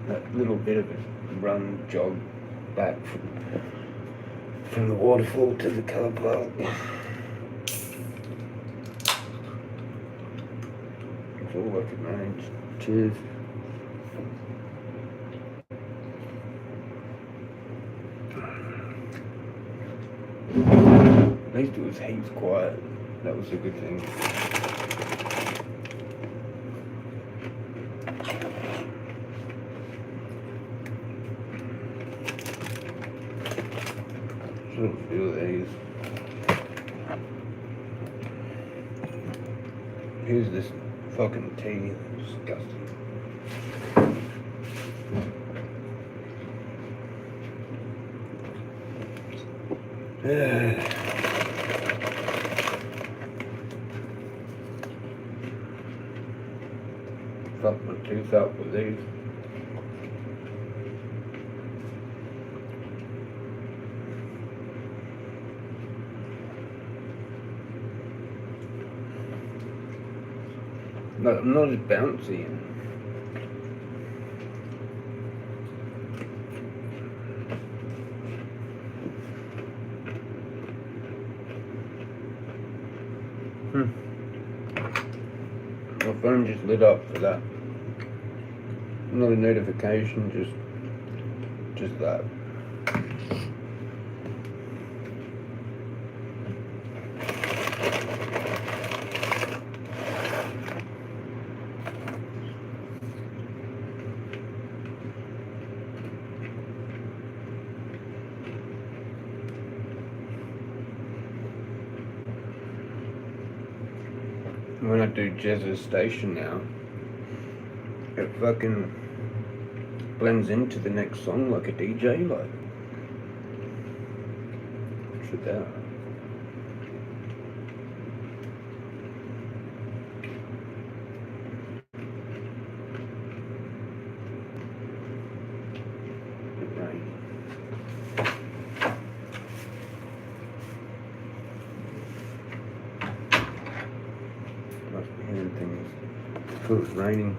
That little bit of a run, jog back from the waterfall to the car park. It's all I could manage. Cheers. At least it was heaps quiet. That was a good thing. Shouldn't feel these. Here's this fucking tea. Disgusting. Fuck my tooth up with these. No, I'm not as bouncy. My phone just lit up for that. Not a notification, just that. When I do Jezza Station now, it fucking blends into the next song like a DJ, like. Should that. Must be hearing things. I thought it was raining.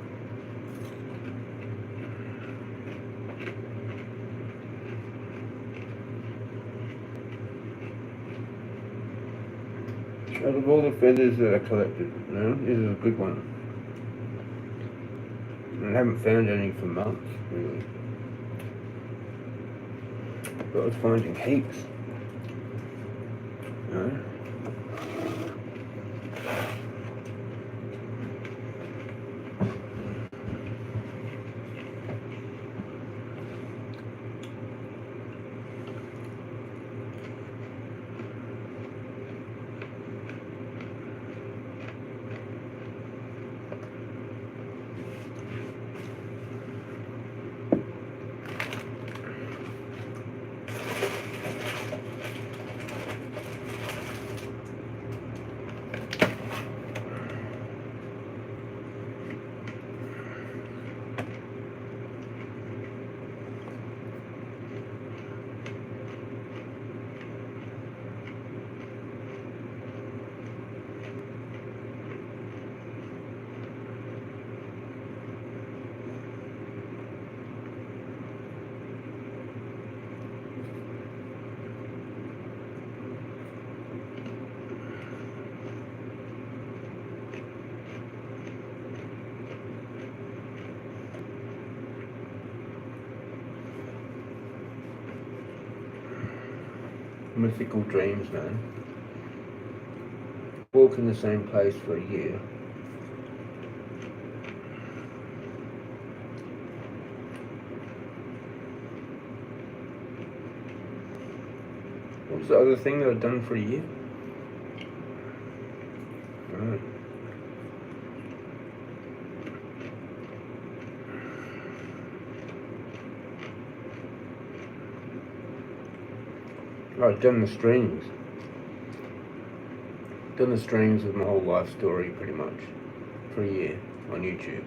Out of all the feathers that I collected, this is a good one. I haven't found any for months, really. But I was finding heaps. Mythical dreams, man. Walk in the same place for a year. What was the other thing that I'd done for a year? Right. I've done the streams. Done the streams with my whole life story pretty much for a year on YouTube.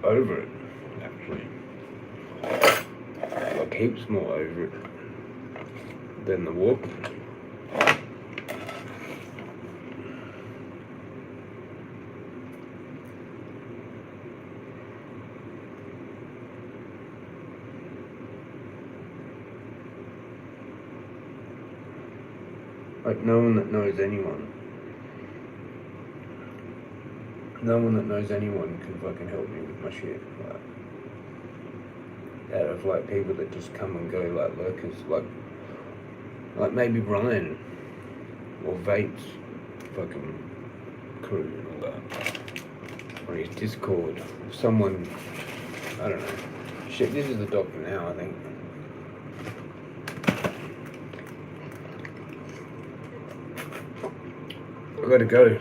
Over it, actually. Like heaps more over it than the walk. Like no one that knows anyone. No one that knows anyone can fucking help me with my shit. Out of like people that just come and go like lurkers, like maybe Ryan or Vapes fucking crew and all that. On his Discord. Someone, I don't know. Shit, this is the doctor now, I think. I gotta go.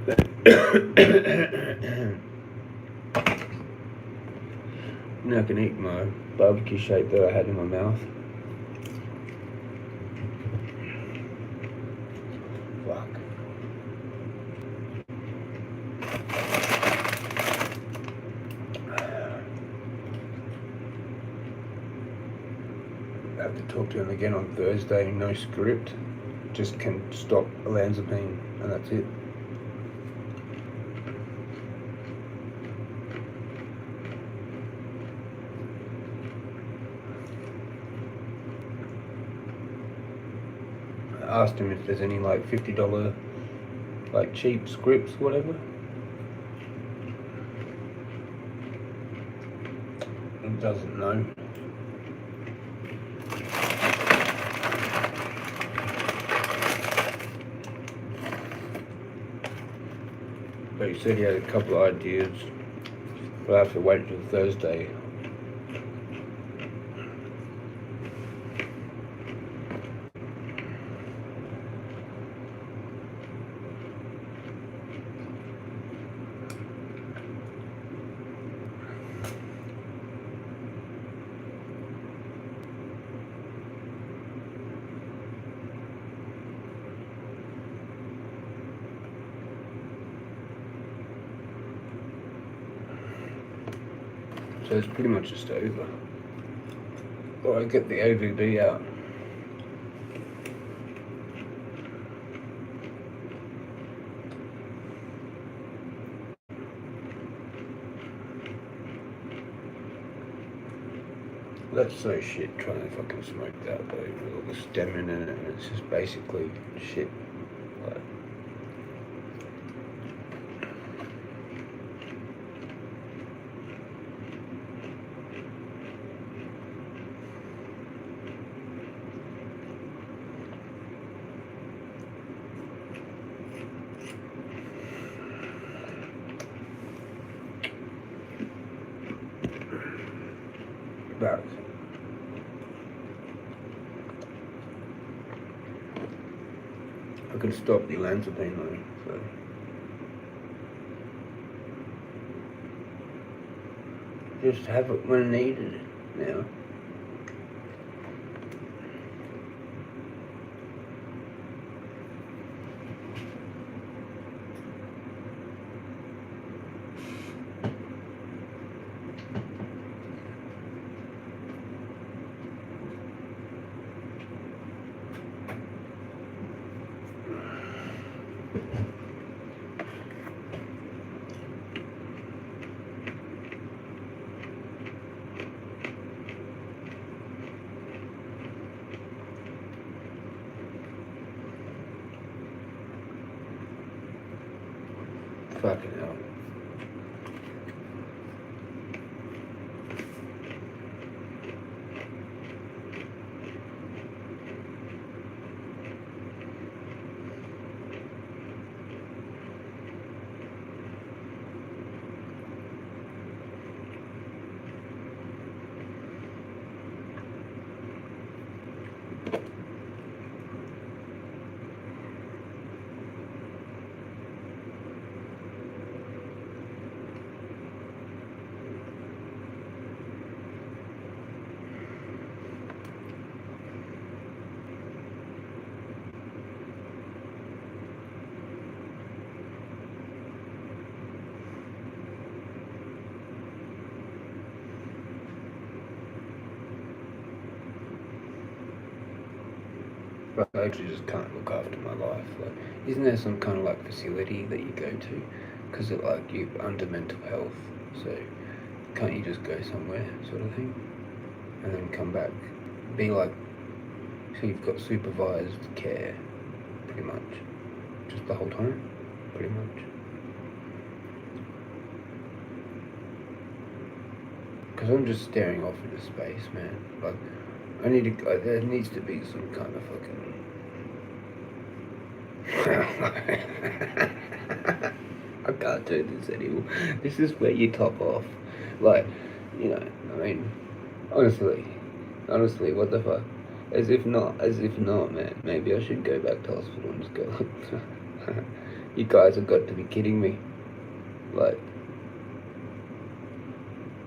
Now I can eat my barbecue shake that I had in my mouth. Fuck. I have to talk to him again on Thursday, no script. Just can stop olanzapine and that's it. I asked him if there's any like $50 like cheap scripts, whatever. He doesn't know. But he said he had a couple of ideas, but I have to wait until Thursday. So it's pretty much just over. Or I get the OVB out. That's so shit trying to fucking smoke that though, with all the stemming in it, and it's just basically shit. Like, but I can stop the olanzapine though, so. Just have it when needed now. Fucking hell. But I actually just can't look after my life. Like, isn't there some kind of like facility that you go to? Because it like you're under mental health, so can't you just go somewhere, sort of thing, and then come back, be like, so you've got supervised care, pretty much, just the whole time, pretty much. Because I'm just staring off into space, man. Like, I need to. There needs to be some kind of fucking. I can't do this anymore. This is where you top off. Like, you know. I mean, honestly, what the fuck? As if not, man. Maybe I should go back to hospital and just go. You guys have got to be kidding me. Like,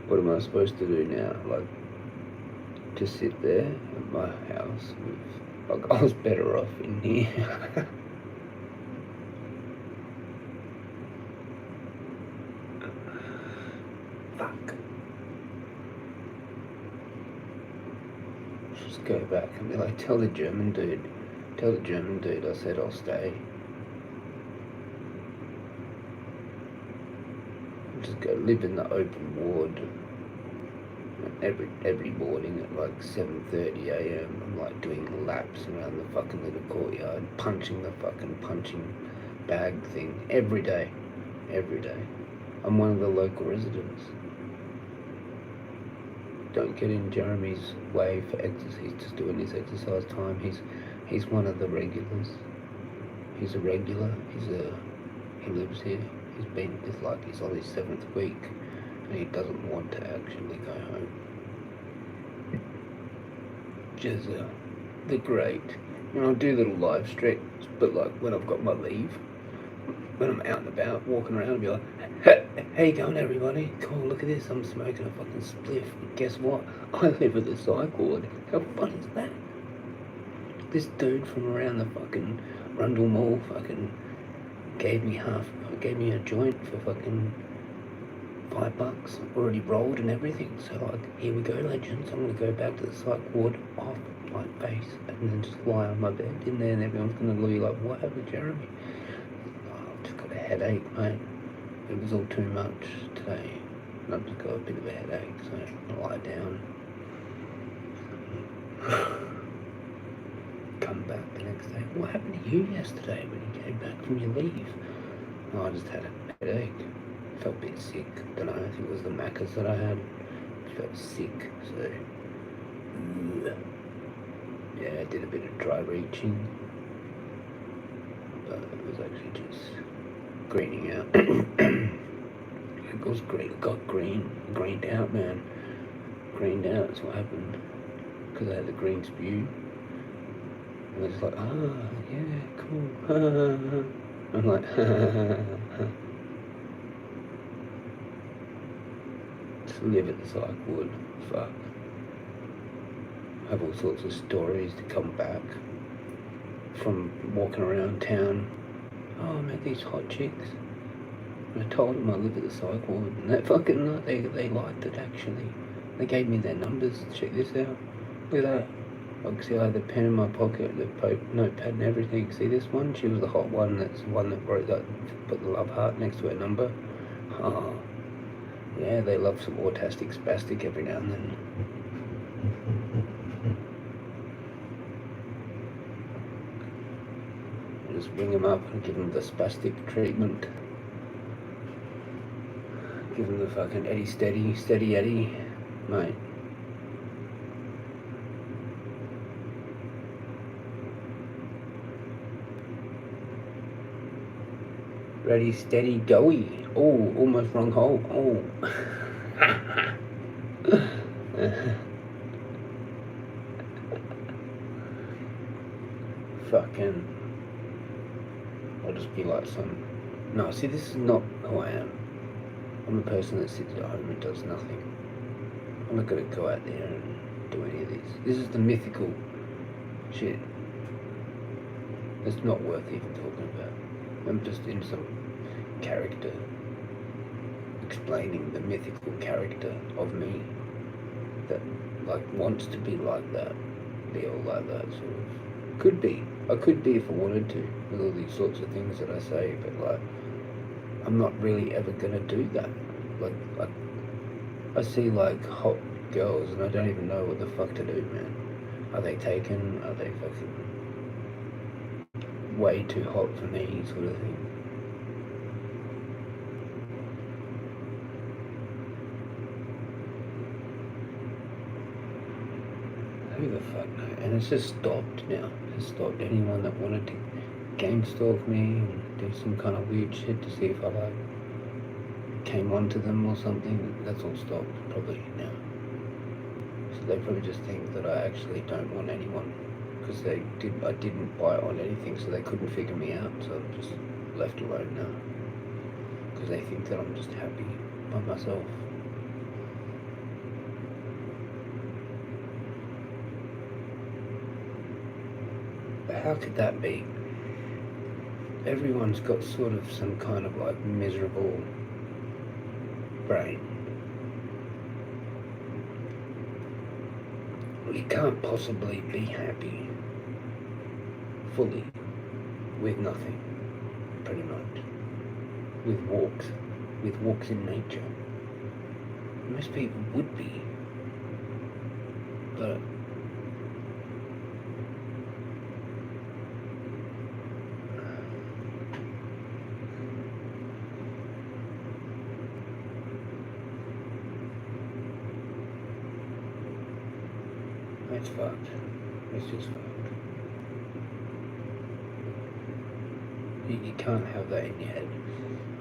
what am I supposed to do now? Like, just sit there at my house with, like, I was better off in here. Fuck. Just go back and be like, tell the German dude I said I'll stay. Just go live in the open ward. Every morning at like 7:30 a.m. I'm like doing laps around the fucking little courtyard, punching the fucking punching bag thing every day. I'm one of the local residents. Don't get in Jeremy's way for exercise. He's just doing his exercise time. He's one of the regulars. He's a regular. He lives here. He's on his 7th week, and he doesn't want to actually go home. Jezza, the great. I'll do little live streams, but like when I've got my leave, when I'm out and about, walking around, I'll be like, hey, how you going, everybody? Cool, look at this, I'm smoking a fucking spliff. Guess what? I live at the psych ward. How fun is that? This dude from around the fucking Rundle Mall fucking gave me a joint for fucking $5, already rolled and everything. So like, here we go, legends. I'm gonna go back to the psych ward off my face and then just lie on my bed in there, and everyone's gonna be like, what happened to Jeremy? I've just got a headache, mate. It was all too much today, and I've just got a bit of a headache, so I lie down. Come back the next day. What happened to you yesterday when you came back from your leave? Oh, I just had a headache. Felt a bit sick. Don't know, I think it was the Maccas that I had. Felt sick, so yeah, I did a bit of dry reaching, but it was actually just greening out. It was got greened out, man. Greened out, that's what happened. Because I had the green spew. And it's like, yeah, cool. I'm like, just live at the psych ward. Fuck. Have all sorts of stories to come back from walking around town. Oh, I met these hot chicks. And I told them I live at the psych ward, and that fucking night they liked it actually. They gave me their numbers. Check this out. Look at that. I can see I had the pen in my pocket, the notepad and everything. See this one? She was the hot one. That's the one that put the love heart next to her number. Oh, yeah, they love some autistic spastic every now and then. Just ring them up and give them the spastic treatment. Give them the fucking Eddie steady Eddie, mate. Ready, steady, doughy. Oh, almost wrong hole. Oh. Fucking. I'll just be like some. No, see, this is not who I am. I'm a person that sits at home and does nothing. I'm not gonna go out there and do any of this. This is the mythical shit. It's not worth even talking about. I'm just in some character, explaining the mythical character of me that like wants to be like that, be all like that sort of. Could be. I could be if I wanted to, with all these sorts of things that I say, but like I'm not really ever gonna do that. Like I see like hot girls and I don't even know what the fuck to do, man. Are they taken? Are they fucking way too hot for me, sort of thing? Who the fuck knows? And it's just stopped now. It's stopped. Anyone that wanted to gang stalk me and do some kind of weird shit to see if I like came onto them or something, that's all stopped probably now. So they probably just think that I actually don't want anyone, because I didn't buy on anything, so they couldn't figure me out. So I'm just left alone now. Because they think that I'm just happy by myself. But how could that be? Everyone's got sort of some kind of like miserable brain. You can't possibly be happy fully with nothing, pretty much. With walks in nature. Most people would be, but it's fucked. It's just fucked. You can't have that in your head.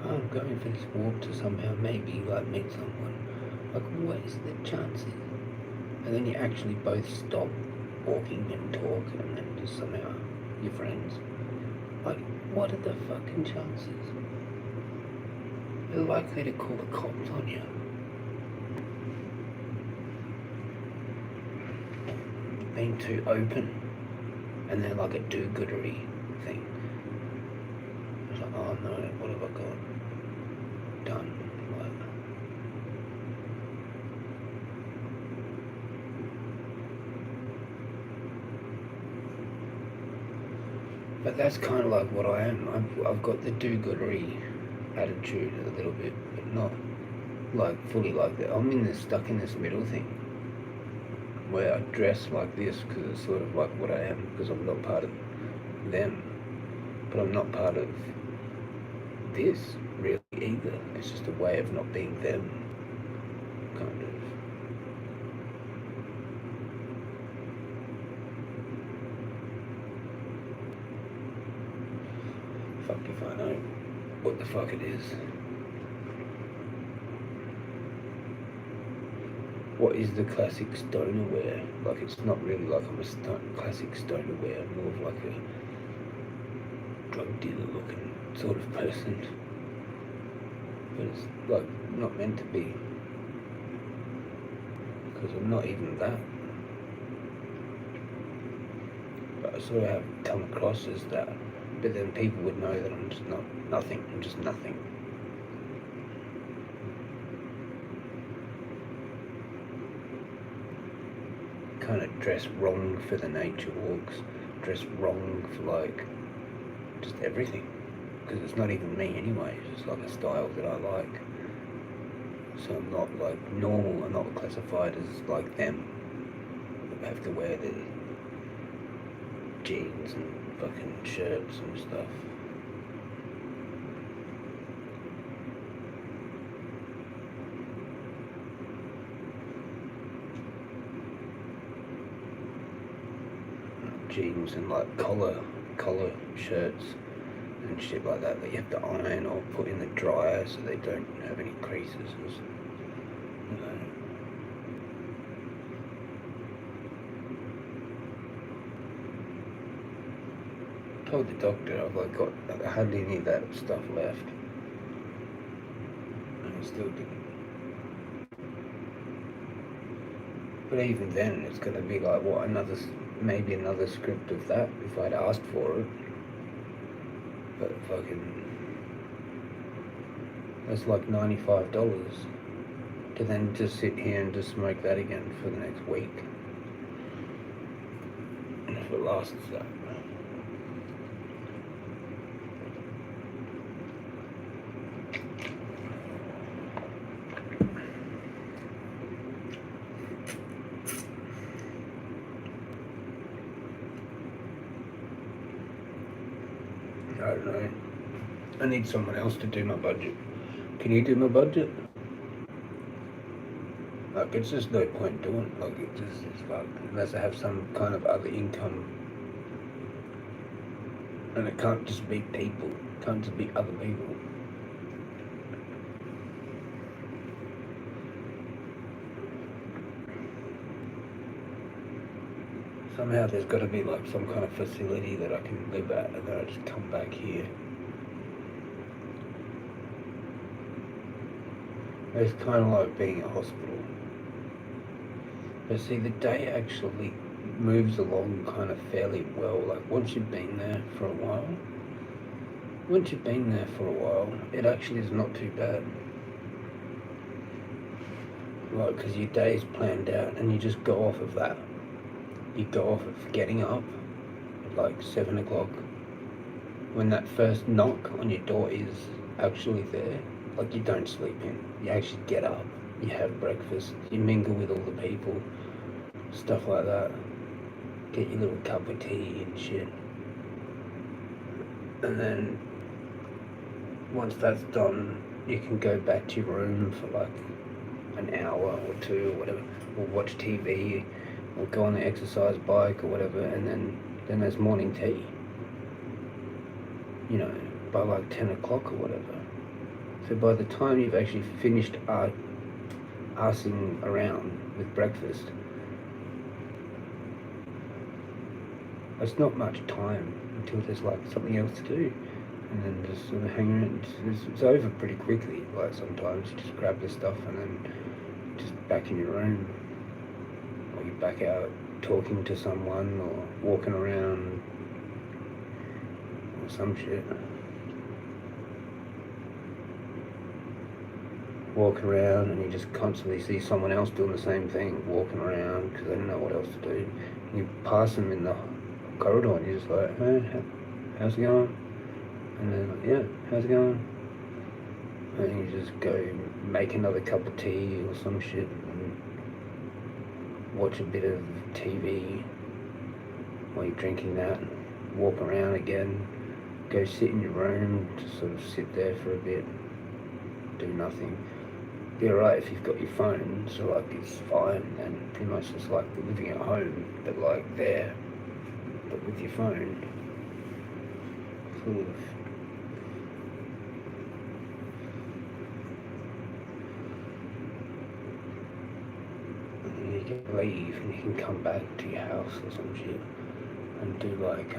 Oh, I'm going for this walk to somehow maybe like meet someone. Like, what is the chances? And then you actually both stop walking and talk, and then just somehow you're friends. Like, what are the fucking chances? They're likely to call the cops on you. Being too open, and they're like a do-goodery thing. It's like, oh no, what have I got done? Like, but that's kind of like what I am. I've got the do-goodery attitude a little bit, but not like fully like that. I'm stuck in this middle thing where I dress like this because it's sort of like what I am, because I'm not part of them, but I'm not part of this really either. It's just a way of not being them, kind of. Fuck if I know what the fuck it is. What is the classic stoner wear? Like, it's not really like I'm a classic stoner wear. I'm more of like a drug dealer looking sort of person. But it's like not meant to be. Because I'm not even that. But I sort of have come across as that. But then people would know that I'm just nothing. I'm just nothing. Kind of dress wrong for the nature walks, dress wrong for like just everything, because it's not even me anyway. It's just like a style that I like. So I'm not like normal. I'm not classified as like them. I have to wear the jeans and fucking shirts and stuff. Jeans and like collar shirts and shit like that you have to iron or put in the dryer so they don't have any creases and stuff, you know. I told the doctor I've like got hardly any of that stuff left, and he still didn't. But even then, it's gonna be like what, maybe another script of that if I'd asked for it. But fucking, that's like $95 to then just sit here and just smoke that again for the next week. And if it lasts that. I don't know. I need someone else to do my budget. Can you do my budget? Like, it's just no point doing it. Like, it just is fucked. Unless I have some kind of other income. And it can't just be people. It can't just be other people. Somehow there's got to be like some kind of facility that I can live at, and then I just come back here It's kind of like being at hospital. But see, the day actually moves along kind of fairly well. Like once you've been there for a while, it actually is not too bad. Like, because your day's planned out and you just go off of that. You go off of getting up at like 7 o'clock when that first knock on your door is actually there. Like, you don't sleep in. You actually get up, you have breakfast, you mingle with all the people, stuff like that. Get your little cup of tea and shit. And then once that's done, you can go back to your room for like an hour or two or whatever, or watch TV, or go on the exercise bike or whatever, and then there's morning tea. You know, by like 10 o'clock or whatever. So by the time you've actually finished arsing around with breakfast, it's not much time until there's like something else to do, and then just sort of hang around. It's over pretty quickly. Like, sometimes you just grab the stuff and then just back in your room, or you're back out talking to someone or walking around or some shit. Walk around and you just constantly see someone else doing the same thing, walking around because they don't know what else to do. And you pass them in the corridor and you're just like, hey, how's it going? And they're like, yeah, how's it going? And you just go make another cup of tea or some shit and watch a bit of TV while you're drinking that, walk around again, go sit in your room, just sort of sit there for a bit, do nothing. Be alright if you've got your phone, so like it's fine, and pretty much just like living at home, but like there, but with your phone, sort of. And you can leave and you can come back to your house or some shit and do like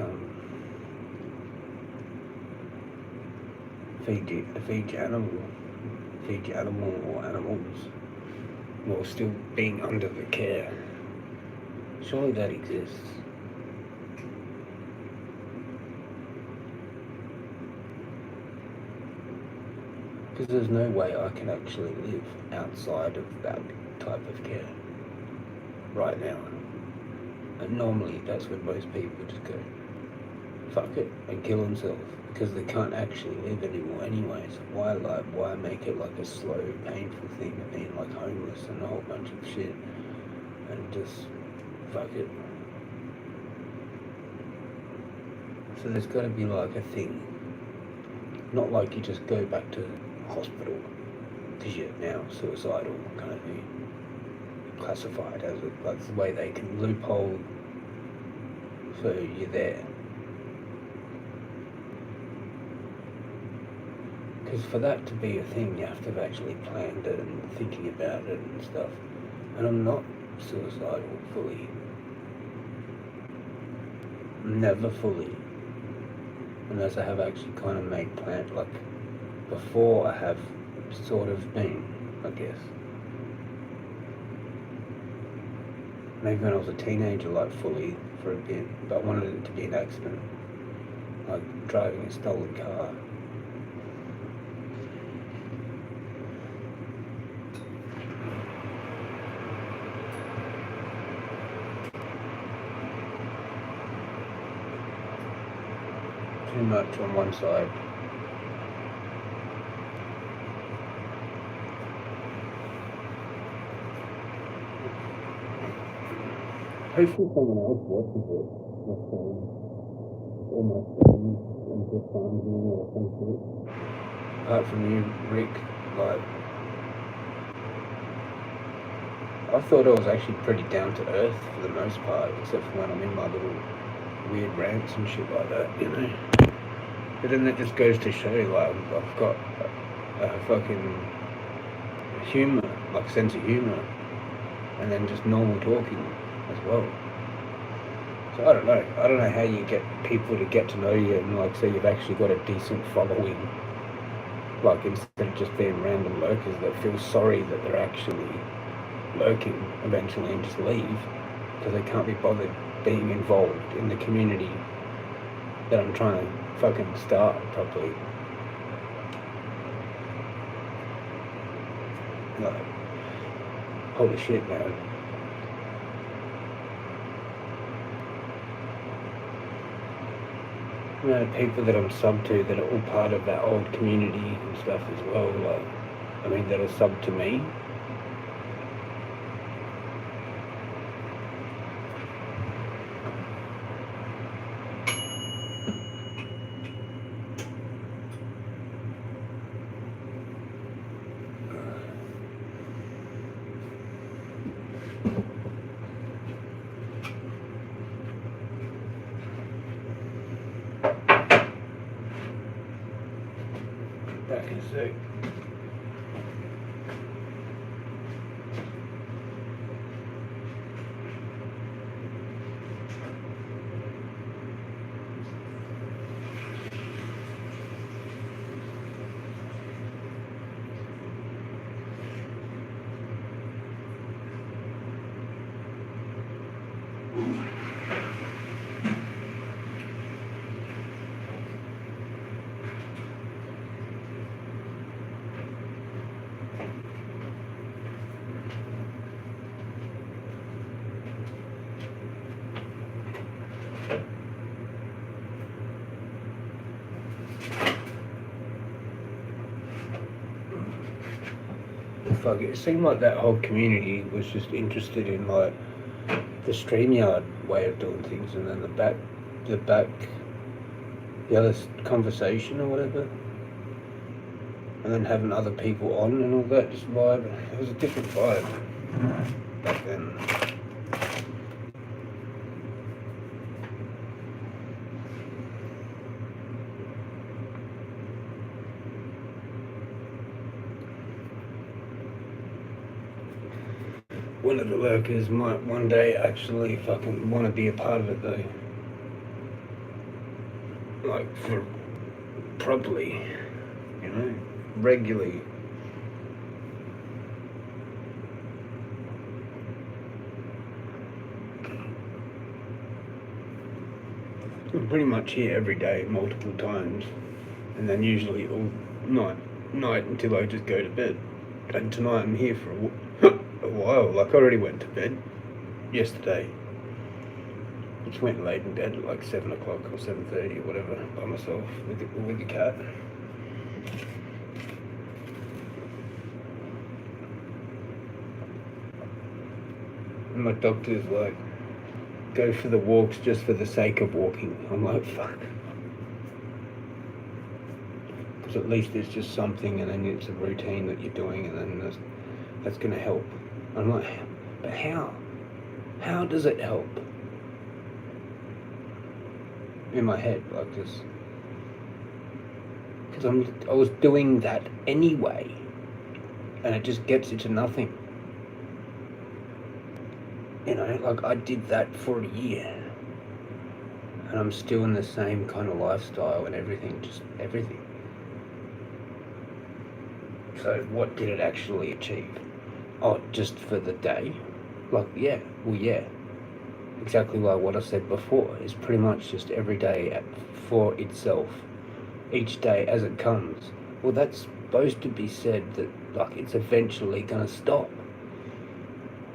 feed your animal or animals while still being under the care. Surely that exists. Because there's no way I can actually live outside of that type of care right now. And normally that's when most people just go, fuck it, and kill themselves. Because they can't actually live anymore anyway. So why make it like a slow, painful thing of being like homeless and a whole bunch of shit, and just fuck it. So there's got to be like a thing, not like you just go back to hospital because you're now suicidal kind of thing, classified as it. That's the way they can loophole, so you're there. Because for that to be a thing, you have to have actually planned it and thinking about it and stuff. And I'm not suicidal fully. Never fully. Unless I have actually kind of made plans. Like, before I have sort of been, I guess. Maybe when I was a teenager, like fully for a bit. But I wanted it to be an accident. Like driving a stolen car. Too much on one side. Hopefully someone else watches it. All my friends and just finds me or some shit. Apart from you, Rick, like, I thought I was actually pretty down to earth for the most part, except for when I'm in my little weird rants and shit like that, you know. But then that just goes to show, like, I've got a fucking humour, like sense of humour, and then just normal talking as well. So I don't know how you get people to get to know you and like say you've actually got a decent following Like, instead of just being random lurkers that feel sorry that they're actually lurking eventually and just leave because they can't be bothered being involved in the community that I'm trying to fucking start properly. Like, holy shit, man. The amount of people that I'm sub to that are all part of that old community and stuff as well, like, I mean, that are sub to me. Back in a sec. Fuck, it seemed like that whole community was just interested in like the StreamYard way of doing things, and then the other conversation or whatever, and then having other people on and all that, just vibe. It was a different vibe back then. One of the lurkers might one day actually fucking want to be a part of it though. Like, for properly, you know, regularly. I'm pretty much here every day, multiple times, and then usually all night until I just go to bed. And tonight I'm here for a while. Like, I already went to bed yesterday. Just went and laid in bed at like 7 o'clock or 7:30 or whatever by myself with the cat. And my doctor's like, go for the walks just for the sake of walking. I'm like, fuck. Because at least it's just something, and then it's a routine that you're doing, and then that's going to help. I'm like, but how? How does it help? In my head, like this. Because I was doing that anyway, and it just gets you to nothing. You know, like, I did that for a year, and I'm still in the same kind of lifestyle and everything, just everything. So what did it actually achieve? Oh, just for the day? Like, yeah, exactly like what I said before. It's pretty much just every day for itself, each day as it comes. Well, that's supposed to be said that, like, it's eventually gonna stop.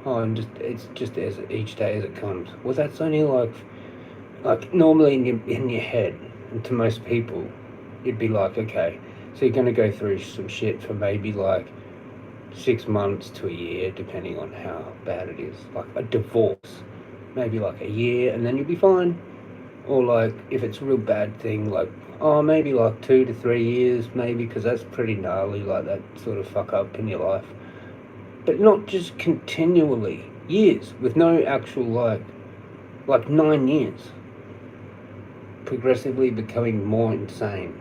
Oh, and it's just as each day as it comes. Well, that's only like normally in your head, and to most people, you'd be like, okay, so you're gonna go through some shit for maybe like 6 months to a year, depending on how bad it is. Like a divorce, maybe like a year, and then you'll be fine. Or like, if it's a real bad thing, like, oh, maybe like 2 to 3 years, maybe, because that's pretty gnarly, like that sort of fuck up in your life. But not just continually, years, with no actual like 9 years. Progressively becoming more insane.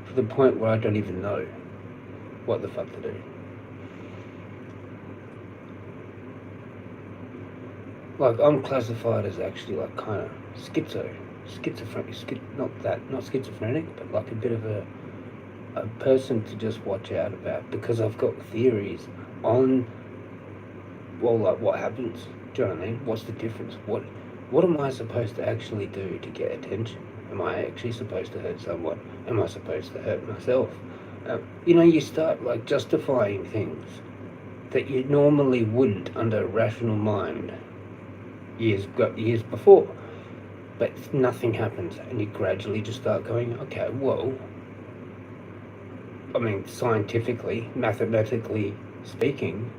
To the point where I don't even know what the fuck to do. Like, I'm classified as actually like kind of schizo. not schizophrenic, but like a bit of a person to just watch out about, because I've got theories on, well, like what happens. Do you know what I mean? What's the difference? What am I supposed to actually do to get attention? Am I actually supposed to hurt someone? Am I supposed to hurt myself? You start like justifying things that you normally wouldn't under a rational mind years before. But nothing happens, and you gradually just start going, okay, well, I mean, scientifically, mathematically speaking,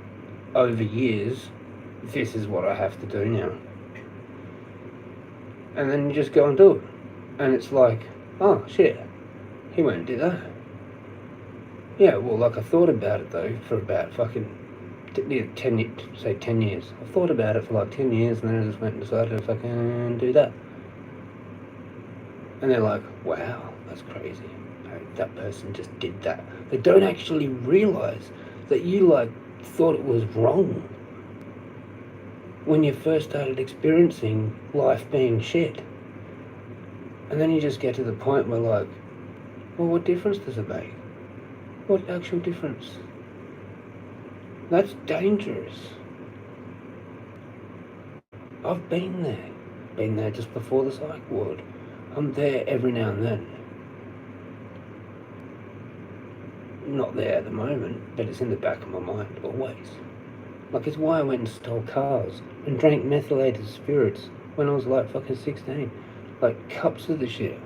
over years, this is what I have to do now. And then you just go and do it. And it's like, oh, shit, he won't do that. Yeah, well, like I thought about it, though, for about fucking 10 years. I thought about it for like 10 years, and then I just went and decided to fucking do that. And they're like, wow, that's crazy. That person just did that. They don't actually realise that you, like, thought it was wrong when you first started experiencing life being shit. And then you just get to the point where, like, well, what difference does it make? What actual difference? That's dangerous. I've been there. Been there just before the psych ward. I'm there every now and then. Not there at the moment, but it's in the back of my mind always. Like, it's why I went and stole cars and drank methylated spirits when I was like fucking 16. Like, cups of the shit.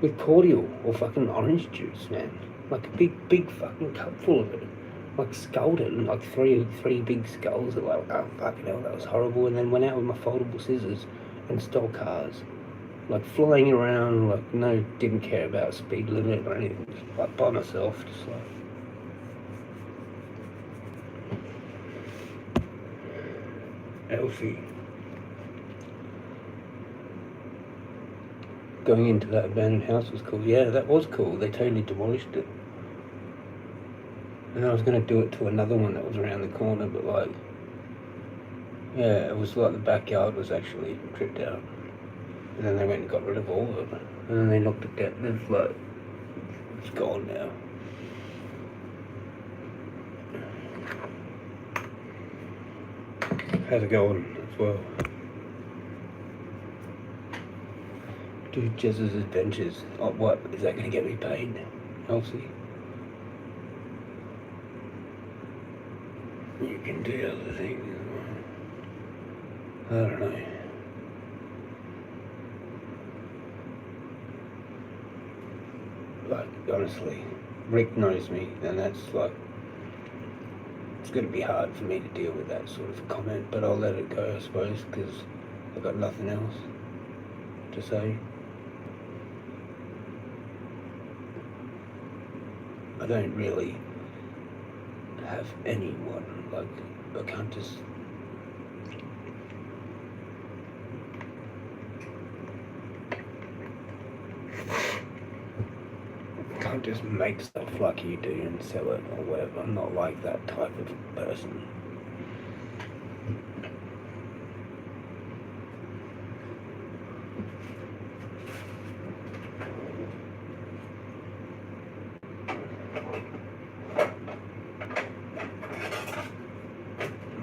With cordial or fucking orange juice, man. Like a big fucking cup full of it. Like, sculled it, and like three big skulls that were like, oh fucking hell, that was horrible. And then went out with my foldable scissors and stole cars. Like, flying around, like, didn't care about speed limit or anything. Just like by myself, just like. Elfie. Going into that abandoned house was cool. Yeah, that was cool. They totally demolished it. And I was going to do it to another one that was around the corner, but like, yeah, it was like the backyard was actually tripped out. And then they went and got rid of all of it. And then they knocked it down. It's like, it's gone now. How's it going as well? Do Jezza's Adventures. Oh, what? Is that going to get me paid, Elsie? You can do other things. I don't know. Like, honestly, Rick knows me, and that's like, it's going to be hard for me to deal with that sort of comment, but I'll let it go, I suppose, because I've got nothing else to say. I don't really have anyone, like, I can't just make stuff like you do and sell it or whatever. I'm not like that type of person.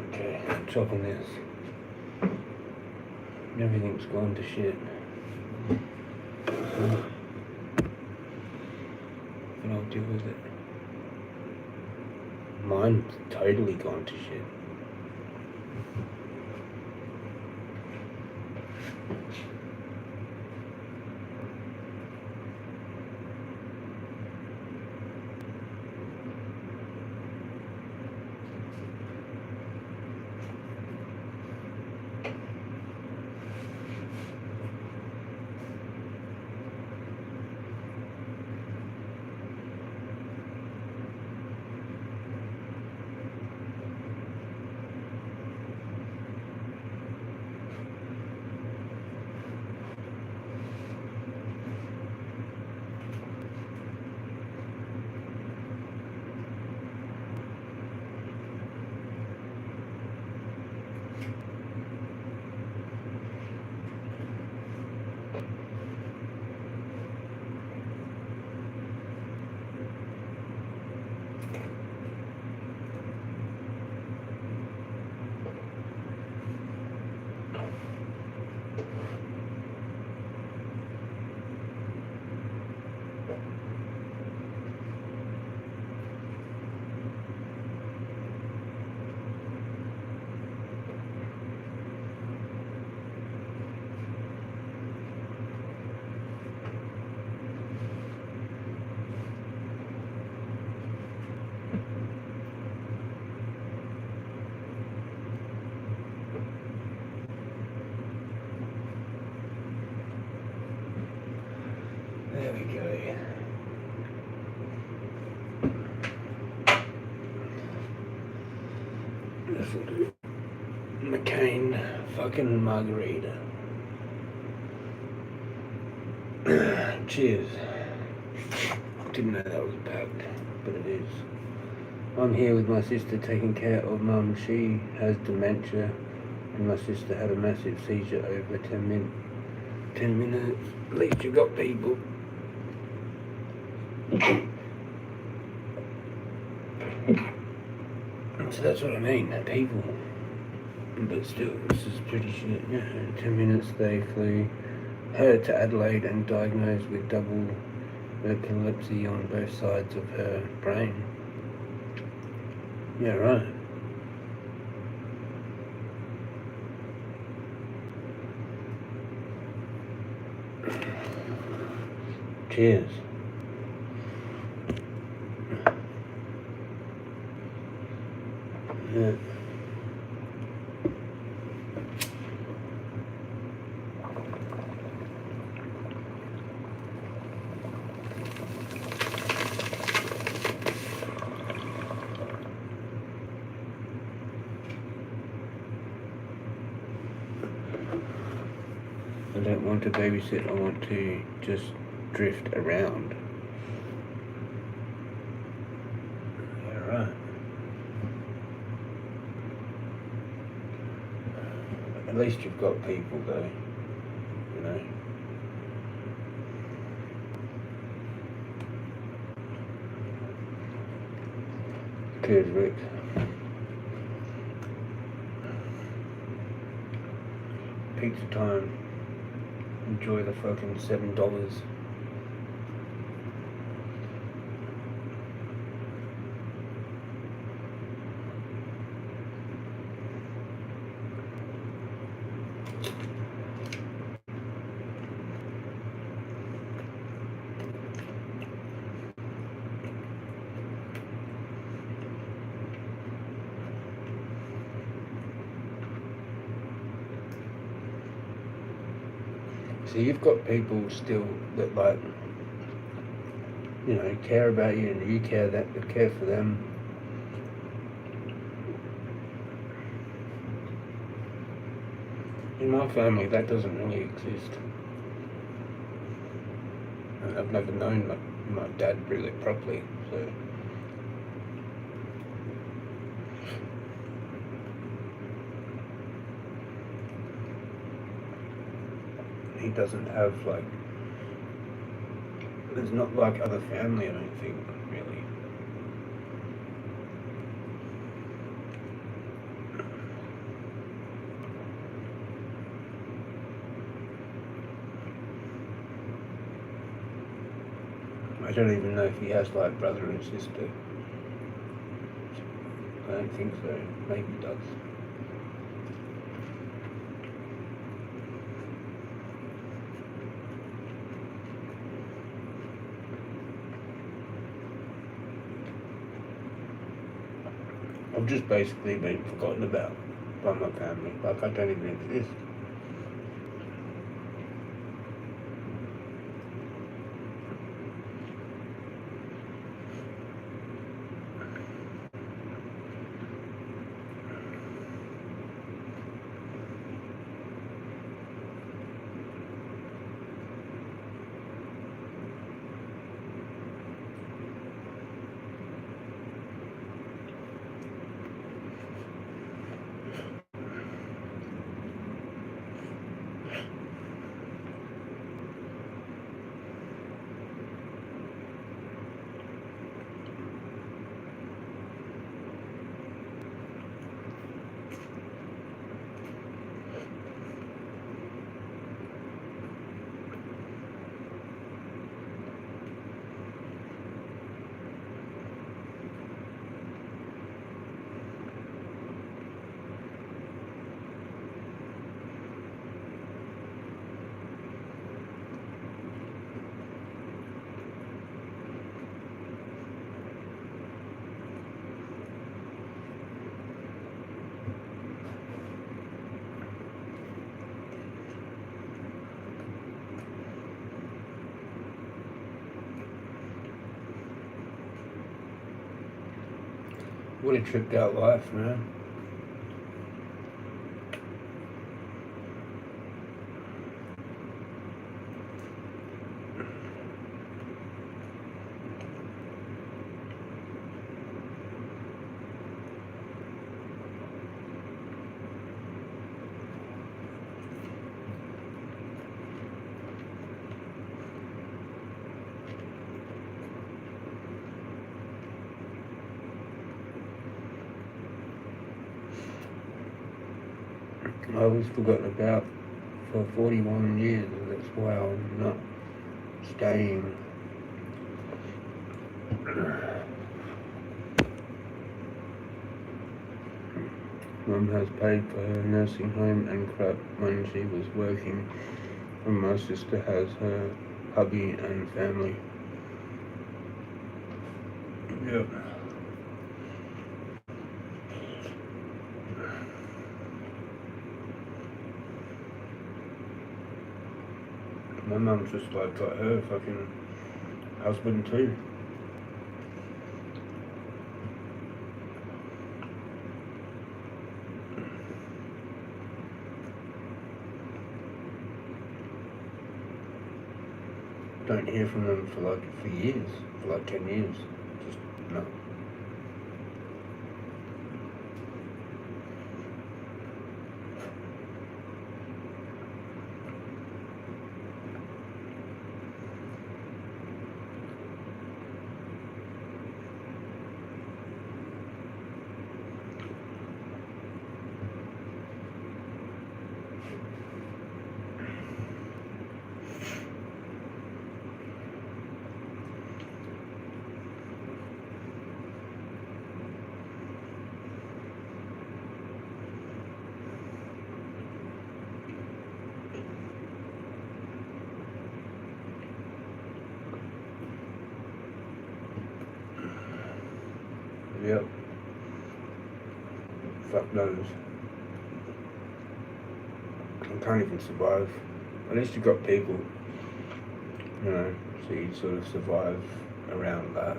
Okay, I'm chopping this. Everything's gone to shit. And I'll deal with it. Mine's totally gone to shit. we go. This will do. McCain fucking margarita. Cheers. Didn't know that was packed, but it is. I'm here with my sister taking care of Mum. She has dementia, and my sister had a massive seizure over 10 minutes. At least you got people. So that's what I mean, people. But still, this is pretty shit. Yeah, in 10 minutes they flew her to Adelaide and diagnosed with double epilepsy on both sides of her brain. Yeah, right. Cheers. Yeah. I don't want to babysit, I want to just drift around. Yeah, right. At least you've got people though, you know. Cheers, Rick. Pizza time. Enjoy the fucking $7. So you've got people still that like, you know, care about you and you care for them. In my family, that doesn't really exist. And I've never known my dad really properly, so. He doesn't have like, there's not like other family, I don't think, really. I don't even know if he has like brother and sister. I don't think so. Maybe he does. I've just basically been forgotten about by my family. Like, I don't even exist. What a tripped out life, man. I was forgotten about for 41 years, and that's why I'm not staying. Mum has paid for her nursing home and crap when she was working, and my sister has her hubby and family. Yep. My mum's just like got her fucking husband too. Don't hear from them for years, for like 10 years. Just no. Yep. Fuck knows. I can't even survive. At least you got people, you know, so you sort of survive around that.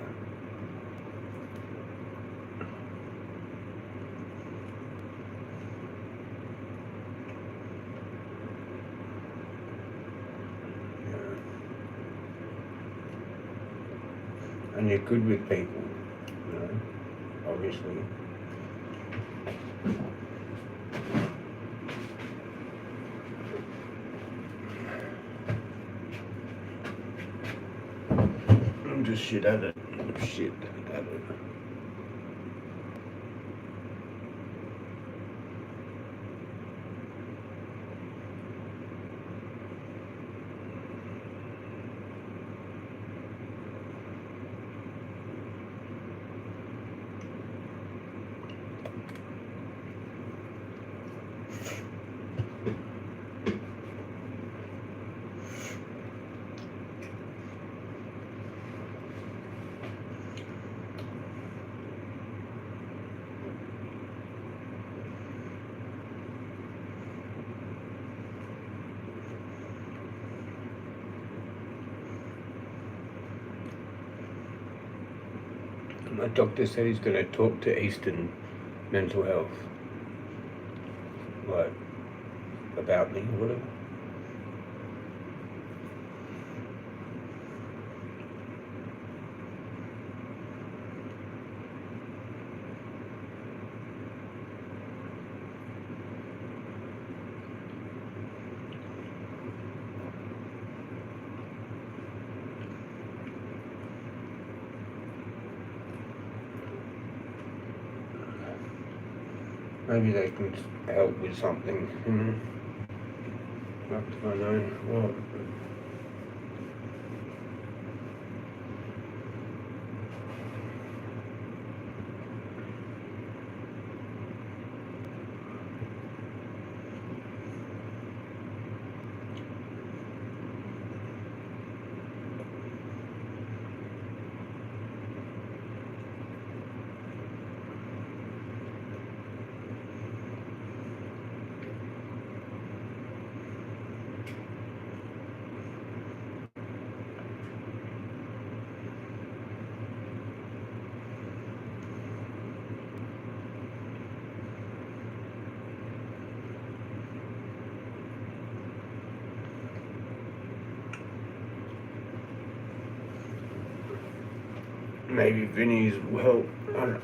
And you're good with people, you know, obviously. I'm just shit at it. Shit at it. My doctor said he's going to talk to Eastern Mental Health, like, about me or whatever. Maybe they can help with something, you know. Fuck do I know what. maybe Vinny's will help.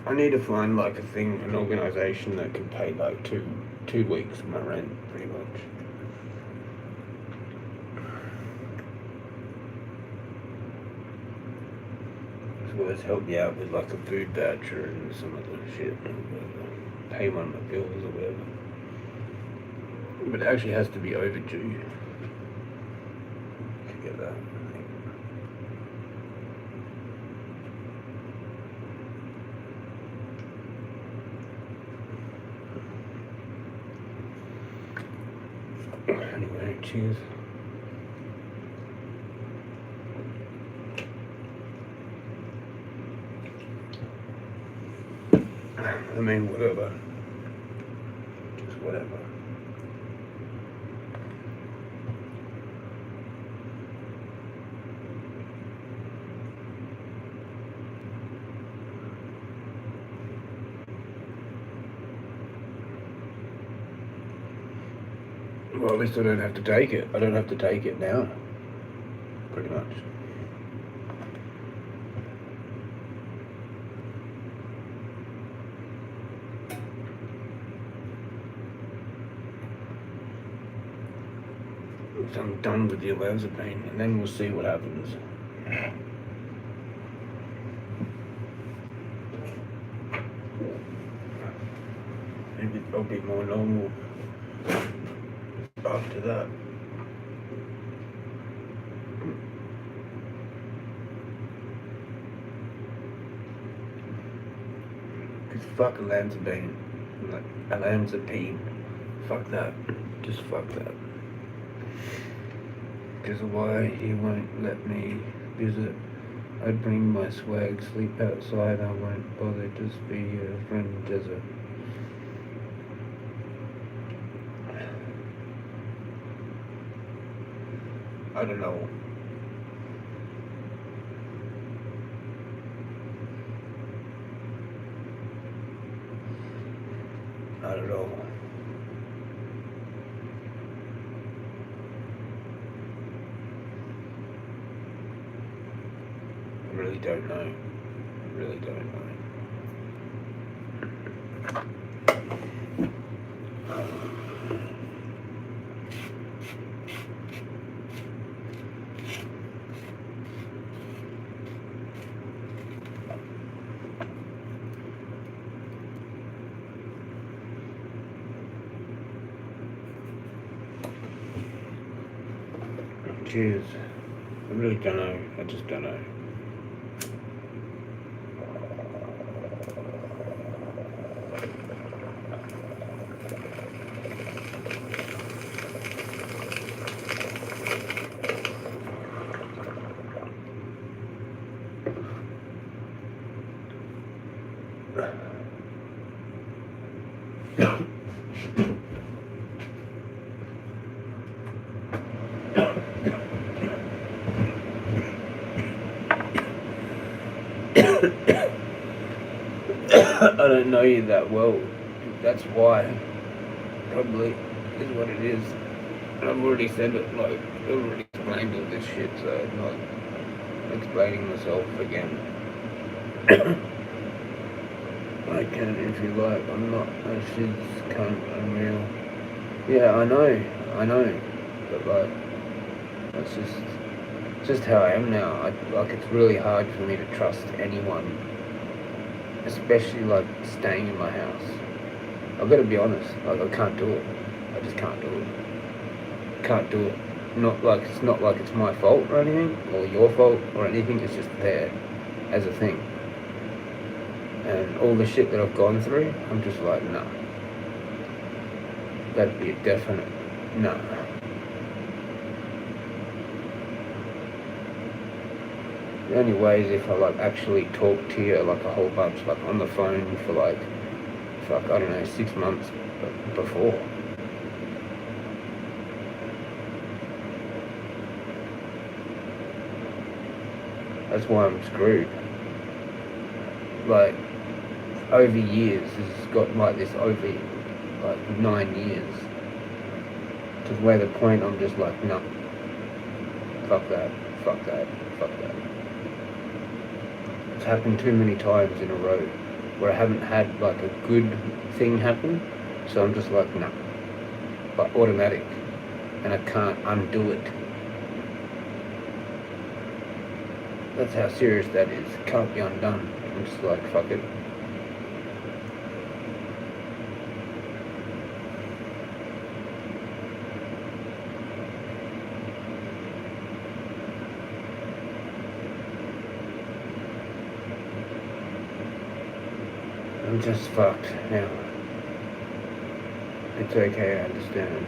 I need to find like a thing, an organisation that can pay like two weeks of my rent, pretty much. As well as help me out with like a food voucher and some other shit, pay one of my bills or whatever. But it actually has to be overdue to get that. Anyway, cheers. I mean, whatever. Just whatever. Well, at least I don't have to take it. I don't have to take it now. Pretty much. So I'm done with the olanzapine, and then we'll see what happens. Maybe I'll be more normal after that. Cause fuck olanzapine, like olanzapine, fuck that, just fuck that. Cause why he won't let me visit? I'd bring my swag, sleep outside, I won't bother, just be your friend Jezza. I don't know. I don't know. I really don't know. I really don't know. Cheers. I really don't know. I just don't know. I don't know you that well. That's why. Probably is what it is. I've already said it, like, I've already explained all this shit, so I'm not explaining myself again. I can if you like. I'm not. That shit's kind of unreal. Yeah, I know. But like, that's just how I am now. Like, it's really hard for me to trust anyone, especially like staying in my house. I've got to be honest. Like, I can't do it. I just can't do it. Can't do it. Not like it's my fault or anything, or your fault or anything. It's just there as a thing. And all the shit that I've gone through, I'm just like, nah. That'd be a definite nah. The only way is if I like actually talk to you like a whole bunch, like on the phone for like, fuck, I don't know, 6 months before. That's why I'm screwed. Like, over years, it's got like this over like 9 years. To where the point I'm just like, no. Fuck that. It's happened too many times in a row where I haven't had like a good thing happen, so I'm just like, nah, but automatic, and I can't undo it. That's how serious that is. It can't be undone. I'm just like, fuck it. I'm just fucked now. It's okay, I understand.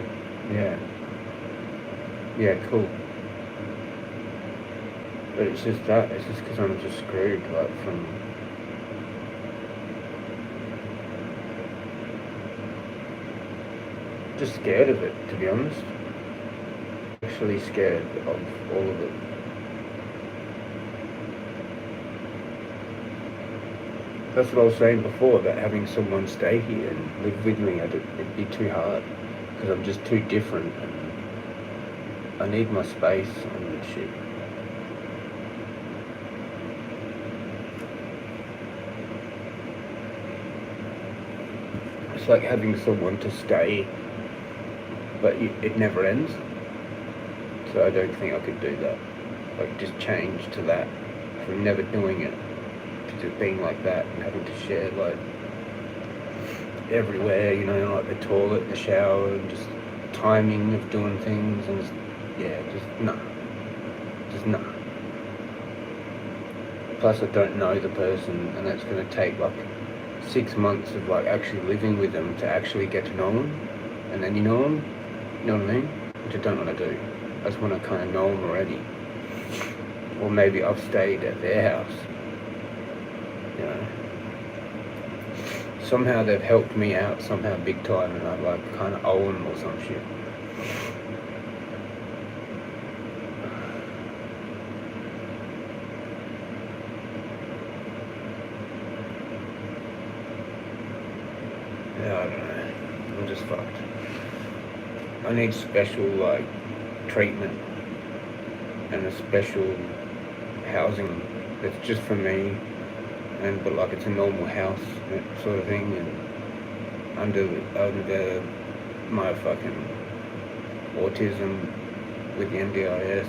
Yeah. Yeah, cool. But it's just that, it's just because I'm just screwed, like, from... Just scared of it, to be honest. Actually scared of all of it. That's what I was saying before, about having someone stay here and live with me. It'd be too hard, because I'm just too different, and I need my space and shit. It's like having someone to stay, but it never ends. So I don't think I could do that. Like, just change to that, from never doing it to just being like that and having to share, like, everywhere, you know, like the toilet, the shower, and just timing of doing things, and just, yeah, just nah. Just nah. Plus I don't know the person, and that's going to take like 6 months of like actually living with them to actually get to know them, and then you know them, you know what I mean? Which I don't want to do. I just want to kind of know them already. Or maybe I've stayed at their house, you know. Somehow they've helped me out somehow big time, and I like kind of owe them or some shit. Yeah, I don't know. I'm just fucked. I need special like treatment and a special housing that's just for me, and but like it's a normal house sort of thing, and under my fucking autism with the NDIS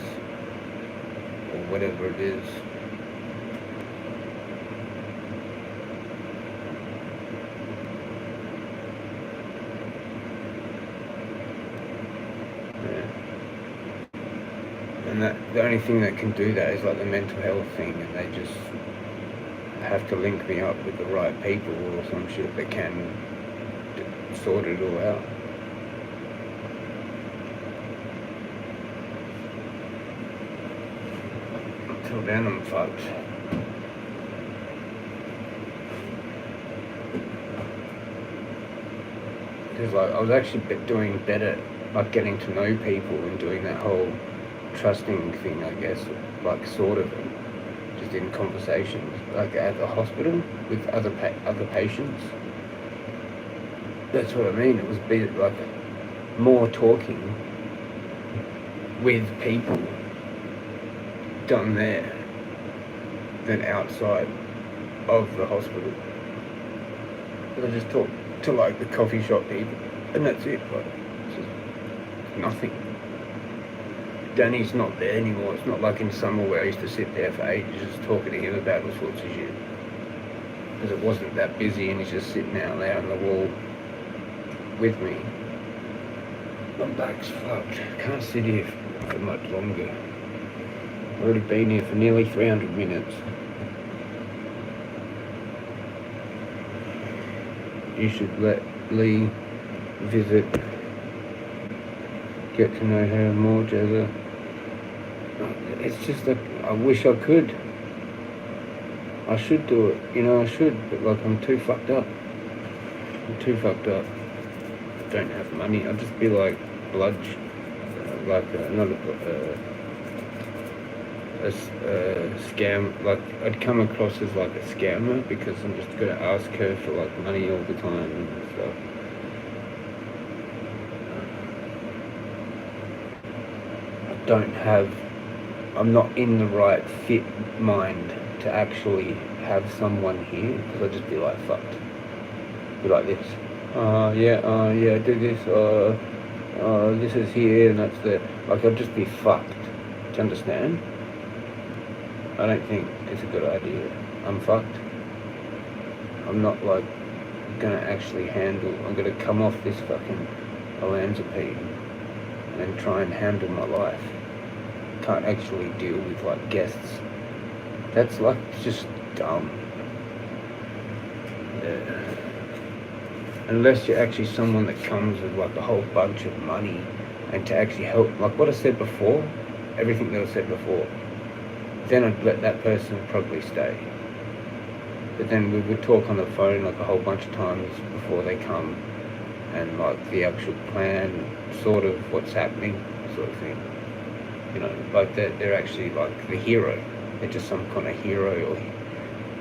or whatever it is. And the only thing that can do that is like the mental health thing, and they just have to link me up with the right people or some shit that can sort it all out. Until then I'm fucked. Because like I was actually doing better, like getting to know people and doing that whole trusting thing, I guess, like sort of, just in conversations, like at the hospital with other patients. That's what I mean. It was like more talking with people done there than outside of the hospital. I just talk to like the coffee shop people, and that's it. Like, it's just nothing. Danny's not there anymore. It's not like in summer where I used to sit there for ages just talking to him about all sorts of shit. Because it wasn't that busy, and he's just sitting out there on the wall with me. My back's fucked. I can't sit here for much longer. I've already been here for nearly 300 minutes. You should let Lee visit. Get to know her more, Jezza. It's just that I wish I could. I should do it, you know, I should, but like I'm too fucked up. I'm too fucked up. I don't have money. I'd just be like bludge, like not a scam. Like I'd come across as like a scammer because I'm just gonna ask her for like money all the time and stuff. I'm not in the right fit mind to actually have someone here, because I'd just be like fucked. Be like this. Yeah, do this. This is here and that's there. Like I'd just be fucked. Do you understand? I don't think it's a good idea. I'm fucked. I'm not like gonna actually handle. I'm gonna come off this fucking olanzapine and then try and handle my life. Can't actually deal with like guests. That's like just dumb. Yeah. Unless you're actually someone that comes with like a whole bunch of money and to actually help, like what I said before, everything that I said before, then I'd let that person probably stay. But then we would talk on the phone like a whole bunch of times before they come, and like the actual plan, sort of what's happening, sort of thing. You know, like they're actually like the hero. They're just some kind of hero or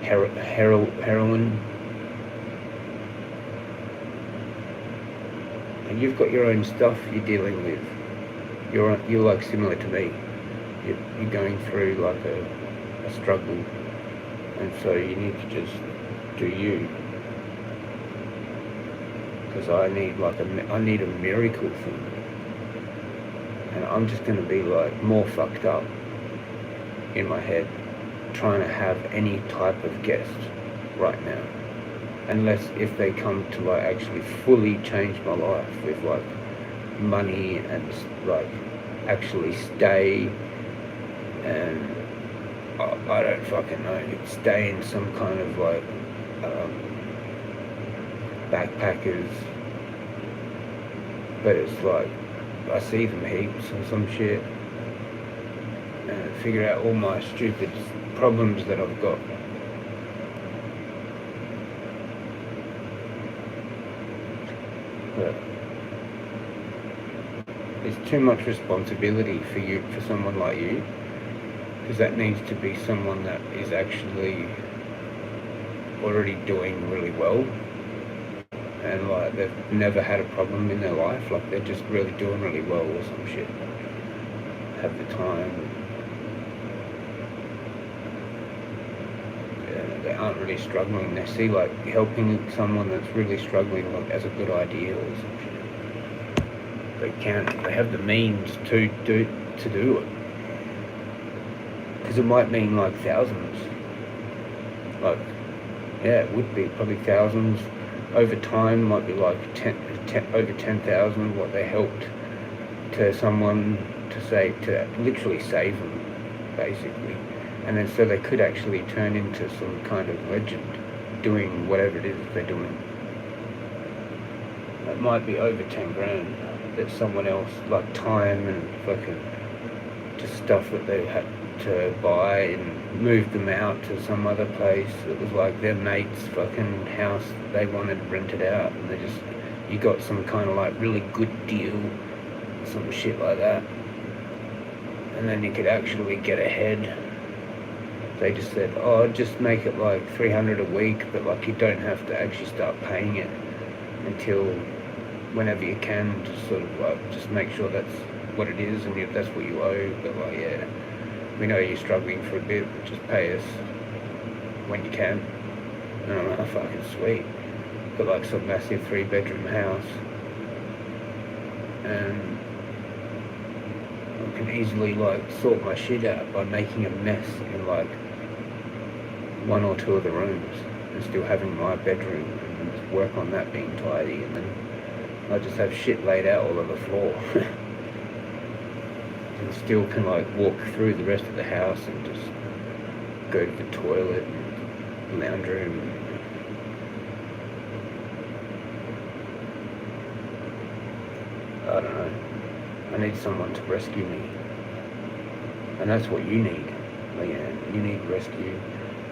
heroine. And you've got your own stuff you're dealing with. You're like similar to me. You're going through like a struggle, and so you need to just do you. Because I need a miracle thing, and I'm just going to be like more fucked up in my head trying to have any type of guest right now. Unless if they come to like actually fully change my life with like money and like actually stay, and I don't fucking know, stay in some kind of like backpackers, but it's like I see them heaps or some shit and figure out all my stupid problems that I've got. But it's too much responsibility for someone like you, because that needs to be someone that is actually already doing really well, and like they've never had a problem in their life, like they're just really doing really well or some shit, have the time. They aren't really struggling. They see like helping someone that's really struggling like as a good idea or some shit. They have the means to do it. Because it might mean like thousands. Like, yeah, it would be probably thousands. Over time might be like over 10,000 what they helped to someone to literally save them, basically. And then so they could actually turn into some kind of legend doing whatever it is they're doing. It might be over 10 grand that someone else, like time and fucking just stuff that they had to buy and move them out to some other place. It was like their mate's fucking house that they wanted rented out, and you got some kind of like really good deal, some shit like that. And then you could actually get ahead. They just said, oh, just make it like 300 a week, but like you don't have to actually start paying it until whenever you can. Just sort of like, just make sure that's what it is, and if that's what you owe. But like, yeah, we know you're struggling for a bit, but just pay us when you can. And I'm like, oh, fucking sweet. Got like some massive 3-bedroom house, and I can easily like sort my shit out by making a mess in like 1 or 2 of the rooms, and still having my bedroom and just work on that being tidy, and then I just have shit laid out all over the floor. And still can like walk through the rest of the house and just go to the toilet and lounge room. I don't know. I need someone to rescue me, and that's what you need, Leanne. You need rescue.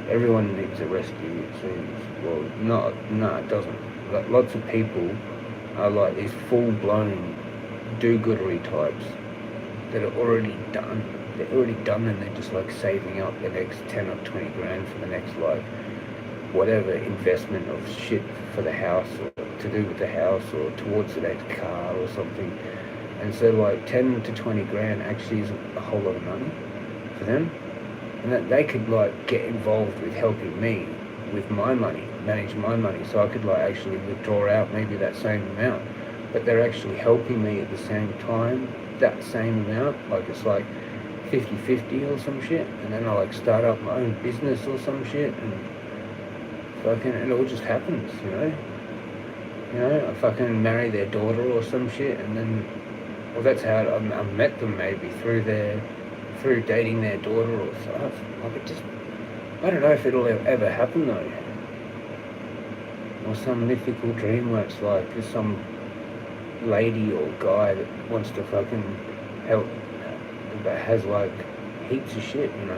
Everyone needs a rescue, it seems. Well, no, it doesn't. Like, lots of people are like these full-blown do-goodery types that are already done. They're already done, and they're just like saving up the next 10 or 20 grand for the next like whatever investment of shit for the house, or to do with the house, or towards the next car or something. And so like 10 to 20 grand actually isn't a whole lot of money for them. and that they could like get involved with helping me with my money, manage my money, so I could like actually withdraw out maybe that same amount, but they're actually helping me at the same time, that same amount, like it's like 50-50 or some shit, and then I like start up my own business or some shit, and fucking it all just happens, I fucking marry their daughter or some shit, and then, well, that's how I met them, maybe through dating their daughter or stuff. Like it just, I don't know if it'll ever happen though, or some mythical dream where it's like there's some lady or guy that wants to fucking help, that has like heaps of shit, and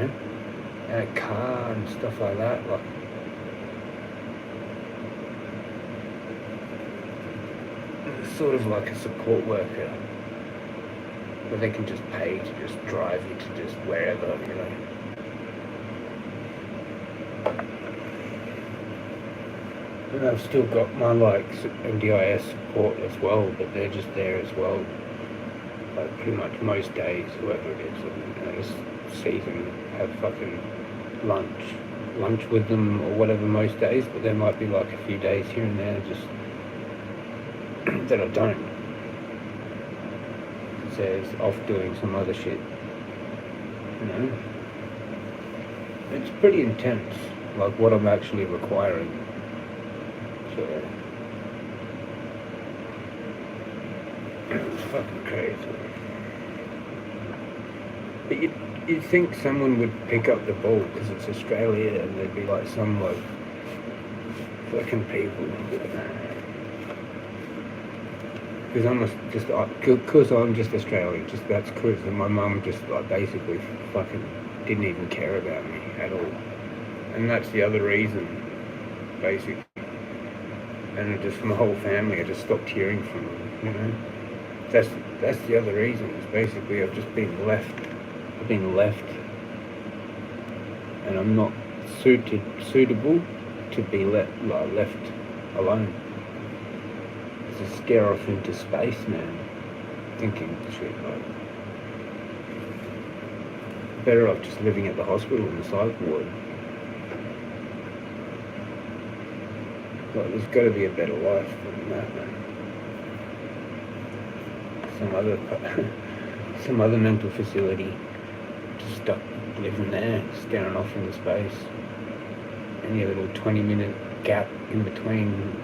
a car and stuff like that, like. Sort of like a support worker, where they can just pay to just drive you to just wherever, And I've still got my like NDIS support as well, but they're just there as well, like pretty much most days, whoever it is, and I just see them, have fucking lunch with them or whatever most days, but there might be like a few days here and there just that I don't. It says off doing some other shit. It's pretty intense, like what I'm actually requiring. So it's fucking crazy. But you'd think someone would pick up the ball because it's Australia, and there'd be like some like fucking people. Because I'm just Australian, that's because my mum just like basically fucking didn't even care about me at all, and that's the other reason, basically. And just my whole family, I just stopped hearing from them. That's the other reason. Is basically I've just been left. I've been left, and I'm not suitable to be left alone. To scare off into space, man. Thinking shit like better off just living at the hospital in the psych ward. Like, there's got to be a better life than that, man. Some other mental facility, just stuck living there, staring off into space. Any little 20-minute gap in between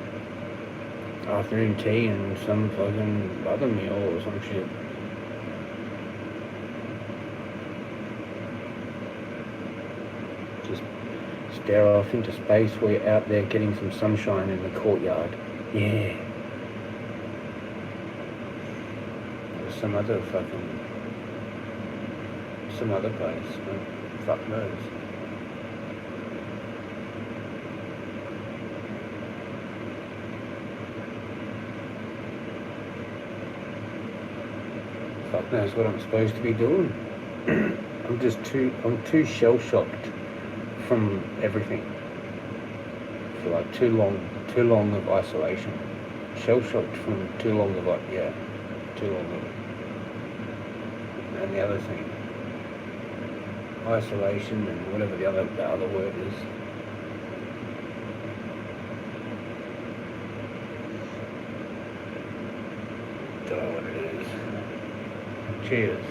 afternoon tea and some fucking other meal or some shit. Just stare off into space while you're out there getting some sunshine in the courtyard. Yeah. Or some other place. Fuck knows. Fuck knows what I'm supposed to be doing. I'm too shell-shocked from everything for like too long of isolation. Shell-shocked from too long of it. And the other thing, isolation and whatever the other word is. Don't know what it is. Cheers.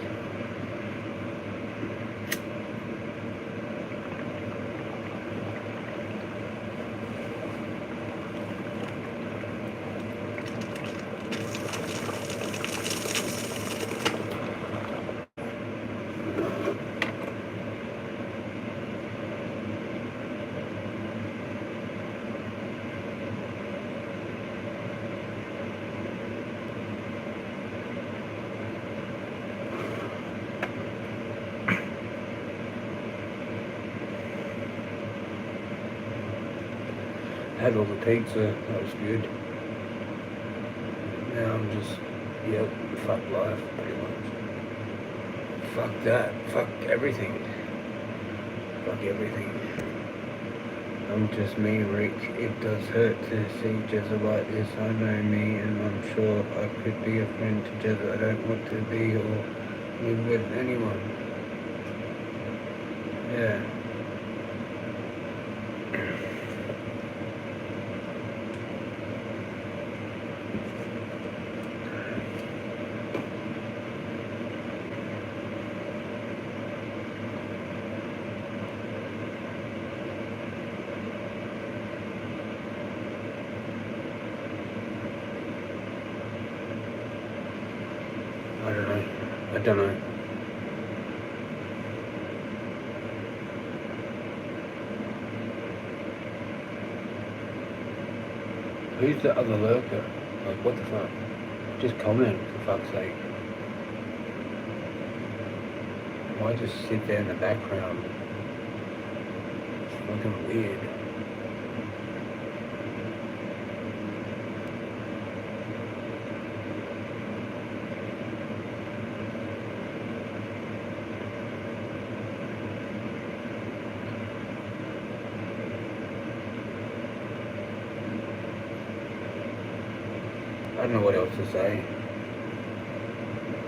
Had all the pizza, that was good. Now I'm just, fuck life, pretty much. Fuck that, fuck everything. I'm just me, Rick. It does hurt to see Jezza like this. I know me, and I'm sure I could be a friend to Jezza. I don't want to be or live with anyone. Yeah. I don't know. Who's the other lurker? Like, what the fuck? Just comment, for fuck's sake. Why just sit there in the background? It's fucking weird. I don't know what else to say.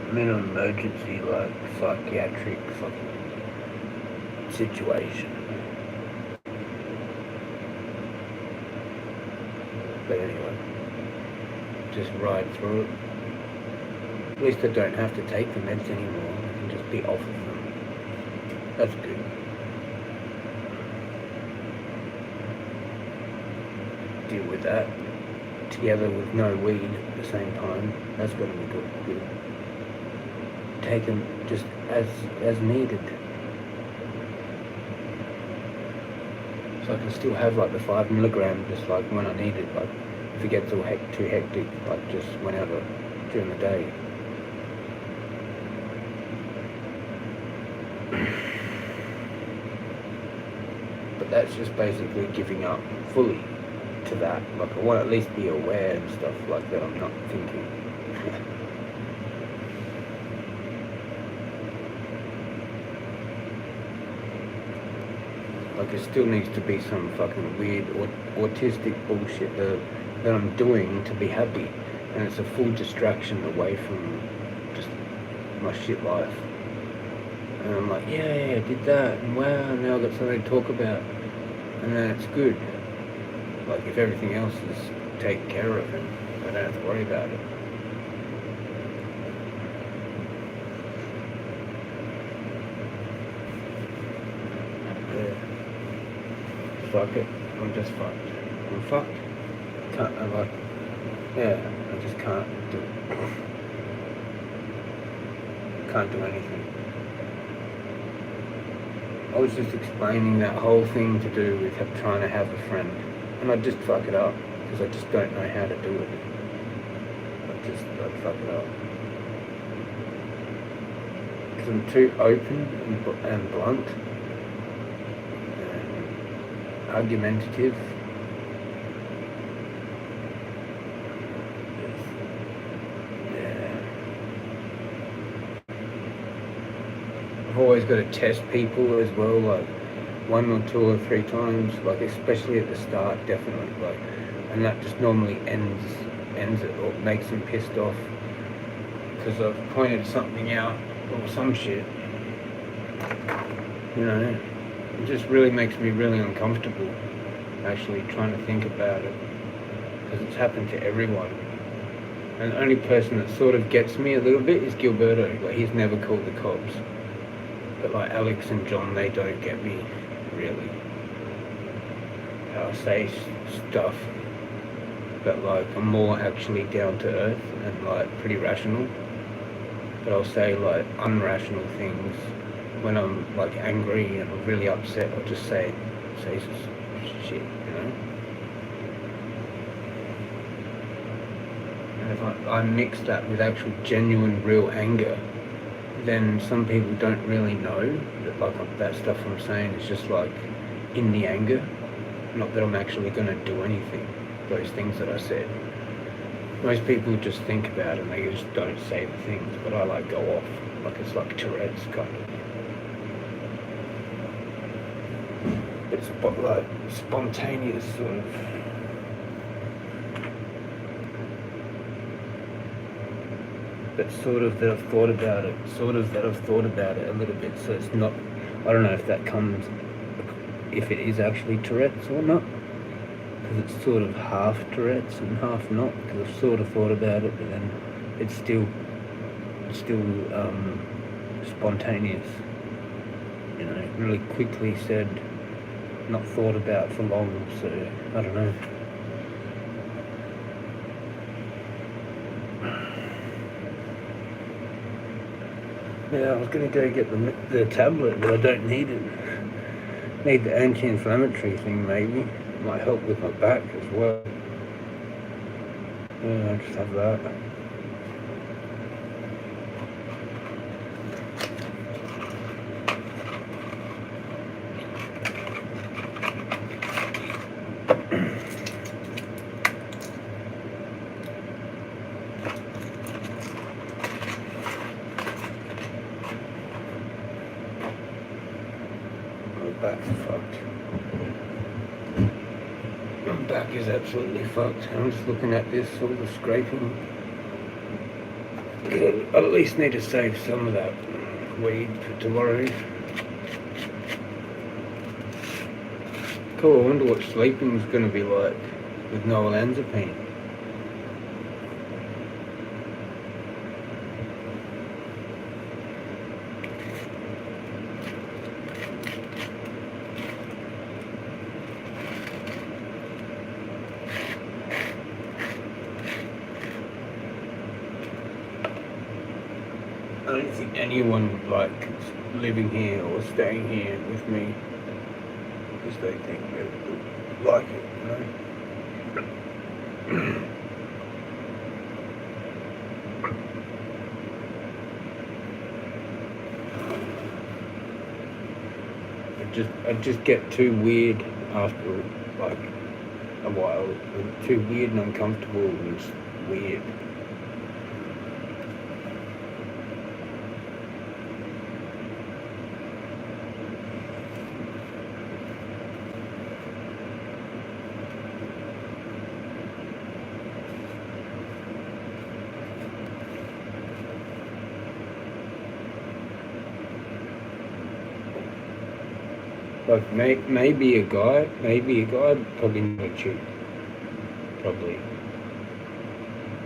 I'm in an emergency, like, psychiatric fucking situation. But anyway, just ride through it. At least I don't have to take the meds anymore. I can just be off of them. That's good. Deal with that. Together with no weed at the same time. That's going to be good. Take them just as needed. So I can still have like the 5 milligram just like when I need it. Like if it gets too hectic, like just whenever during the day. But that's just basically giving up fully to that. Like I want to at least be aware and stuff like that. I'm not thinking. Like there still needs to be some fucking weird autistic bullshit that I'm doing to be happy, and it's a full distraction away from just my shit life. And I'm like, yeah, I did that, and wow, now I've got something to talk about, and then it's good. Like if everything else is taken care of, and I don't have to worry about it. Fuck it, I'm just fucked. I'm fucked. I just can't do anything. I was just explaining that whole thing to do with trying to have a friend, and I just fuck it up because I just don't know how to do it. I'd fuck it up because I'm too open and blunt. Argumentative. Yeah. I've always got to test people as well, like 1 or 2 or 3 times, like especially at the start, definitely, like, and that just normally ends it or makes them pissed off because I've pointed something out or some shit, you know. It just really makes me really uncomfortable actually trying to think about it because it's happened to everyone, and the only person that sort of gets me a little bit is Gilberto. Like he's never called the cops, but like Alex and John, they don't get me really. I'll say stuff, but like I'm more actually down to earth and like pretty rational, but I'll say like unrational things. When I'm like angry and I'm really upset, I'll just say some shit, you know. And if I mix that with actual genuine real anger, then some people don't really know that like that stuff I'm saying is just like in the anger, not that I'm actually going to do anything. Those things that I said, most people just think about it and they just don't say the things, but I like go off like it's like Tourette's kind of. It's like spontaneous sort of. But sort of that I've thought about it a little bit, so it's not I don't know if that comes, if it is actually Tourette's or not, because it's sort of half Tourette's and half not, because I've sort of thought about it, but then it's still spontaneous, you know, really quickly said, not thought about for long, so I don't know. Yeah, I was going to go get the tablet, but I don't need it. Need the anti-inflammatory thing, maybe. Might help with my back as well. Yeah, I'll just have that. Back's fucked. My back is absolutely fucked. I'm just looking at this, all the scraping. I at least need to save some of that weed for tomorrow. Cool, I wonder what sleeping's gonna be like with no olanzapine. I don't think anyone would like living here or staying here with me because they think they would like it, you know? I'd just get too weird after like a while. Too weird and uncomfortable and just weird. Like maybe a guy, probably not a chick, probably.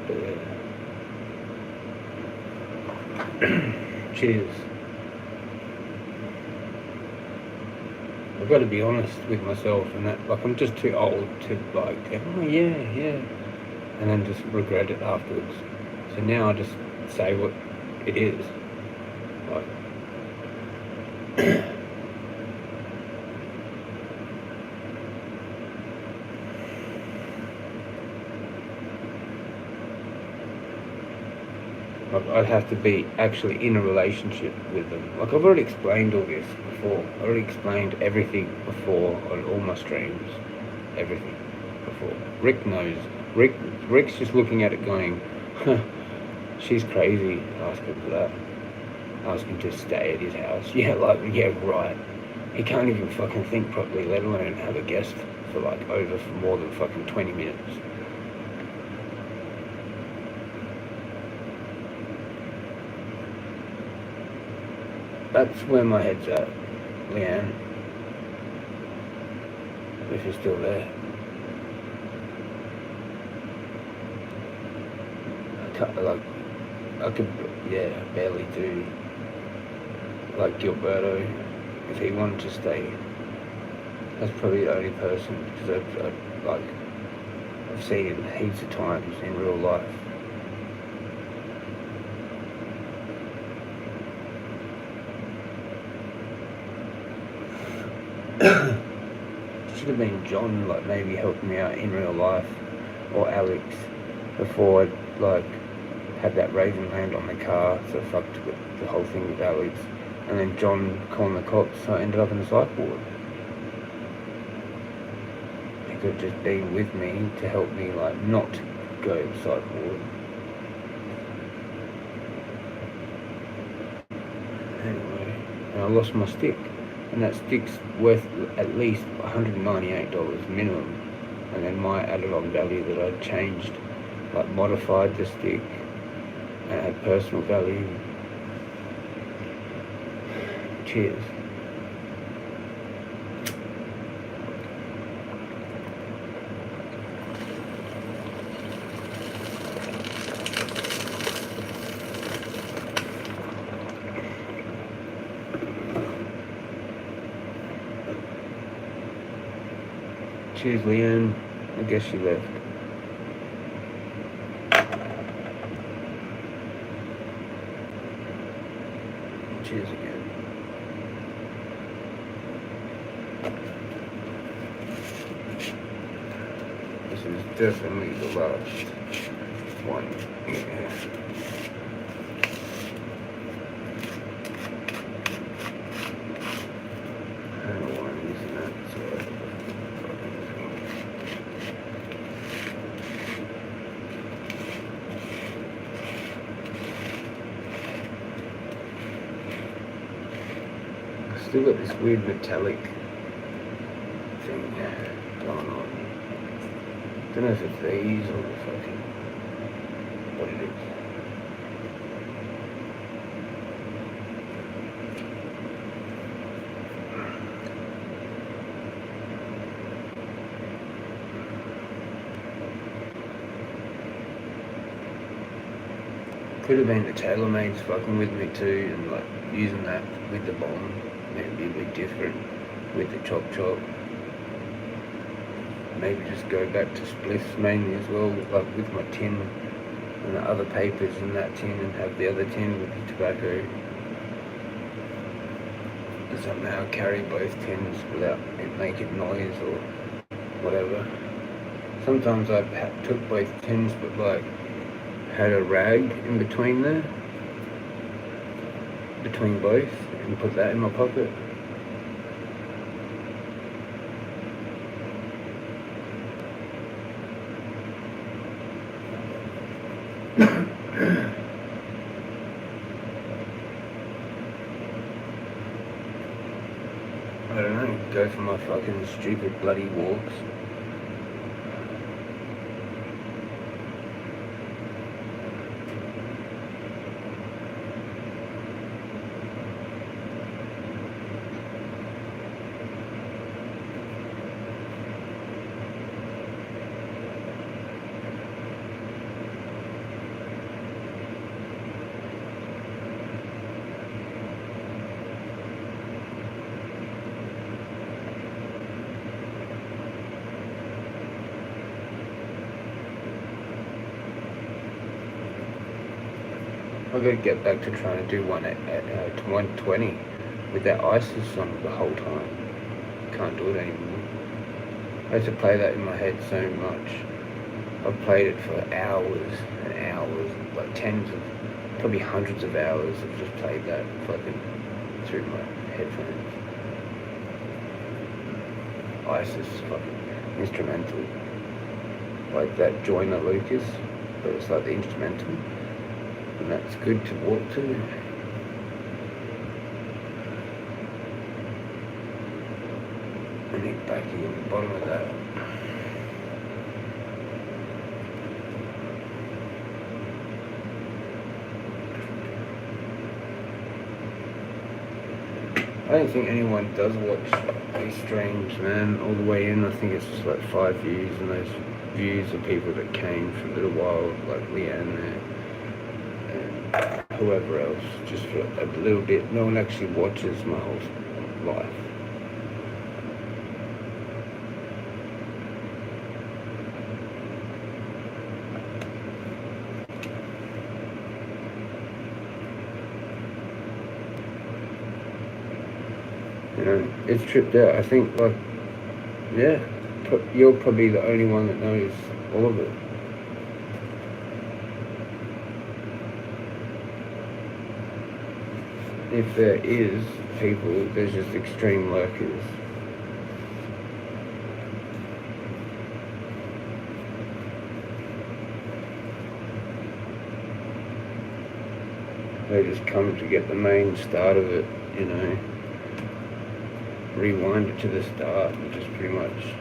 But cheers. I've got to be honest with myself, and that like I'm just too old to like, oh yeah, and then just regret it afterwards. So now I just say what it is, like. I'd have to be actually in a relationship with them. Like I've already explained all this before. I already explained everything before on all my streams. Everything before. Rick knows. Rick's just looking at it going, huh, she's crazy asking for that. Asking to stay at his house. Yeah, like, yeah, right. He can't even fucking think properly, let alone have a guest for like over for more than fucking 20 minutes. That's where my head's at, Leanne. If you're still there. I could, yeah, barely do. Like Gilberto, if he wanted to stay, that's probably the only person, because I've seen him heaps of times in real life. Should have been John, like maybe helping me out in real life, or Alex, before I like had that raving land on the car, so I fucked with the whole thing with Alex, and then John calling the cops, so I ended up in the psych ward. He could have just been with me to help me like not go to the psych ward. Anyway, and I lost my stick. And that stick's worth at least $198 minimum. And then my added on value that I changed, like modified the stick and had personal value. Cheers. Cheers, Leanne. I guess she left. Cheers again. This is definitely the last one. Yeah. I don't know why I'm using that. So I still got this weird metallic thing going on. Don't know if it's these or the fucking what it is. Could have been the TaylorMade's fucking with me too, and like using that with the bomb, maybe a bit different with the chop. Maybe just go back to spliffs mainly as well, like with my tin and the other papers in that tin, and have the other tin with the tobacco. And somehow carry both tins without it making noise or whatever. Sometimes I took both tins, but like had a rag in between there, between both, and put that in my pocket. I don't know, go for my fucking stupid bloody walks. I've got to get back to trying to do one at 120 with that ISIS on the whole time. Can't do it anymore. I had to play that in my head so much. I've played it for hours and hours, like tens of, probably hundreds of hours. I've just played that fucking through my headphones. ISIS fucking instrumental. Like that Joyner Lucas, but it's like the instrumental. And that's good to walk to. I need backing in the bottom of that. I don't think anyone does watch these streams, man, all the way in. I think it's just like 5 views, and those views are people that came for a little while, like Leanne there. Whoever else, just for a little bit. No one actually watches my whole life. You know, it's tripped out. I think, like, yeah, you're probably the only one that knows all of it. If there is people, there's just extreme lurkers. They just come to get the main start of it, you know. Rewind it to the start and just pretty much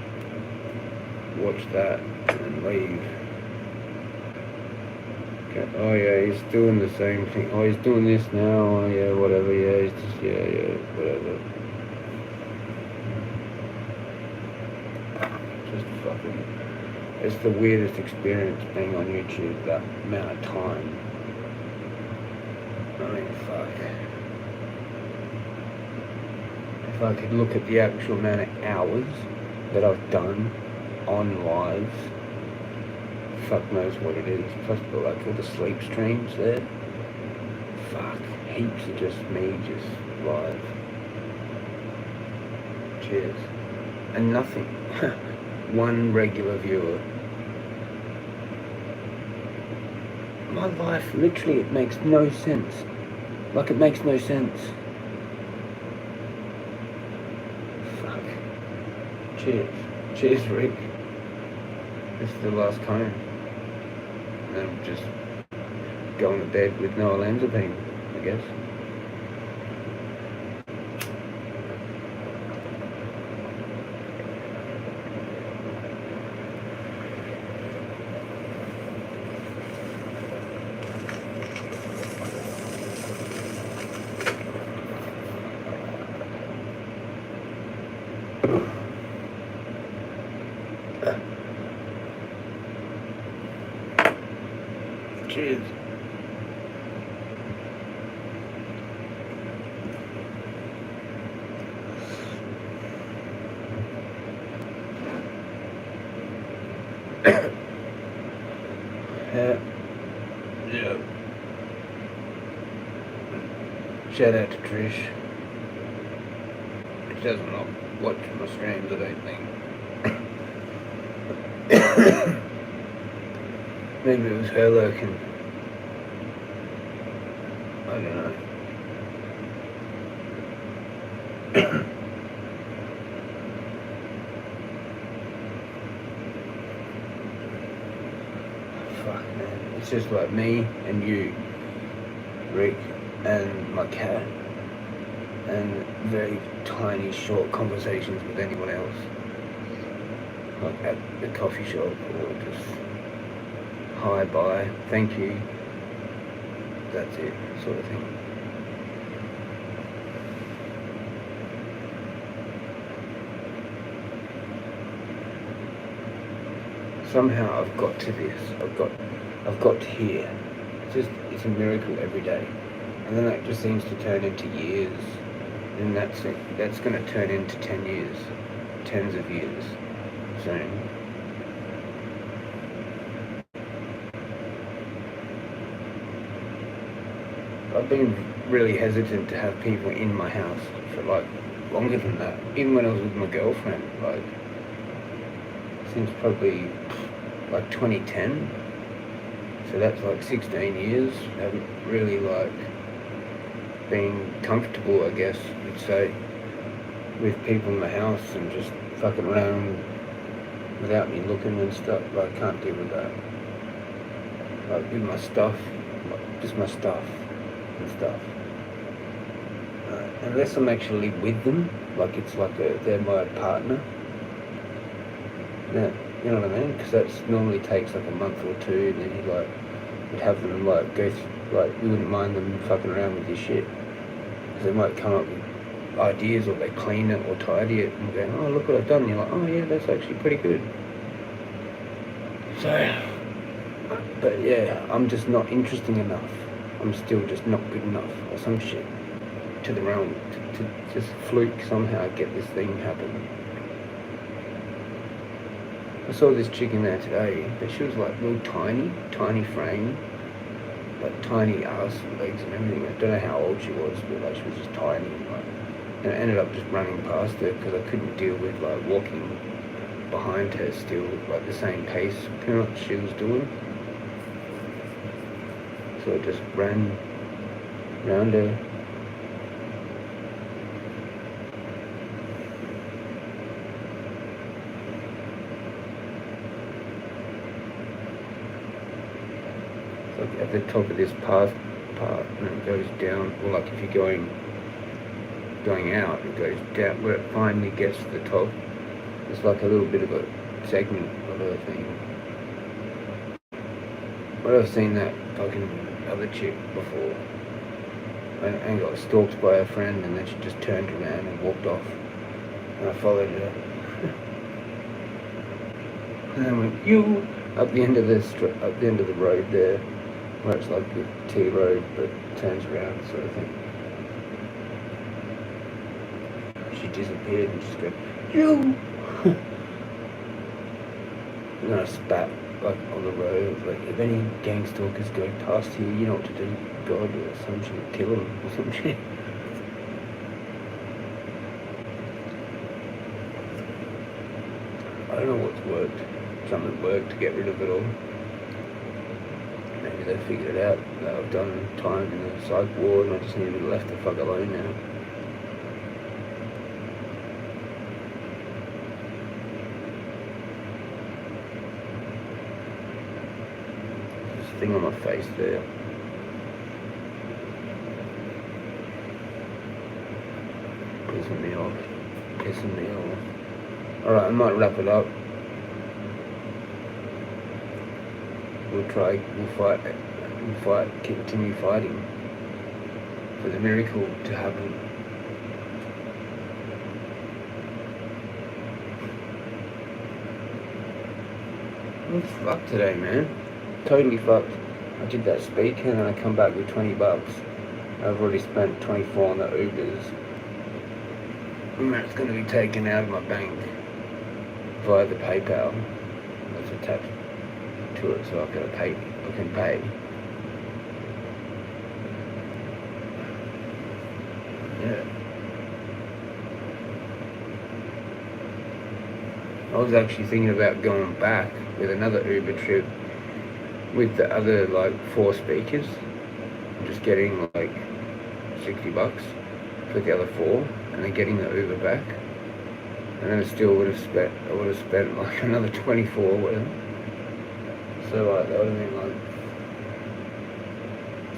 watch that and then leave. Oh yeah, he's doing the same thing. Oh, he's doing this now. Oh yeah, whatever. Yeah, he's just whatever. Just fucking. It's the weirdest experience being on YouTube. That amount of time. I mean, fuck. If I could look at the actual amount of hours that I've done on live. Fuck knows what it is. Plus, like all the sleep streams there. Fuck, heaps of just me, just live. Cheers. And nothing. One regular viewer. My life, literally, it makes no sense. Like, it makes no sense. Fuck. Cheers. Cheers, Rick. This is the last cone. And then just going to bed with no olanzapine, I guess. Cheers. Yeah. Shout out to Trish. She doesn't not watch my streams, I don't think. Maybe it was her lurking. I don't know. Fuck, man. It's just like me and you, Rick, and my cat, and very tiny, short conversations with anyone else. Like at the coffee shop, or just hi, bye, thank you, that's it, sort of thing. Somehow I've got to this, I've got to here. It's a miracle every day. And then that just seems to turn into years. And that's going to turn into 10 years, tens of years soon. I've been really hesitant to have people in my house for like longer than that. Even when I was with my girlfriend, like since probably like 2010. So that's like 16 years. I haven't really like been comfortable, I guess you'd say, with people in the house and just fucking around without me looking and stuff. Like, I can't deal with that. Like with my stuff, like, just my stuff and stuff. Unless I'm actually with them, like it's like they're my partner. Yeah, you know what I mean? Because that normally takes like a month or two, and then you like would have them like go like you wouldn't mind them fucking around with your shit. Because they might come up with ideas, or they clean it or tidy it and go, oh look what I've done. And you're like, oh yeah, that's actually pretty good. So, but yeah, I'm just not interesting enough. I'm still just not good enough or some shit to the realm to just fluke somehow get this thing happen. I saw this chick in there today, but she was like real tiny frame, like tiny ass, legs and everything. I don't know how old she was, but like she was just tiny. And I ended up just running past her because I couldn't deal with like walking behind her still, like the same pace pretty much she was doing. So I just ran around her. Like at the top of this path part, and it goes down, or like if you're going out, it goes down where it finally gets to the top. It's like a little bit of a segment of a thing. But I've seen that fucking other chick before, and got stalked by a friend, and then she just turned around and walked off, and I followed her. And then went you up the end of the road there, where it's like the T road but turns around sort of thing. She disappeared and just go, you! And then I spat like on the road, like if any gang stalkers go past here, you know what to do, God, or some shit, kill them or some shit. I don't know what's worked. Something worked to get rid of it all. Maybe they figured it out. They've done time in the psych ward and I just need to be left the fuck alone now. There's this thing on my face there. Pissing me off. Pissing me off. Alright, I might wrap it up. We'll fight, continue fighting for the miracle to happen. I'm fucked today, man. Totally fucked. I did that speaker and then I come back with $20. I've already spent 24 on the Ubers. And that's going to be taken out of my bank via the PayPal that's attached to it, so I can pay. Yeah. I was actually thinking about going back with another Uber trip with the other like 4 speakers, just getting like $60 for the other 4, and then getting the Uber back, and then I would have spent like another 24 or whatever. So like that would have been like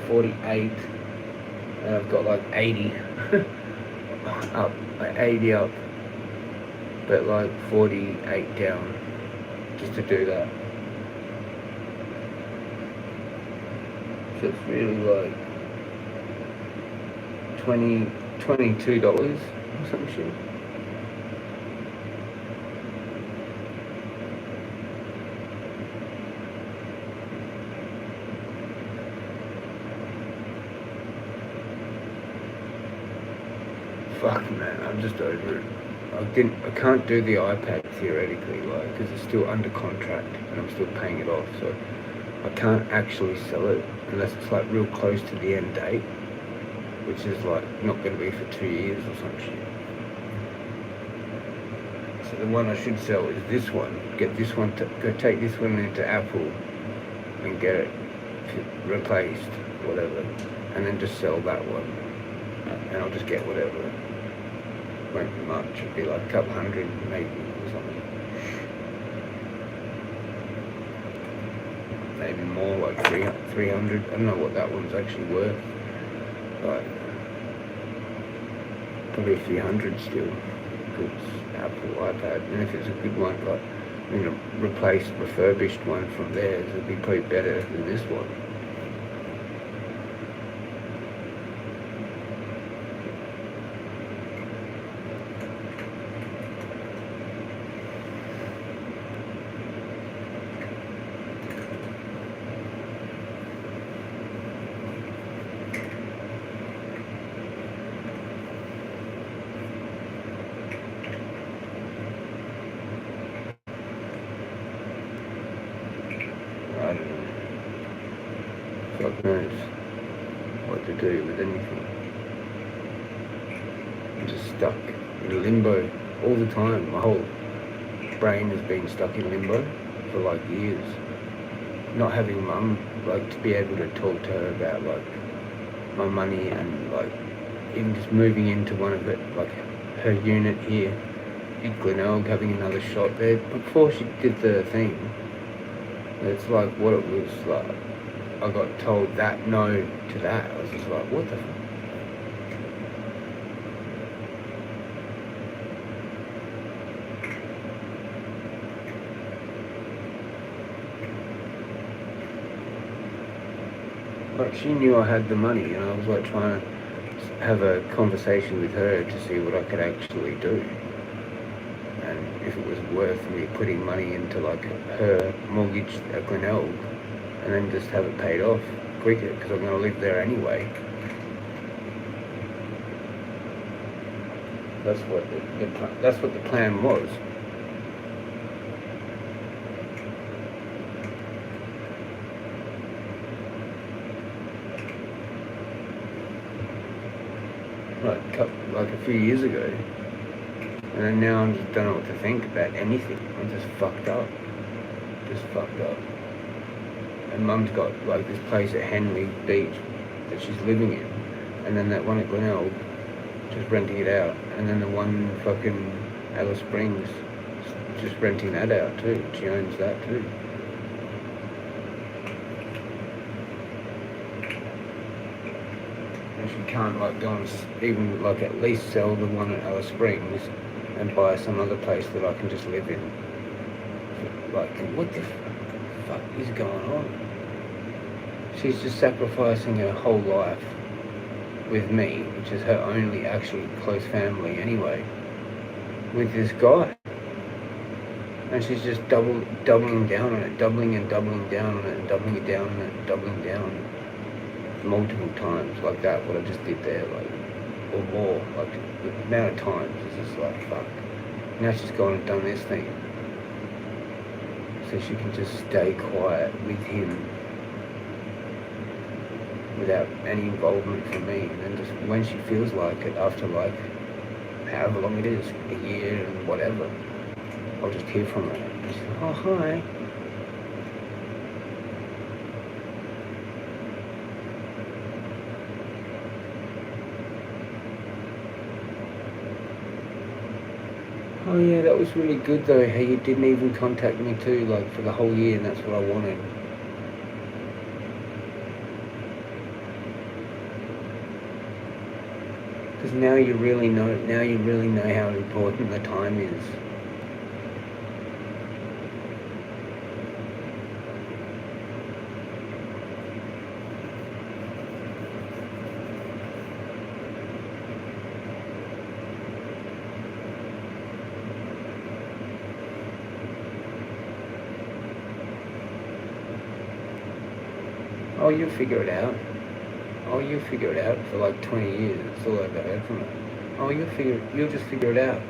48, and I've got like 80 up, like 80 up, but like 48 down, just to do that. So it's really like $22 or some shit. Fuck man, I'm just over it. I can't do the iPad theoretically, like, because it's still under contract and I'm still paying it off, so I can't actually sell it unless it's like real close to the end date, which is like not going to be for 2 years or some shit. So the one I should sell is this one. Get this one go take this one into Apple and get it replaced, whatever, and then just sell that one, and I'll just get whatever. Won't be much. It'll be like a couple hundred maybe or something. Maybe more, like 300. I don't know what that one's actually worth. But probably 300 still. Good Apple iPad. And if it's a good one, like refurbished one from theirs, it'd be probably better than this one. I don't know. Fuck knows what to do with anything. I'm just stuck in limbo all the time. My whole brain has been stuck in limbo for like years. Not having mum, like, to be able to talk to her about like my money and like even just moving into one of it, like her unit here in Glenelg, having another shot there before she did the thing. It's like what it was like. I got told that no to that. I was just like, what the fuck? Like, she knew I had the money, and I was like trying to have a conversation with her to see what I could actually do, and if it was worth me putting money into like her mortgage at Glenelg, and then just have it paid off quicker because I'm going to live there anyway. That's what the plan was. like a few years ago. And then now I just don't know what to think about anything. I'm just fucked up. Just fucked up. And Mum's got like this place at Henley Beach that she's living in. And then that one at Glenelg, just renting it out. And then the one fucking Alice Springs, just renting that out too. She owns that too. And she can't like go and even like at least sell the one at Alice Springs and buy some other place that I can just live in. Like, what the fuck is going on? She's just sacrificing her whole life with me, which is her only actually close family anyway, with this guy. And she's just doubling down on it, doubling and doubling down on it, and doubling it down on it, and doubling down multiple times like that, what I just did there, like, or more, like the amount of times is just like, fuck. Now she's gone and done this thing. So she can just stay quiet with him without any involvement from me. And then just when she feels like it, after like however long it is, a year and whatever, I'll just hear from her. And she's like, oh, hi. Oh yeah, that was really good though, how you didn't even contact me too, like for the whole year, and that's what I wanted. Because now you really know how important the time is. Oh, you'll figure it out. Oh, you'll figure it out for like 20 years. That's all I've heard from her. Oh, you'll just figure it out.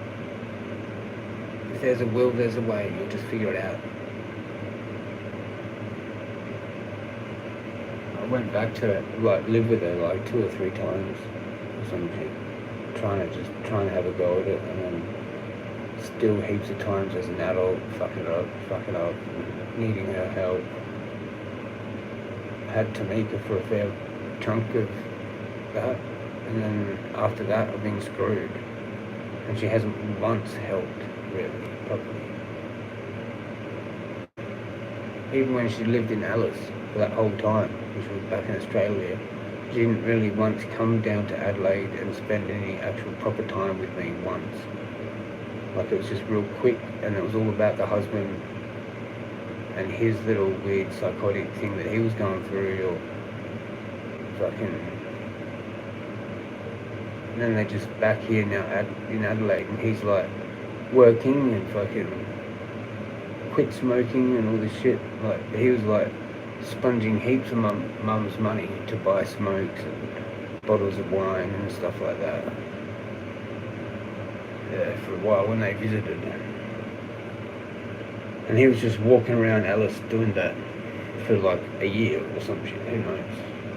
If there's a will, there's a way. You'll just figure it out. I went back to it, like live with her like 2 or 3 times or some shit. Trying to have a go at it, and then still heaps of times as an adult, fuck it up, needing her help. Had Tamika for a fair chunk of that, and then after that I've been screwed, and she hasn't once helped really properly. Even when she lived in Alice for that whole time, when she was back in Australia, she didn't really once come down to Adelaide and spend any actual proper time with me once. Like, it was just real quick, and it was all about the husband and his little weird psychotic thing that he was going through, or fucking. And then they just back here now in Adelaide, and he's like working and fucking quit smoking and all this shit. Like, he was like sponging heaps of mum's money to buy smokes and bottles of wine and stuff like that. Yeah, for a while when they visited. And he was just walking around Alice doing that for like a year or some shit, who knows.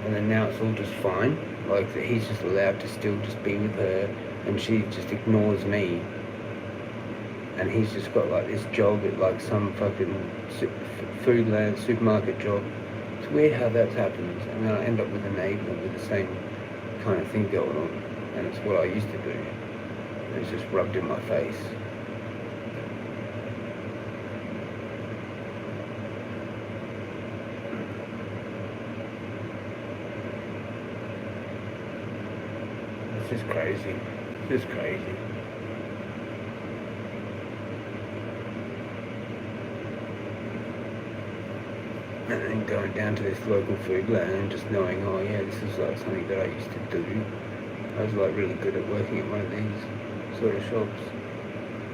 And then now it's all just fine. Like, he's just allowed to still just be with her, and she just ignores me. And he's just got like this job at like some fucking Foodland supermarket job. It's weird how that happens. And then I end up with a neighbour with the same kind of thing going on. And it's what I used to do. And it's just rubbed in my face. It's crazy. It's crazy. And then going down to this local Foodland and just knowing, oh yeah, this is like something that I used to do. I was like really good at working at one of these sort of shops.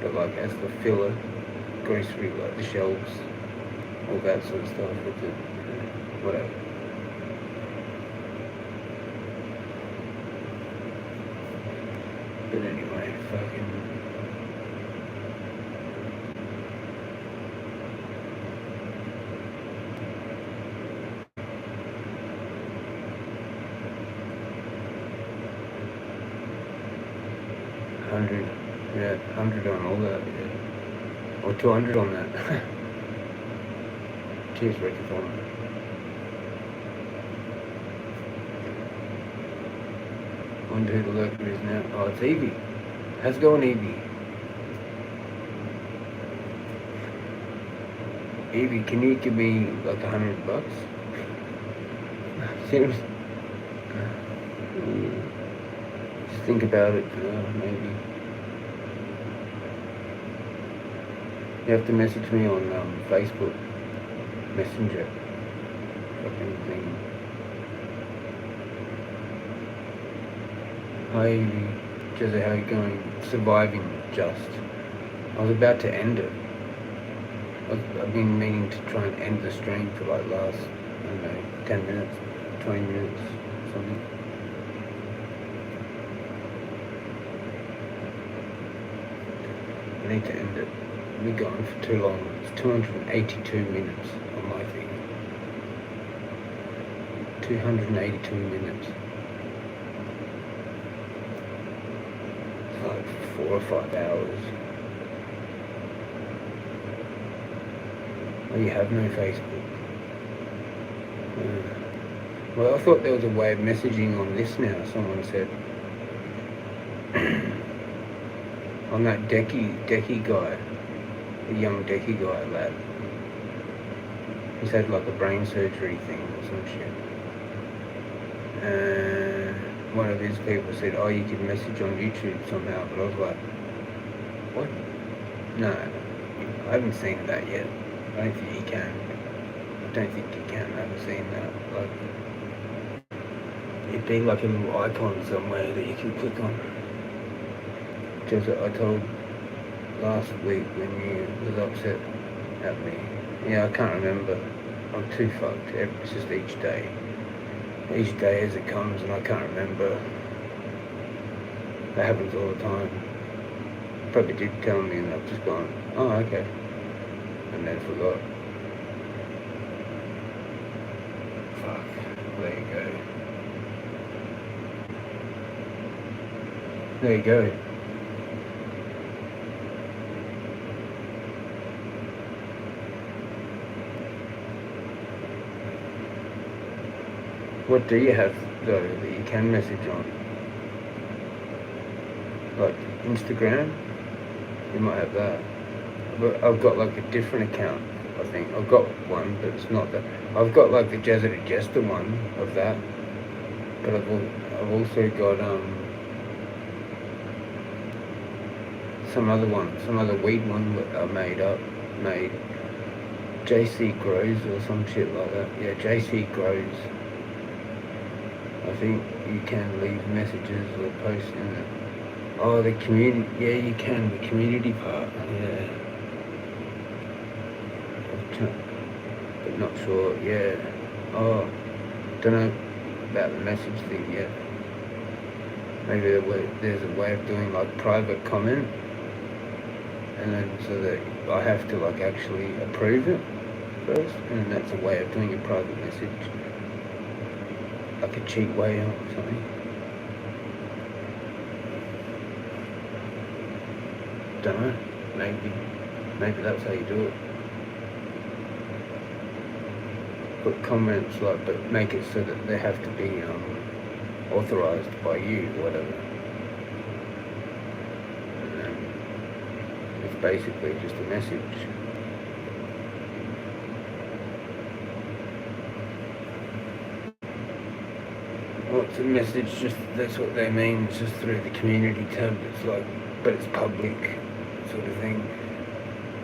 But like as the filler, grocery, like the shelves, all that sort of stuff, with the, whatever. But anyway, fucking. 100, yeah, 100 on all that, yeah. Or 200 on that. Cheers, Rickathon. Wonder who the lurker is now. Oh, it's Evie. How's it going, Evie? Evie, can you give me like $100? Seriously? Just think about it, maybe. You have to message me on Facebook Messenger. Fucking thing. Hi, Jezza, how you going? Surviving, just. I was about to end it. I've been meaning to try and end the stream for like last, I don't know, 10 minutes, 20 minutes, something. I need to end it. I've been going for too long. It's 282 minutes on my thing. 282 minutes. It's like 4 or 5 hours. Oh, you have no Facebook. Well, I thought there was a way of messaging on this now, someone said. On that Decky guy, the young Decky guy, lad. He's had like a brain surgery thing or some shit. And one of his people said, oh, you can message on YouTube somehow, but I was like, what? No, I haven't seen that yet. I don't think you can. I don't think you can. I haven't seen that. Like, it'd be like a little icon somewhere that you can click on. Just I told last week when you was upset at me. Yeah, I can't remember. I'm too fucked. It's just each day. Each day as it comes, and I can't remember. That happens all the time. Probably did tell me, and I've just gone, oh, okay. And then forgot. Fuck. There you go. There you go. What do you have though that you can message on? Like Instagram? You might have that. But I've got like a different account, I think. I've got one, but it's not that. I've got like the Jezza one of that. But I've also got some other weed one that I made. JC Grows or some shit like that. Yeah, JC Grows. I think you can leave messages or post in it. Oh, the community, yeah, you can, the community part, yeah. But not sure, yeah. Oh, don't know about the message thing yet. Maybe there's a way of doing like private comment, and then so that I have to like actually approve it first, and that's a way of doing a private message. Like a cheat way or something. Don't know. Maybe that's how you do it. Put comments like, but make it so that they have to be authorized by you or whatever. And then it's basically just a message. Well, it's a message, just that's what they mean. It's just through the community tab. It's like, but it's public sort of thing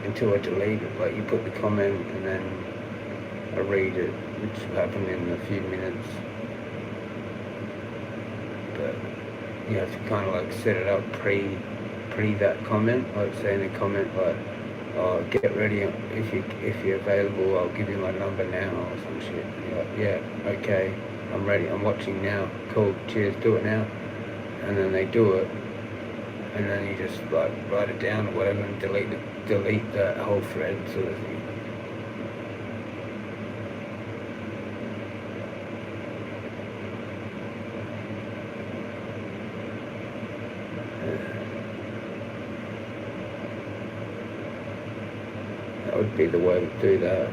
until I delete it. Like you put the comment and then I read it, which will happen in a few minutes. But you have to kind of like set it up pre that comment. Like say in the comment like, oh, get ready if you're available. I'll give you my number now or some shit. And you're like, yeah, okay. I'm ready, I'm watching now, cool, cheers, do it now. And then they do it, and then you just like write it down or whatever and delete that whole thread sort of thing. That would be the way to do that.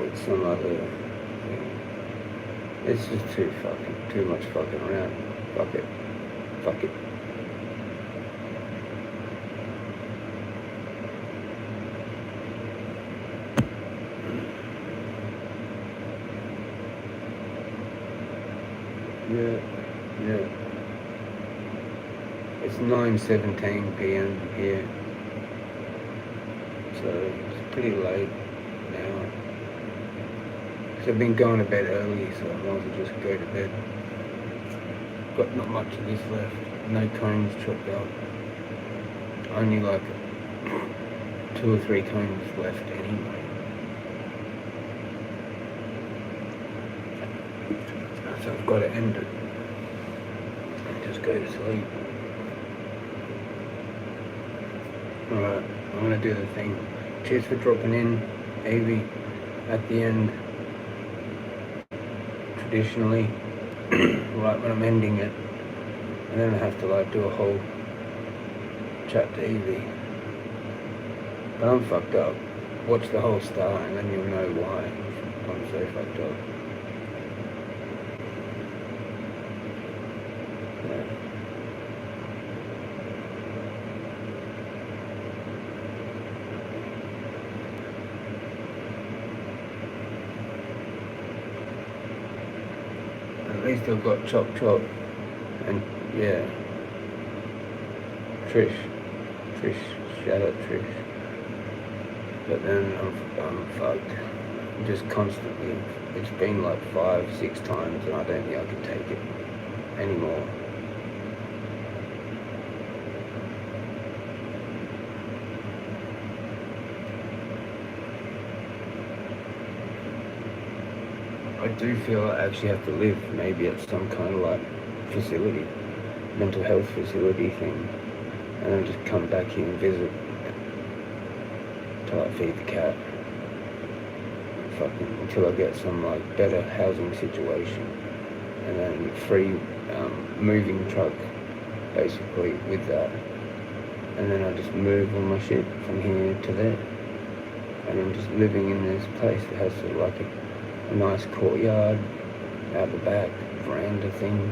With some other thing. It's just too much fucking around. Fuck it. Fuck it. Yeah. It's 9:17 p.m. here, so it's pretty late now. So I've been going to bed early, so I might as well just go to bed. Got not much of this left. No cones chopped up. Only like 2 or 3 cones left anyway. So I've got to end it and just go to sleep. Alright, I'm gonna do the thing. Cheers for dropping in, Evie, at the end. Traditionally, right when I'm ending it, and then I have to like do a whole chat to Evie. But I'm fucked up. Watch the whole start and then you'll know why I'm so fucked up. At least I've got Chop Chop and yeah, Trish, shout out Trish. But then I'm fucked. Just constantly. It's been like 5-6 times and I don't think I can take it anymore. I do feel I actually have to live maybe at some kind of like facility, mental health facility thing, and then just come back here and visit to like feed the cat. Fucking until I get some like better housing situation, and then free moving truck basically with that, and then I just move all my shit from here to there, and I'm just living in this place that has sort of like a nice courtyard out the back, veranda thing,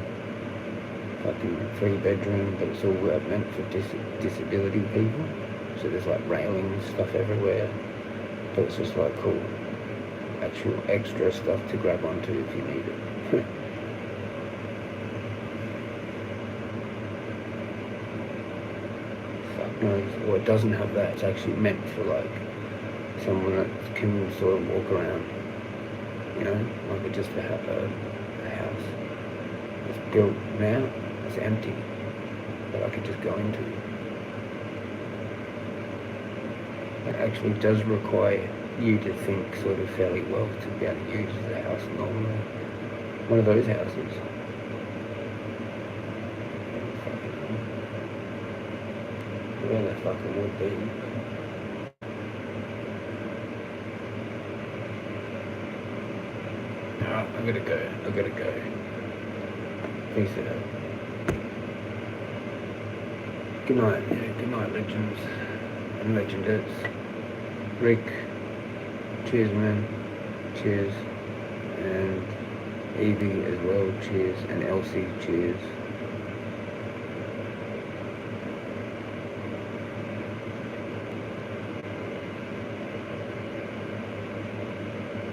fucking 3-bedroom, but it's all meant for disability people, so there's like railings, stuff everywhere, but it's just like cool actual extra stuff to grab onto if you need it. Fuck knows. Or it doesn't have that. It's actually meant for like someone that can sort of walk around, you know, like just a house. It's built now, it's empty, that I could just go into. It actually does require you to think sort of fairly well to be able to use the house normally. One of those houses. Where the fucking would be. Alright, I gotta go. Peace out. Good night legends and legendates. Rick, cheers man, cheers, and Evie as well, cheers, and Elsie, cheers.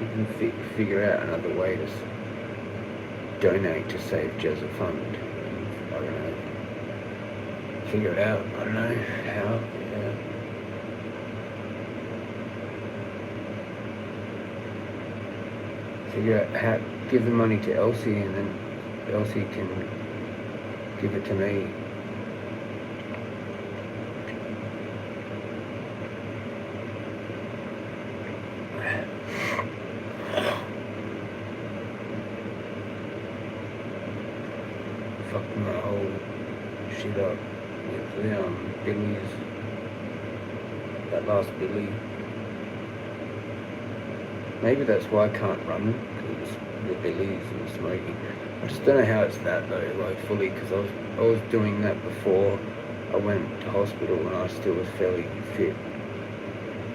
You can figure out another way to donate to save Jezza Fund. I don't know. Figure it out. I don't know how. Yeah. Figure out how. Give the money to Elsie, and then Elsie can give it to me. Fucked my whole shit up with the Billy's, that last Billy. Maybe that's why I can't run, because it's the billies and smoking. I just don't know how it's that though, like fully, because I was doing that before I went to hospital when I still was fairly fit.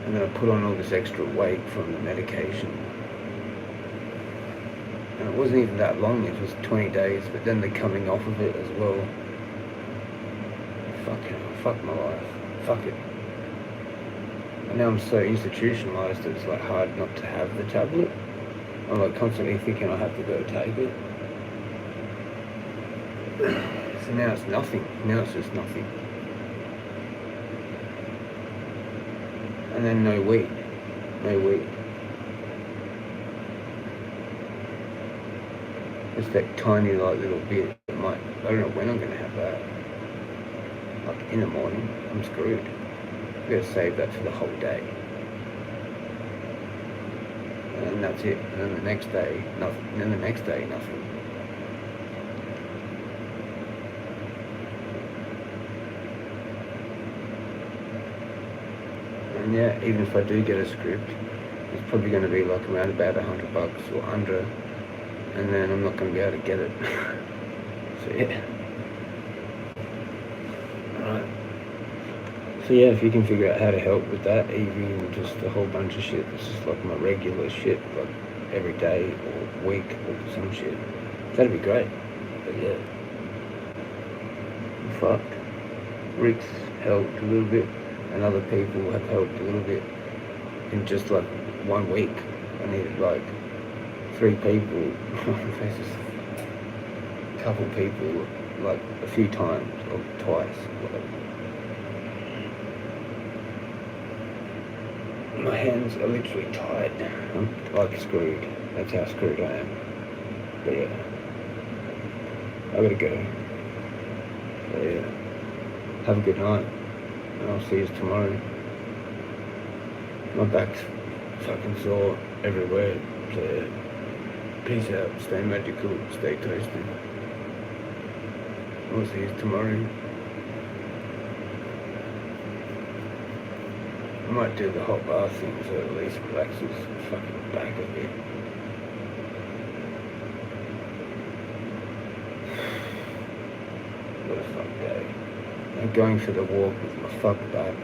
And then I put on all this extra weight from the medication. And it wasn't even that long, it was 20 days, but then the coming off of it as well. Fuck my life. Fuck it. And now I'm so institutionalized that it's like hard not to have the tablet. I'm like constantly thinking I have to go take it. So now it's nothing. Now it's just nothing. And then no weed. No weed. Just that tiny like little bit. I don't know when I'm gonna have that. Like in the morning, I'm screwed. I'm gonna save that for the whole day. And then that's it. And then the next day, nothing. And then the next day, nothing. And yeah, even if I do get a script, it's probably going to be like around about $100 or under, and then I'm not going to be able to get it. So yeah. Alright. So yeah, if you can figure out how to help with that, even just a whole bunch of shit that's just like my regular shit, like every day or week or some shit, that'd be great. But yeah, I'm fucked. Rick's helped a little bit, and other people have helped a little bit. In just like 1 week, I needed like 3 people, a couple people, like a few times or twice, whatever. My hands are literally tied. I'm like screwed. That's how screwed I am. But yeah, I gotta go. So yeah, have a good night, and I'll see you tomorrow. My back's fucking sore everywhere. So yeah, peace out. Stay magical. Stay toasted. I'll see you tomorrow. I might do the hot bath thing so it at least relaxes the fucking back a bit. What a fuck day. I'm going for the walk with my fuck back.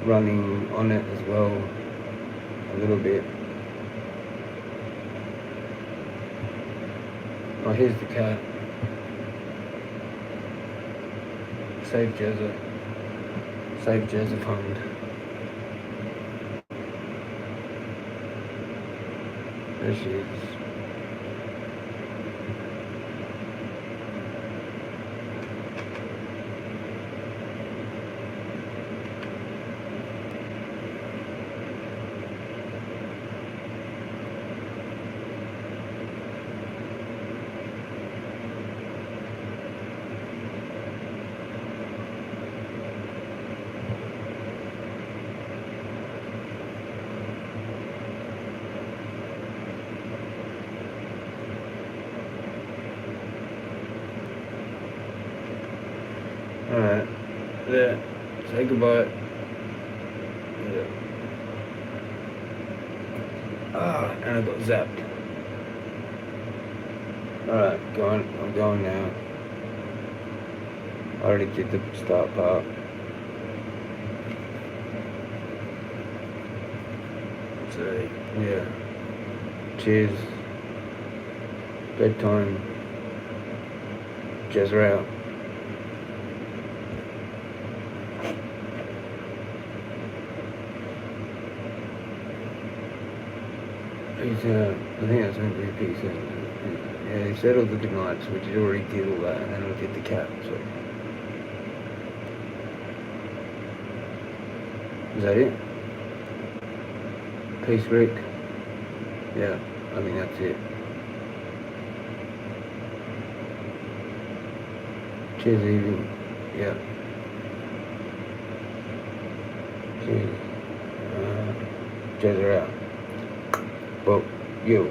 Running on it as well. A little bit. Oh, here's the cat. Save Jezza. Save Jezza Fund. There she is. Alright, there, say goodbye. Yeah. Ah, and I got zapped. Alright, I'm going now. I already did the start part. So, yeah. Cheers. Bedtime. Jezza out. Peace out. I think that's meant to be peace out. Yeah, he said all the good nights, which he already did all that, and then I did the cat, so. Is that it? Peace, Rick. Yeah, I think that's it. Cheers, Evie. Yeah. Cheers. Jezza out. Well, you.